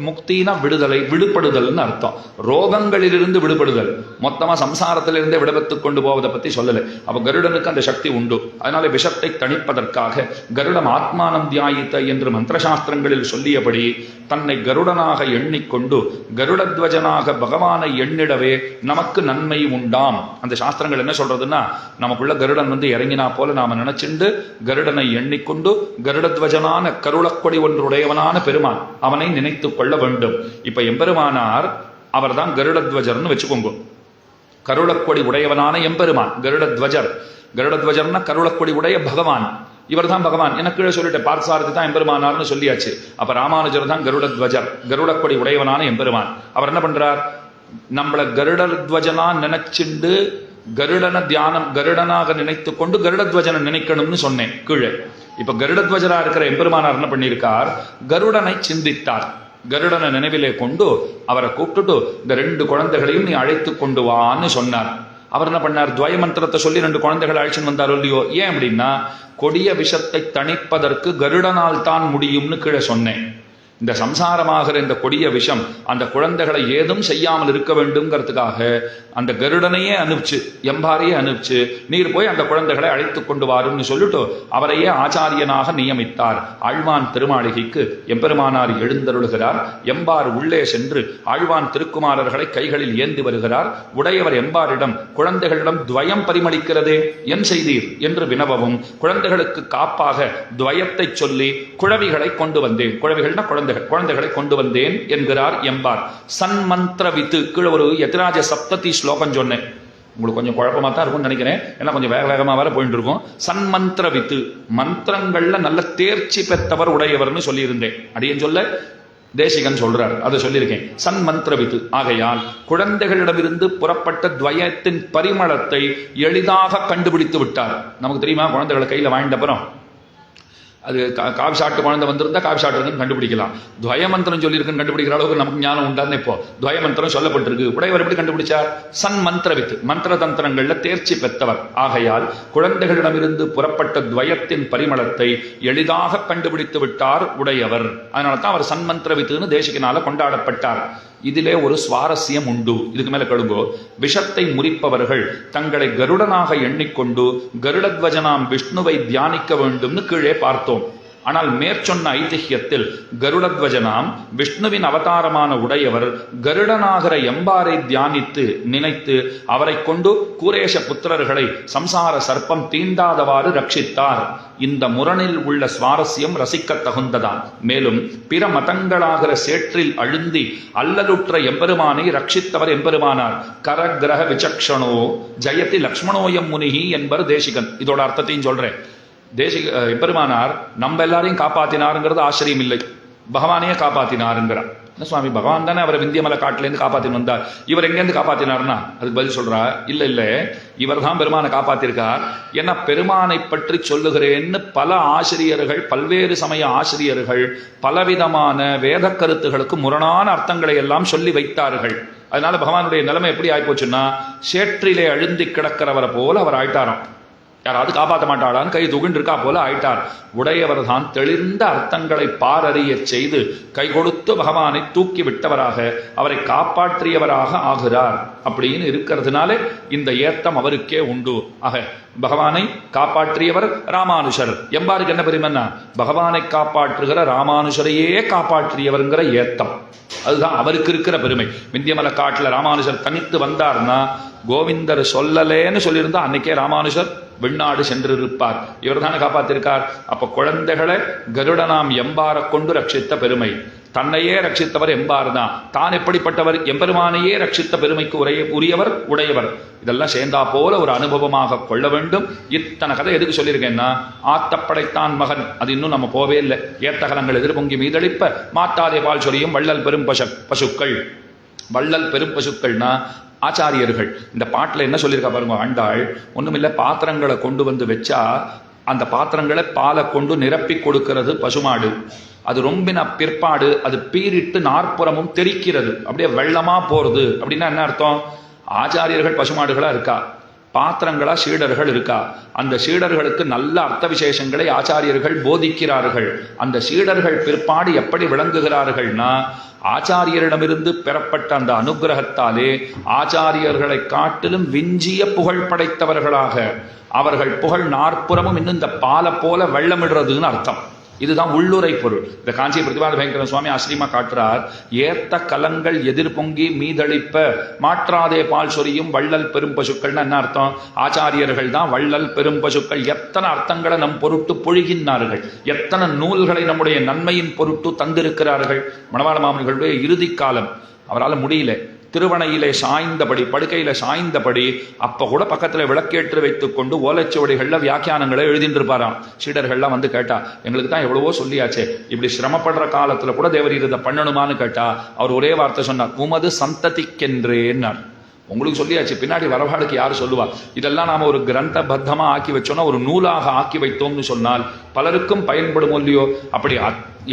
முக்தினா விடுதலை, விடுபடுதல்னு அர்த்தம். ரோகங்களிலிருந்து விடுபடுதல், மொத்தமா சம்சாரத்திலிருந்தே விடுபட்டுக் கொண்டு போவதை பத்தி சொல்லலை. அப்ப கருடனுக்கு அந்த சக்தி உண்டு. அதனால விஷத்தை தணிப்பதற்காக கருடம் ஆத்மானம் தியாயித்த என்று மந்திரசாஸ்திரங்களில் சொல்லியபடி தன்னை கருடனாக எண்ணிக்கொண்டு கருடத்வஜனாக பகவானை எண்ணிடவே நமக்கு நன்மை உண்டாம். அந்த சாஸ்திரங்கள் என்ன சொல்றதுன்னா, நமக்குள்ள கருடன் வந்து இறங்கினா போல நாம நினைச்சுண்டு கருடனை எண்ணிக்கொண்டு கருடத்வஜனான கருளக்கொடி ஒன்றுடையவனான பெருமான் அவனை நினைத்துக் கொள்ள வேண்டும். இப்ப எம்பெருமானார் அவர் தான் கருடத்வஜர்னு வச்சுக்கோங்க. கருளக்கொடி உடையவனான எம்பெருமான் கருடத்வஜர். கருடத்வஜர்னா கருளக்கொடி உடைய பகவான். இவர் தான் பகவான். எனக்கு கீழே சொல்லிட்டு பார்த்தசாரதி தான் எம்பெருமானார்னு சொல்லியாச்சு. அப்ப ராமானுஜர் தான் கருடத்வஜர், கருடக்கொடி உடையவனான எம்பெருமான். அவர் என்ன பண்றார்? நம்மள கருடத்வஜனா நினைச்சுண்டு கருடன தியானம், கருடனாக நினைத்து கொண்டு கருடத்வஜனை நினைக்கணும்னு சொன்னேன் கீழே. இப்ப கருடத்வஜரா இருக்கிற எம்பெருமானார் என்ன பண்ணியிருக்கார்? கருடனை சிந்தித்தார். கருடனை நினைவிலே கொண்டு அவரை கூப்பிட்டுட்டு இந்த 2 குழந்தைகளையும் நீ அழைத்து கொண்டு வான்னு சொன்னார். அவர் என்ன பண்ணார்? துவய மந்திரத்தை சொல்லி 2 குழந்தைகளை அழைச்சுன்னு வந்தாரோ இல்லையோ. ஏன் அப்படின்னா, கொடிய விஷத்தை தணிப்பதற்கு கருடனால் தான் முடியும்னு கீழே சொன்னேன். இந்த சம்சாரமாகிற இந்த கொடிய விஷம் அந்த குழந்தைகளை ஏதும் செய்யாமல் இருக்க வேண்டும்ங்கிறதுக்காக அந்த கருடனையே அனுப்பிச்சு, எம்பாரையே அனுப்பிச்சு, நீர் போய் அந்த குழந்தைகளை அழைத்து கொண்டு வாருன்னு சொல்லிட்டு அவரையே ஆச்சாரியனாக நியமித்தார். ஆழ்வான் திருமாளிகைக்கு எம்பெருமானார் எழுந்தருளுகிறார். எம்பார் உள்ளே சென்று ஆழ்வான் திருக்குமாரர்களை கைகளில் ஏந்தி வருகிறார். உடையவர் எம்பாரிடம், குழந்தைகளிடம் துவயம் பரிமளிக்கிறதே, என் செய்தீர் என்று வினவவும், குழந்தைகளுக்கு காப்பாக துவயத்தை சொல்லி குழவிகளை கொண்டு வந்தேன். குழவிகள்னா குழந்தைகளை கொண்டு வந்தேன் என்கிறார் எம்பார். சன்மந்திரவித்து கீழே ஒரு யதிராஜ சப்ததி ஸ்லோகம் சொன்னேன். உங்களுக்கு கொஞ்சம் குழப்பமா தான் இருக்கும்னு நினைக்கிறேன், ஏன்னா கொஞ்சம் வேகமா வேற போயிட்டு இருக்கும். சன்மந்திரவித்து, மந்திரங்கள்ல நல்ல தேர்ச்சி பெற்றவர் உடையவர்னு சொல்லியிருந்தேன். அடியேன் சொல்ல தேசிகன் சொல்றார், அதை சொல்லியிருக்கேன். சன்மந்திரவித்து ஆகையால் குழந்தைகளிடமிருந்து புறப்பட்ட துவயத்தின் பரிமளத்தை எளிதாக கண்டுபிடித்து விட்டார். நமக்கு தெரியுமா, குழந்தைகளை கையில வாங்கிட்ட அப்புறம் அது காவி சாட்டு குழந்தை வந்திருந்தா காவி சாட்டு இருக்குன்னு கண்டுபிடிக்கலாம். துவயமந்திரம் சொல்லியிருக்குன்னு கண்டுபிடிக்கிற அளவுக்கு நமக்கு ஞானம் உண்டான்னு இப்போ துவயமந்திரம் சொல்லப்பட்டிருக்கு. உடையவர் எப்படி கண்டுபிடிச்சார்? சன்மந்திரவித்து, மந்திர தந்திரங்கள்ல தேர்ச்சி பெற்றவர் ஆகையால் குழந்தைகளிடமிருந்து புறப்பட்ட துவயத்தின் பரிமளத்தை எளிதாக கண்டுபிடித்து விட்டார் உடையவர். அதனால தான் அவர் சன்மந்திரவித்துன்னு தேசிகனால கொண்டாடப்பட்டார். இதிலே ஒரு சுவாரஸ்யம் உண்டு. இதுக்கு மேல கடுங்கோ, விஷத்தை முறிப்பவர்கள் தங்களை கருடனாக எண்ணிக்கொண்டு கருடத்வஜனாம் விஷ்ணுவை தியானிக்க வேண்டும்னு கீழே பார்த்தோம். ஆனால் மேற்சொன்ன ஐதிஹ்யத்தில் கருடத்வஜனாம் விஷ்ணுவின் அவதாரமான உடையவர் கருடனாகிற எம்பாரை தியானித்து நினைத்து அவரை கொண்டு கூரேஷ புத்திரர்களை சம்சார சர்ப்பம் தீண்டாதவாறு ரட்சித்தார். இந்த முரணில் உள்ள சுவாரஸ்யம் ரசிக்க தகுந்ததான். மேலும் பிற மதங்களாகிற சேற்றில் அழுந்தி அல்லலுற்ற எம்பெருமானை ரட்சித்தவர் எம்பெருமானார். கரகிரக விசக்ஷணோ ஜெயதி லக்ஷ்மணோயம் முனிகி என்பர் தேசிகன். இதோட அர்த்தத்தையும் சொல்றேன். எம்பெருமானார் நம்ம எல்லாரையும் காப்பாத்தினாருங்கிறது ஆச்சரியம் இல்லை, பகவானையே காப்பாத்தினாருங்கிறார். என்ன சுவாமி, பகவான் தானே அவரை விந்தியமலை காட்டிலேருந்து காப்பாத்தின்னு வந்தார், இவர் எங்கேருந்து காப்பாத்தினார்னா அதுக்கு பதில் சொல்றா, இல்ல இவர் தான் பெருமானை காப்பாத்திருக்கார். ஏன்னா பெருமானை பற்றி சொல்லுகிறேன்னு பல ஆசிரியர்கள், பல்வேறு சமய ஆசிரியர்கள் பலவிதமான வேத கருத்துகளுக்கு முரணான அர்த்தங்களை எல்லாம் சொல்லி வைத்தார்கள். அதனால பகவானுடைய நிலைமை எப்படி ஆயிப்போச்சுன்னா, சேற்றிலே அழுந்தி கிடக்கிறவரை போல அவர் ஆயிட்டாராம். யாராவது காப்பாற்ற மாட்டாளான்னு கை தூக்கின்னு இருக்கா போல ஆயிட்டார். உடையவர் தான் தெளிந்த அர்த்தங்களை பாரறிய செய்து கை கொடுத்து பகவானை தூக்கி விட்டவராக அவரை காப்பாற்றியவராக ஆகிறார். அப்படின்னு இருக்கிறதுனாலே இந்த ஏத்தம் அவருக்கே உண்டு. ஆக பகவானை காப்பாற்றியவர் ராமானுஷர். எம்பாருக்கு என்ன பெருமைன்னா பகவானை காப்பாற்றுகிற ராமானுஷரையே காப்பாற்றியவர்ங்கிற ஏத்தம். அதுதான் அவருக்கு இருக்கிற பெருமை. விந்தியமலை காட்டில் ராமானுஷர் தனித்து வந்தார்னா கோவிந்தர் சொல்லலேன்னு சொல்லியிருந்தா அன்னைக்கே ராமானுஷர் வெளிநாடு சென்றிருப்பார். இவர் தானே காப்பாத்திருக்கார். அப்ப குழந்தைகளை கருடனாம் எம்பாரை கொண்டு ரட்சித்த பெருமை. தன்னையே ரட்சித்தவர் எம்பார் தான். தான் எப்படிப்பட்டவர்? எம்பெருமானையே ரட்சித்த பெருமைக்கு உரியவர் உடையவர். இதெல்லாம் சேர்ந்தா போல ஒரு அனுபவமாக கொள்ள வேண்டும். இத்தனை கதை எதுக்கு சொல்லியிருக்கேன்னா ஆத்தப்படைத்தான் மகன். அது இன்னும் நம்ம போவே இல்லை. ஏத்தகலங்கள் எதிர்பொங்கி மீதளிப்ப மாத்தாதே பால் சொரியும் வள்ளல் பெரும் பசுக்கள். வள்ளல் பெரும் பசுக்கள்னா ஆச்சாரியர்கள். இந்த பாட்டில் என்ன சொல்லியிருக்கா பாருங்க ஆண்டாள். ஒண்ணுமில்லை, பாத்திரங்களை கொண்டு வந்து வச்சா அந்த பாத்திரங்களை பாலை கொண்டு நிரப்பி கொடுக்கிறது பசுமாடு. அது ரொம்பின பிற்பாடு அது பீரிட்டு நாற்புறமும் தெரிக்கிறது, அப்படியே வெள்ளமா போறது. அப்படின்னா என்ன அர்த்தம்? ஆச்சாரியர்கள் பசுமாடுகளா இருக்கா, பாத்திரங்களா சீடர்கள் இருக்கா. அந்த சீடர்களுக்கு நல்ல அர்த்த விசேஷங்களை ஆச்சாரியர்கள் போதிக்கிறார்கள். அந்த சீடர்கள் பிற்பாடு எப்படி விளங்குகிறார்கள்னா ஆச்சாரியரிடமிருந்து பெறப்பட்ட அந்த அனுகிரகத்தாலே ஆச்சாரியர்களை காட்டிலும் விஞ்சிய புகழ் படைத்தவர்களாக அவர்கள் புகழ் நாற்புறமும் இன்னும் இந்த பாலை போல வெள்ளமிடுறதுன்னு அர்த்தம். இதுதான் உள்ளுரை பொருள். இந்த காஞ்சி பிரதிபாத பயங்கர சுவாமி ஆசிரியமா காட்டுறார். ஏத்த கலங்கள் எதிர்பொங்கி மீதளிப்ப மாற்றாதே பால் சொரியும் வள்ளல் பெரும் பசுக்கள்னா என்ன அர்த்தம்? ஆச்சாரியர்கள் தான் வள்ளல் பெரும் பசுக்கள். எத்தனை அர்த்தங்களை நம் பொருட்டு பொழிகின்றார்கள், எத்தனை நூல்களை நம்முடைய நன்மையின் பொருட்டு தந்திருக்கிறார்கள். மணவாள மாமனிகளுடைய இறுதி காலம் அவரால் முடியல. திருவணையிலே சாய்ந்தபடி, படுக்கையில சாய்ந்தபடி, அப்ப கூட பக்கத்துல விளக்கேற்று வைத்துக் கொண்டு ஓலைச்சுவடிகள்ல வியாக்கியானங்களை எழுதிட்டு இருப்பாராம். சீடர்கள்லாம் வந்து கேட்டா, எங்களுக்கு தான் எவ்வளவோ சொல்லியாச்சே, இப்படி சிரமப்படுற காலத்துல கூட தேவர் இதை பண்ணணுமான்னு கேட்டா அவர் ஒரே வார்த்தை சொன்னார், உமது சந்ததிக்கென்றேன்னார். உங்களுக்கு சொல்லியாச்சு, பின்னாடி வரவாளுக்கு யாரு சொல்லுவா? இதெல்லாம் நாம ஒரு கிரந்த பத்தமா ஆக்கி வச்சோம்னா, ஒரு நூலாக ஆக்கி வைத்தோம்னு சொன்னால் பலருக்கும் பயன்படும் இல்லையோ? அப்படி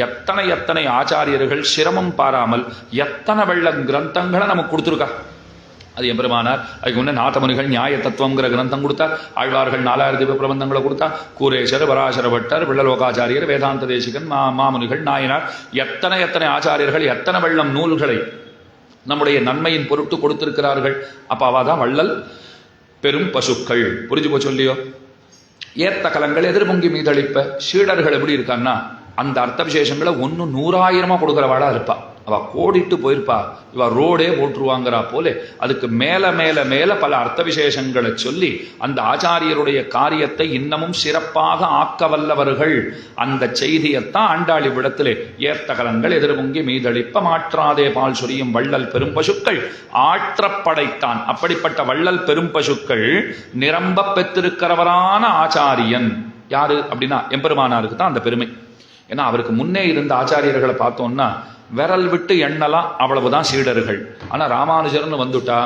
எத்தனை எத்தனை ஆச்சாரியர்கள் சிரமம் பாராமல் எத்தனை வெள்ள கிரந்தங்களை நமக்கு கொடுத்துருக்கா. அது எம்பெருமானார். அதுக்கு முன்னே நாதமுனிகள் நியாய தத்துவங்கிற கிரந்தம் கொடுத்தார். ஆழ்வார்கள் 4000 திவ்ய பிரபந்தங்களை கொடுத்தார். கூரேசர், வராசர பட்டர், வெள்ளலோகாச்சாரியர், வேதாந்த தேசிகன், மாமுனிகள், நாயனார், எத்தனை எத்தனை ஆச்சாரியர்கள் எத்தனை வெள்ளம் நூல்களை நம்முடைய நன்மையின் பொருட்டு கொடுத்திருக்கிறார்கள். அப்ப அவாதான் வள்ளல் பெரும் பசுக்கள். புரிஞ்சு போச்சு இல்லையோ? ஏத்த கலங்கள் எதிர்பொங்கி மீதளிப்ப. சீடர்கள் எப்படி இருக்கான்னா அந்த அர்த்த விசேஷங்களை 100,000 கொடுக்கிறவாளா இருப்பா. அவ கோடிட்டு போயிருப்பா, இவ ரோடே போட்டுருவாங்கிறா போல அதுக்கு மேல மேல மேல பல அர்த்த விசேஷங்களை சொல்லி அந்த ஆச்சாரியருடைய காரியத்தை இன்னமும் சிறப்பாக ஆக்க வல்லவர்கள். அந்த செய்தியத்தான் ஆண்டாளி விடத்திலே ஏத்தகலங்கள் எதிர்பொங்கி மீதளிப்ப மாற்றாதே பால் சொரியும் வள்ளல் பெரும் பசுக்கள் ஆற்றப்படைத்தான். அப்படிப்பட்ட வள்ளல் பெரும் பசுக்கள் நிரம்ப பெற்றிருக்கிறவரான ஆச்சாரியன் யாரு அப்படின்னா எம்பெருமானாருக்கு தான் அந்த பெருமை. ஏன்னா அவருக்கு முன்னே இருந்த ஆச்சாரியர்களை பார்த்தோம்னா விரல் விட்டு எண்ணலாம், அவ்வளவுதான் சீடர்கள். ஆனா ராமானுஜர்னு வந்துட்டா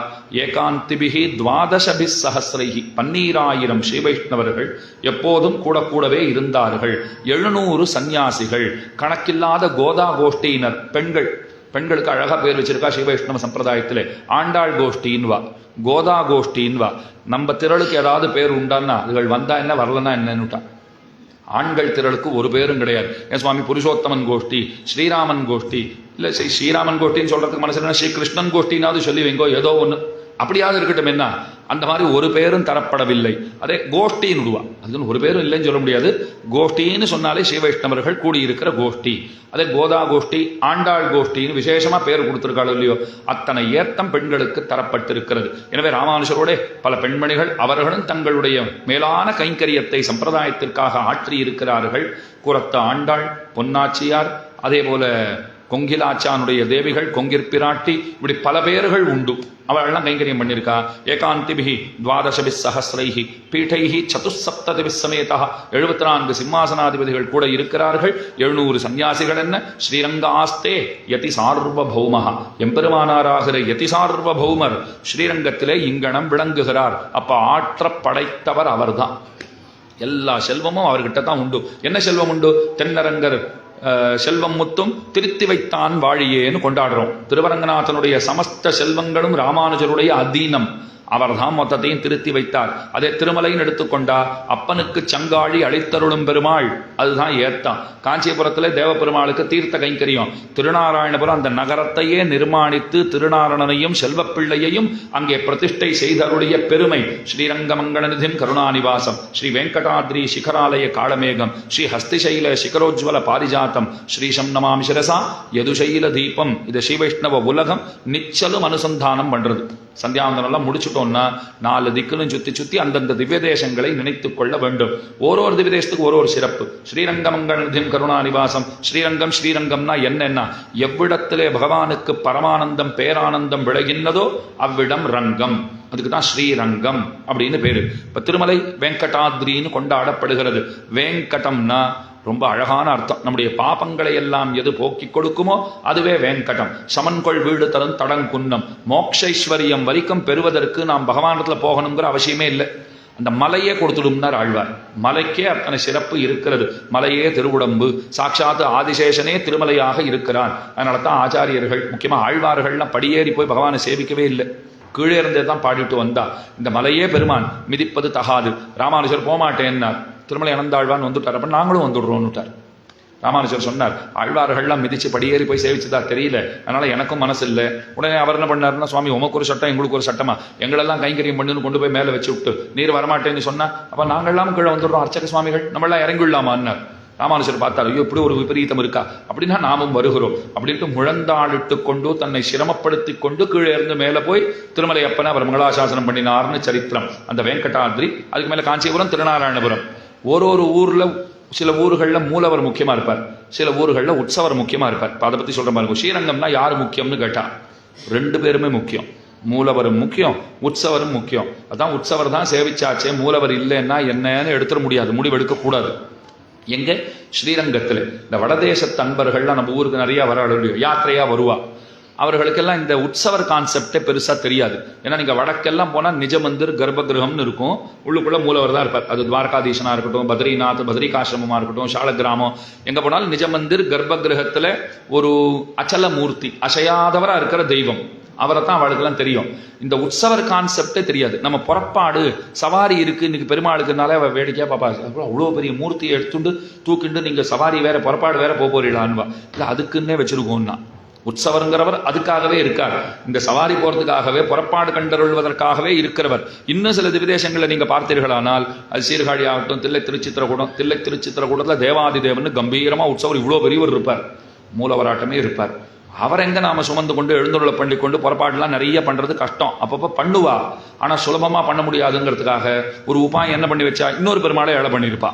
ஏகாந்திபிகி துவாதசபி சஹஸ்ரைகி 12,000 ஸ்ரீ வைஷ்ணவர்கள் எப்போதும் கூட கூடவே இருந்தார்கள். 700 சந்நியாசிகள், கணக்கில்லாத கோதா கோஷ்டியினர், பெண்கள். பெண்களுக்கு அழகா பேர் வச்சிருக்கா ஸ்ரீ வைஷ்ணவ சம்பிரதாயத்திலே. ஆண்டாள் கோஷ்டின்வா, கோதா கோஷ்டின்வா. நம்ம திரளுக்கு ஏதாவது பேர் உண்டான்னா அதுகள் வந்தா என்ன வரலன்னா என்னன்னுட்டா. ஆண்கள் திரளுக்கு ஒரு பேரும் கிடையாது. என் சுவாமி புருஷோத்தமன் கோஷ்டி, ஸ்ரீராமன் கோஷ்டி, இல்ல ஸ்ரீராமன் கோஷ்டின்னு சொல்றதுக்கு மனசுல ஸ்ரீ கிருஷ்ணன் கோஷ்டினாவது சொல்லி வைங்கோ, ஏதோ ஒண்ணு அப்படியாவது இருக்கட்டும். என்ன அந்த மாதிரி ஒரு பேரும் தரப்படவில்லை. அதே கோஷ்டின்னு உருவா, அதுன்னு ஒரு பேரும் இல்லைன்னு சொல்ல முடியாது. கோஷ்டின்னு சொன்னாலே ஸ்ரீ வைஷ்ணவர்கள் கூடியிருக்கிற கோஷ்டி. அதே கோதா கோஷ்டி, ஆண்டாள் கோஷ்டின்னு விசேஷமா பேர் கொடுத்திருக்காளோ இல்லையோ, அத்தனை ஏத்தம் பெண்களுக்கு தரப்பட்டிருக்கிறது. எனவே ராமானுஷரோட பல பெண்மணிகள் அவர்களும் தங்களுடைய மேலான கைங்கரியத்தை சம்பிரதாயத்திற்காக ஆற்றி இருக்கிறார்கள். குரத்த ஆண்டாள், பொன்னாச்சியார், அதே போல கொங்கிலாச்சானுடைய தேவிகள், கொங்கிற்பிராட்டி, இப்படி பல பேர்கள் உண்டு. அவளெல்லாம் கைங்கரியம் பண்ணியிருக்கா. ஏகாந்திபிகி துவாதசபி சஹஸ்ரைஹி பீட்டைஹி சதுசப்ததிபி சமேதா 74 சிம்மாசனாதிபதிகள் கூட இருக்கிறார்கள். 700 சன்னியாசிகள். என்ன ஸ்ரீரங்காஸ்தே யதி சார்வபௌமஹ, எம்பெருமானாராகிற யதி சார்வபௌமர் ஸ்ரீரங்கத்திலே இங்கனம் விளங்குகிறார். அப்ப ஆற்ற படைத்தவர் அவர்தான். எல்லா செல்வமும் அவர்கிட்ட தான் உண்டு. என்ன செல்வம் உண்டு? தென்னரங்கர் செல்வம் முத்தும் திருத்தி வைத்தான் வாழியேன்னு கொண்டாடுறோம். திருவரங்கநாதனுடைய சமஸ்த செல்வங்களும் ராமானுஜருடைய அதீனம். அவர் தான் மொத்தத்தையும் திருத்தி வைத்தார். அதே திருமலைன்னு எடுத்துக்கொண்டா அப்பனுக்கு சங்காழி அளித்தருளும் பெருமாள், அதுதான் ஏத்தான். காஞ்சிபுரத்திலே தேவபெருமாளுக்கு தீர்த்த கைங்கரியம். திருநாராயணபுரம் அந்த நகரத்தையே நிர்மாணித்து திருநாரணனையும் செல்வப்பிள்ளையையும் அங்கே பிரதிஷ்டை செய்தருடைய பெருமை. ஸ்ரீரங்கமங்கலநிதிம் கருணாநிவாசம், ஸ்ரீ வெங்கடாத்ரி சிகராலய காளமேகம், ஸ்ரீ ஹஸ்திசைல சிகரோஜ்வல பாரிஜாத்தம், ஸ்ரீசம் நமாமி சிரசா யதுசைல தீபம். இது ஸ்ரீ வைஷ்ணவ உலகம் நிச்சலும் அனுசந்தானம் பண்றது. சந்தியாவந்தனம் முடிச்சுட்டோம்னா 4 திக்கிலும் சுத்தி சுத்தி அந்தந்த திவ்ய தேசங்களை நினைத்துக் கொள்ள வேண்டும். ஒரு திவ்ய தேசத்துக்கு ஒரு சிறப்பு. ஸ்ரீரங்கமங்கலநிதிம் கருணாநிவாசம். ஸ்ரீரங்கம், ஸ்ரீரங்கம்னா என்னன்னா எவ்விடத்திலே பகவானுக்கு பரமானந்தம் பேரானந்தம் விளைகின்றதோ அவ்விடம் ரங்கம். அதுக்கு தான் ஸ்ரீரங்கம் அப்படின்னு பேரு. இப்ப திருமலை வெங்கடாத்ரின்னு கொண்டாடப்படுகிறது. வேங்கடம்னா ரொம்ப அழகான அர்த்தம். நம்முடைய பாபங்களை எல்லாம் எது போக்கி கொடுக்குமோ அதுவே வேங்கடம். சமன்கொள் வீடு தரும் தடங்குன்னம். மோக்ஷைஸ்வரியம் வரைக்கும் பெறுவதற்கு நாம் பகவானத்துல போகணுங்கிற அவசியமே இல்லை. அந்த மலையே கொடுத்துடும்னார் ஆழ்வார். மலைக்கே அத்தனை சிறப்பு இருக்கிறது. மலையே திருவுடம்பு, சாட்சாத்து ஆதிசேஷனே திருமலையாக இருக்கிறான். அதனால தான் ஆச்சாரியர்கள் முக்கியமா ஆழ்வார்கள்லாம் படியேறி போய் பகவானை சேவிக்கவே இல்லை. கீழே இருந்தே தான் பாடிட்டு வந்தா. இந்த மலையே பெருமான் மிதிப்பது தகாது. ராமானுஜர் போமாட்டேன்னார். திருமலை அனந்தாழ்வான் வந்துட்டார். அப்ப நாங்களும் வந்துடுறோம்னுட்டார். ராமானுஜர் சொன்னார், ஆழ்வார்கள்லாம் மிதிச்சு படியேறி போய் சேவிச்சதா தெரியல, அதனால எனக்கும் மனசு இல்லை. உடனே அவர் என்ன பண்ணாருன்னா, சுவாமி உமக்கு ஒரு சட்டம் எங்களுக்கு ஒரு சட்டமா, எங்களெல்லாம் கைங்கரியம் பண்ணுன்னு கொண்டு போய் மேலே வச்சு விட்டு நீர் வரமாட்டேன்னு சொன்னா அப்ப நாங்கள்லாம் கீழே வந்துடுறோம், அர்ச்சக சுவாமிகள் நம்மளாம் இறங்கிடலாமான்னார். ராமானுஜர் பார்த்தார், ஐயோ இப்படி ஒரு விபரீதம் இருக்கா, அப்படின்னா நாமும் வருகிறோம் அப்படின்ட்டு முழந்தாளிட்டு கொண்டு தன்னை சிரமப்படுத்தி கொண்டு கீழே இருந்து மேலே போய் திருமலை அப்பனை அவர் மங்களாசாசனம் பண்ணினார்னு சரித்திரம். அந்த வெங்கடாத்ரி, அதுக்கு மேலே காஞ்சிபுரம், திருநாராயணபுரம். ஒரு ஊர்ல சில ஊர்களில் மூலவர் முக்கியமா இருப்பார், சில ஊர்களில் உற்சவர் முக்கியமா இருப்பார். அதை பத்தி சொல்ற மாதிரி இருக்கும். ஸ்ரீரங்கம்னா யாரு முக்கியம்னு கேட்டா 2 பேருமே முக்கியம். மூலவரும் முக்கியம், உற்சவரும் முக்கியம். அதான் உற்சவர் தான் சேவிச்சாச்சே, மூலவர் இல்லைன்னா என்னன்னு எடுத்துட முடியாது, முடிவெடுக்க கூடாது. எங்க ஸ்ரீரங்கத்தில் இந்த வடதேசத்து அன்பர்கள்லாம் நம்ம ஊருக்கு நிறைய வர யாத்திரையா வருவா. அவர்களுக்கெல்லாம் இந்த உற்சவர் கான்செப்டே பெருசா தெரியாது. ஏன்னா நீங்க வடக்கெல்லாம் போனா நிஜ மந்திர் கர்ப்பகிரகம்னு இருக்கும், உள்ளுக்குள்ள மூலவர் தான் இருப்பார். அது துவாரகாதீசனா இருக்கட்டும், பத்ரிநாத் பத்ரிகாசிரமமா இருக்கட்டும், சாலக்கிராமம், எங்க போனாலும் நிஜ மந்திர் கர்ப்பகிரகத்துல ஒரு அச்சல மூர்த்தி, அசையாதவரா இருக்கிற தெய்வம், அவரை தான் அவளுக்கெல்லாம் தெரியும். இந்த உற்சவர் கான்செப்டே தெரியாது. நம்ம புறப்பாடு சவாரி இருக்கு இன்னைக்கு பெருமாளுக்குனால அவ வேடிக்கையா பாப்பா, அவ்வளோ பெரிய மூர்த்தியை எடுத்துட்டு தூக்கிண்டு நீங்க சவாரி வேற புறப்பாடு வேற போறீங்களான்வா. இல்லை அதுக்குன்னே வச்சிருக்கோம்னா உற்சவருங்கிறவர் அதுக்காகவே இருக்கார். இந்த சவாரி போறதுக்காகவே புறப்பாடு கண்டருள்வதற்காகவே இருக்கிறவர். இன்னும் சில விதேசங்களை நீங்க பார்த்தீர்களானால் அது சீர்காழி ஆகட்டும், தில்லை திருச்சித்திரக்கூடத்துல தேவாதி தேவன் கம்பீரமா உற்சவர் இவ்வளவு பெரியவர் இருப்பார், மூலவராட்டமே இருப்பார். அவர் எங்க நாம சுமந்து கொண்டு எழுந்துள்ள பண்ணி கொண்டு புறப்பாடுலாம் நிறைய பண்றது கஷ்டம். அப்பப்போ பண்ணுவா, ஆனா சுலபமா பண்ண முடியாதுங்கிறதுக்காக ஒரு உபாயம் என்ன பண்ணி வச்சா, இன்னொரு பெருமாளை ஏழை பண்ணியிருப்பா.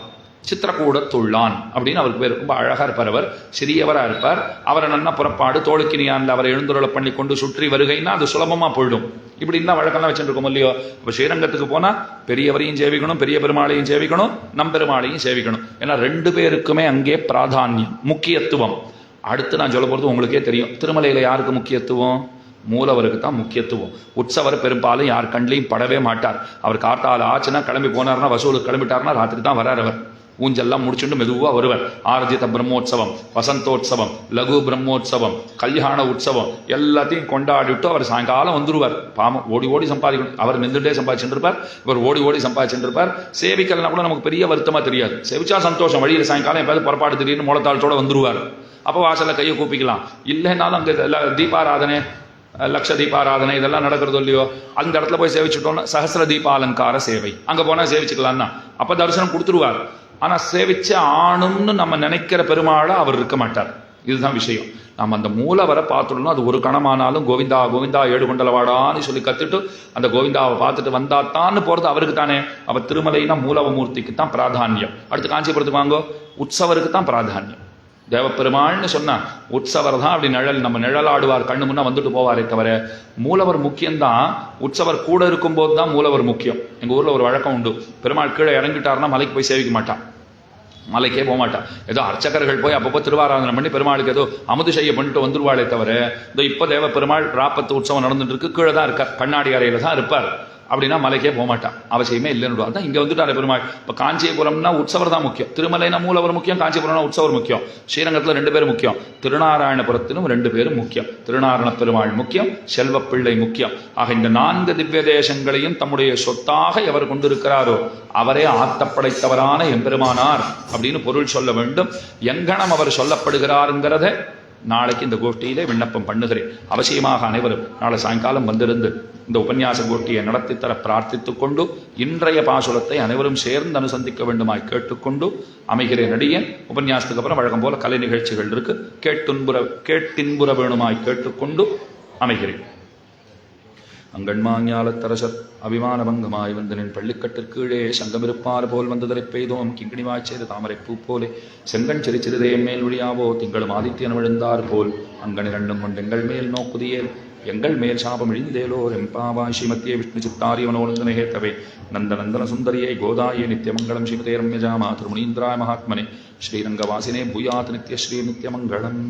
சித்திரக்கூடத்துள்ளான் அப்படின்னு அவருக்கு பேர். ரொம்ப அழகா இருப்பார் அவர், சிறியவரா இருப்பார். அவரை நன்னா புறப்பாடு தோளுக்கினியான்ல அவரை எழுந்துருளை பண்ணி கொண்டு சுற்றி வருகைன்னா அது சுலபமா போயிடும். இப்படின்னா வழக்கெல்லாம் வச்சுட்டு இருக்கோம் இல்லையோ. இப்போ ஸ்ரீரங்கத்துக்கு போனா பெரியவரையும் சேவிக்கணும், பெரிய பெருமாளையும் சேவிக்கணும், நம் பெருமாளையும் சேவிக்கணும். ஏன்னா 2 பேருக்குமே அங்கே பிராதானியம், முக்கியத்துவம். அடுத்து நான் சொல்ல போறது உங்களுக்கே தெரியும். திருமலையில யாருக்கு முக்கியத்துவம்? மூலவருக்கு தான் முக்கியத்துவம். உற்சவர் பெரும்பாலும் யார் கண்லையும் படவே மாட்டார். அவர் காத்தால் ஆச்சுன்னா கிளம்பி போனார்னா, வசூலுக்கு கிளம்பிட்டார்னா ராத்திரி தான் வரார். அவர் ஊஞ்செல்லாம் முடிச்சுட்டு மெதுவாக வருவார். ஆர்ஜித பிரம்மோற்சவம், வசந்தோற்சவம், லகு பிரம்மோற்சவம், கல்யாண உற்சவம் எல்லாத்தையும் கொண்டாடிட்டு அவர் சாயங்காலம் வந்துருவார். பாவம் ஓடி ஓடி சம்பாதிக்கணும். அவர் நின்றுட்டே சம்பாதிச்சுருப்பார், இவர் ஓடி ஓடி சம்பாதிச்சுருப்பார். சேவிக்கலாம் கூட நமக்கு பெரிய வருத்தமா தெரியாது. சேவிச்சா சந்தோஷம். வழியில் சாயங்காலம் எப்போது புறப்பாடு திடீர்னு முளத்தாளத்தோட வந்துருவார். அப்போ வாசல்ல கையை கூப்பிக்கலாம். இல்லைன்னாலும் அங்கே தீபாராதனை, லட்ச தீபாராதனை இதெல்லாம் நடக்கிறது இல்லையோ, அந்த இடத்துல போய் சேவிச்சுட்டோம்னா சஹஸ்ர தீபாலங்கார சேவை, அங்க போனா சேவிச்சுக்கலாம்னா அப்ப தரிசனம் கொடுத்துருவார். ஆனா சேவிச்ச ஆணும்னு நம்ம நினைக்கிற பெருமாளா அவர் இருக்க மாட்டார். இதுதான் விஷயம். நம்ம அந்த மூலவரை பார்த்துடணும். அது ஒரு கணமானாலும் கோவிந்தா கோவிந்தா ஏடு கொண்டலவாடான்னு சொல்லி கத்துட்டு அந்த கோவிந்தாவை பார்த்துட்டு வந்தாத்தான்னு போறது அவருக்கு தானே. அவ திருமலைனா மூலவ மூர்த்திக்கு தான் பிராதானியம். அடுத்து காஞ்சிபுரத்துக்கு வாங்கோ, உற்சவருக்கு தான் பிராதானியம். தேவப்பெருமாள்னு சொன்னா உற்சவர் தான் அப்படி நிழல், நம்ம நிழலாடுவார், கண்ணு முன்னா வந்துட்டு போவாரே தவிர மூலவர் முக்கியம்தான். உற்சவர் கூட இருக்கும்போது தான் மூலவர் முக்கியம். எங்க ஊர்ல ஒரு வழக்கம் உண்டு, பெருமாள் கீழே இறங்கிட்டாருன்னா மலைக்கு போய் சேவிக்க மாட்டான், மலைக்கே போக மாட்டான். ஏதோ அர்ச்சகர்கள் போய் அப்பப்போ திருவாராதனை பண்ணி பெருமாளுக்கு ஏதோ அமுது செய்ய பண்ணிட்டு வந்துருவாளே தவிர, இதோ இப்போ தேவ பெருமாள் ராப்பத்து உற்சவம் நடந்துட்டு இருக்கு, கீழே தான் இருக்கார், கண்ணாடி அறையில தான் இருப்பார். அப்படின்னா மலைக்கே போக மாட்டான், அவசியமே இல்லைன்னு. அதான் இங்க வந்துட்டாரு பெருமாள். இப்ப காஞ்சிபுரம்னா உற்சவர் தான் முக்கியம், திருமலைனா மூலவர் முக்கியம், காஞ்சிபுரம்னா உற்சவர் முக்கியம், ஸ்ரீரங்கத்துல 2 பேரும் முக்கியம், திருநாராயணபுரத்திலும் 2 பேரும் முக்கியம். திருநாராயண பெருமாள் முக்கியம், செல்வப்பிள்ளை முக்கியம். ஆக இந்த 4 திவ்ய தேசங்களையும் தம்முடைய சொத்தாக எவர் கொண்டிருக்கிறாரோ அவரே ஆத்தப்படைத்தவரான எம்பெருமானார் அப்படின்னு பொருள் சொல்ல வேண்டும். எங்கனம் அவர் சொல்லப்படுகிறாருங்கிறத நாளைக்கு இந்த கோஷ்டியிலே விண்ணப்பம் பண்ணுகிறேன். அவசியமாக அனைவரும் நாளை சாயங்காலம் வந்திருந்து இந்த உபன்யாச கோஷ்டியை நடத்தித்தர பிரார்த்தித்துக் கொண்டு இன்றைய பாசுரத்தை அனைவரும் சேர்ந்து அனுசந்திக்க வேண்டுமாய் கேட்டுக்கொண்டு அமைகிறேன். அடியேன் உபன்யாசத்துக்கு அப்புறம் வழக்கம் போல கலை நிகழ்ச்சிகள் இருக்கு, கேட்டின்புற வேணுமாய் கேட்டுக்கொண்டு அமைகிறேன். அங்கண்மாஞாலத்தரசர் அபிமானபங்கமாய் வந்தனின் பள்ளிக்கட்டிற்கீழே சங்கமிருப்பாறு போல் வந்ததரை பெய்தோம் கிங்கிணிவாய் செய்த தாமரை பூ போலே செங்கண் சிறு சிறுதயம் மேல் ஒழியாவோ திங்களும் ஆதித்யன் விழுந்தார் போல் அங்கன் 2 கொண்டு எங்கள் மேல் நோக்குதியேல் எங்கள் மேல் சாபம் இழிந்தேலோ ரெம்பாவாய் ஸ்ரீமத்திய விஷ்ணு சித்தாரியவனோனந்தன ஹேத்தவே நந்தநந்தன சுந்தரியை கோதாயே நித்தியமங்கலம் ஸ்ரீமதே ரம்யஜாமா திருமுனீந்திராய மகாத்மனே ஸ்ரீரங்கவாசினே பூயாத் நித்யஸ்ரீ நித்யமங்கலம்.